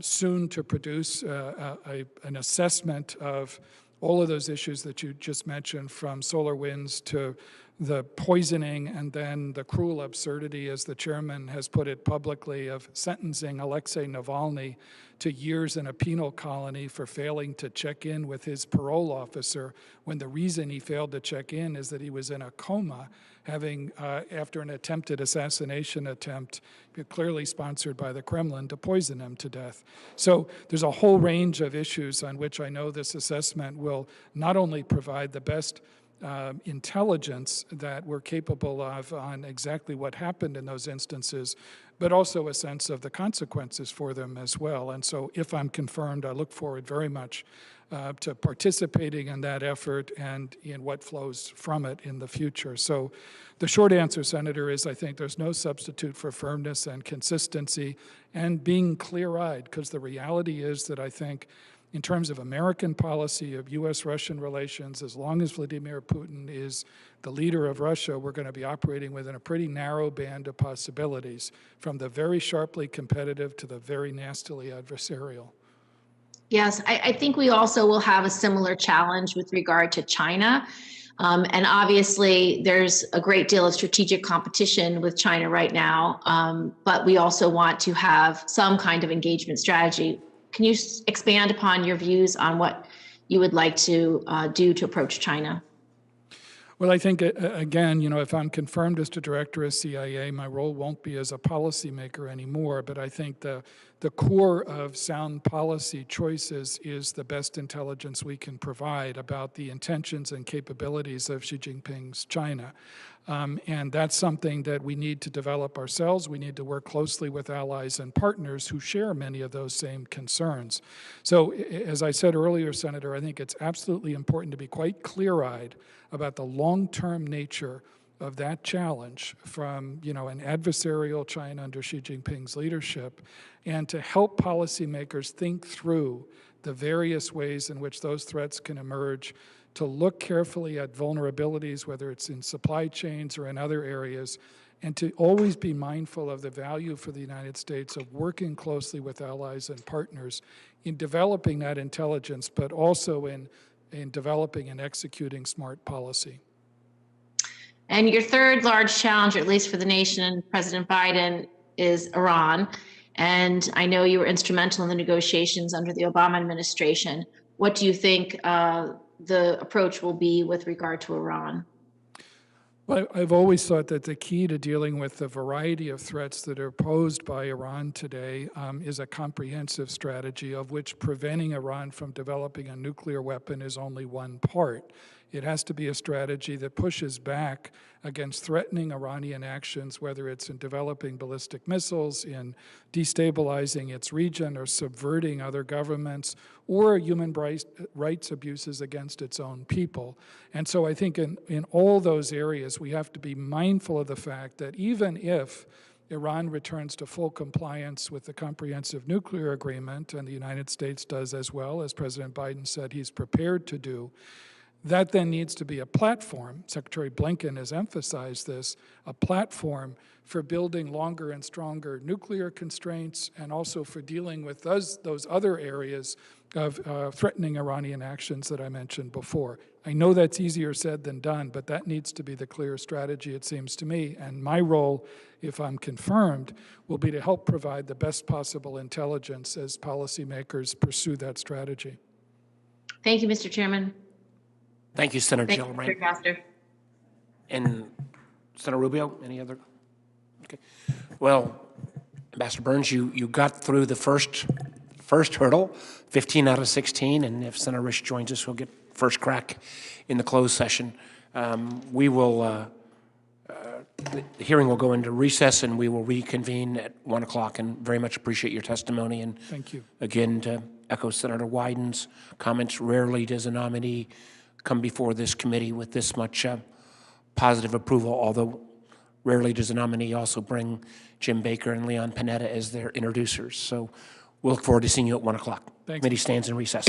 soon to produce an assessment of all of those issues that you just mentioned, from SolarWinds to the poisoning and then the cruel absurdity, as the chairman has put it publicly, of sentencing Alexei Navalny to years in a penal colony for failing to check in with his parole officer, when the reason he failed to check in is that he was in a coma, having, after an attempted assassination attempt, clearly sponsored by the Kremlin, to poison him to death. So there's a whole range of issues on which I know this assessment will not only provide the best intelligence that we're capable of on exactly what happened in those instances, but also a sense of the consequences for them as well. And so if I'm confirmed, I look forward very much to participating in that effort and in what flows from it in the future. So the short answer, Senator, is I think there's no substitute for firmness and consistency and being clear-eyed, because the reality is that I think in terms of American policy of U.S.-Russian relations, as long as Vladimir Putin is the leader of Russia, we're going to be operating within a pretty narrow band of possibilities, from the very sharply competitive to the very nastily adversarial. Yes, I think we also will have a similar challenge with regard to China. And obviously, there's a great deal of strategic competition with China right now, but we also want to have some kind of engagement strategy. Can you expand upon your views on what you would like to do to approach China? Well, I think, again, if I'm confirmed as the director of CIA, my role won't be as a policymaker anymore, but I think the core of sound policy choices is the best intelligence we can provide about the intentions and capabilities of Xi Jinping's China. And that's something that we need to develop ourselves. We need to work closely with allies and partners who share many of those same concerns. So, as I said earlier, Senator, I think it's absolutely important to be quite clear-eyed about the long-term nature of that challenge from, an adversarial China under Xi Jinping's leadership, and to help policymakers think through the various ways in which those threats can emerge, to look carefully at vulnerabilities, whether it's in supply chains or in other areas, and to always be mindful of the value for the United States of working closely with allies and partners in developing that intelligence, but also in developing and executing smart policy. And your third large challenge, or at least for the nation, President Biden, is Iran. And I know you were instrumental in the negotiations under the Obama administration. What do you think the approach will be with regard to Iran? Well, I've always thought that the key to dealing with the variety of threats that are posed by Iran today is a comprehensive strategy, of which preventing Iran from developing a nuclear weapon is only one part. It has to be a strategy that pushes back against threatening Iranian actions, whether it's in developing ballistic missiles, in destabilizing its region, or subverting other governments, or human rights abuses against its own people. And so I think in all those areas, we have to be mindful of the fact that even if Iran returns to full compliance with the Comprehensive Nuclear Agreement, and the United States does as well, as President Biden said he's prepared to do, that then needs to be a platform, Secretary Blinken has emphasized this, a platform for building longer and stronger nuclear constraints, and also for dealing with those other areas of threatening Iranian actions that I mentioned before. I know that's easier said than done, but that needs to be the clear strategy, it seems to me. And my role, if I'm confirmed, will be to help provide the best possible intelligence as policymakers pursue that strategy. Thank you, Mr. Chairman. Thank you, Senator Thank you, Gillibrand. Mr. Pastor. And Senator Rubio, any other? Okay. Well, Ambassador Burns, you got through the first hurdle, 15 out of 16, and if Senator Risch joins us, we'll get first crack in the closed session. We will, the hearing will go into recess, and we will reconvene at 1 o'clock, and very much appreciate your testimony. And thank you. Again, to echo Senator Wyden's comments, rarely does a nominee come before this committee with this much positive approval, although rarely does a nominee also bring Jim Baker and Leon Panetta as their introducers. So we'll look forward to seeing you at 1 o'clock. Committee stands in recess.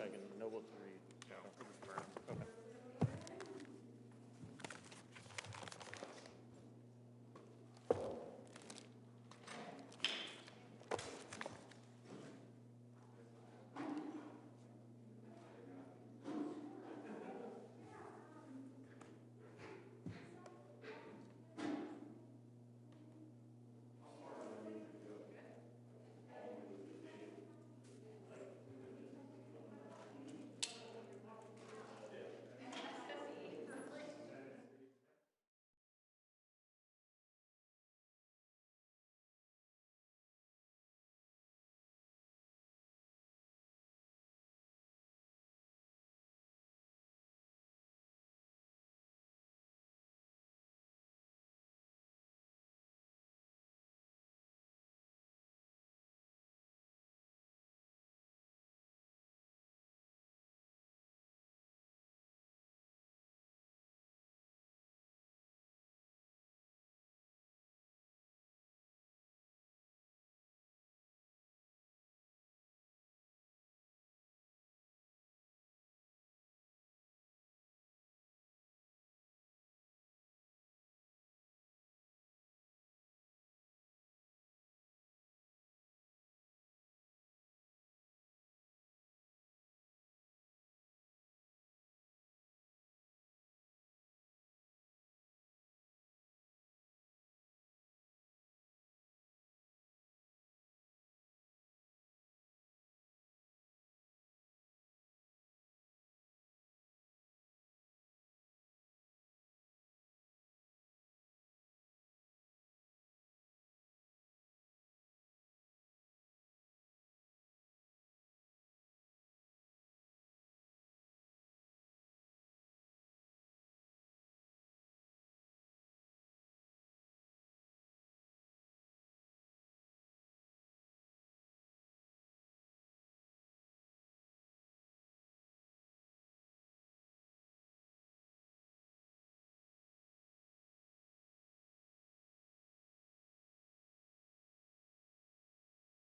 I can know what the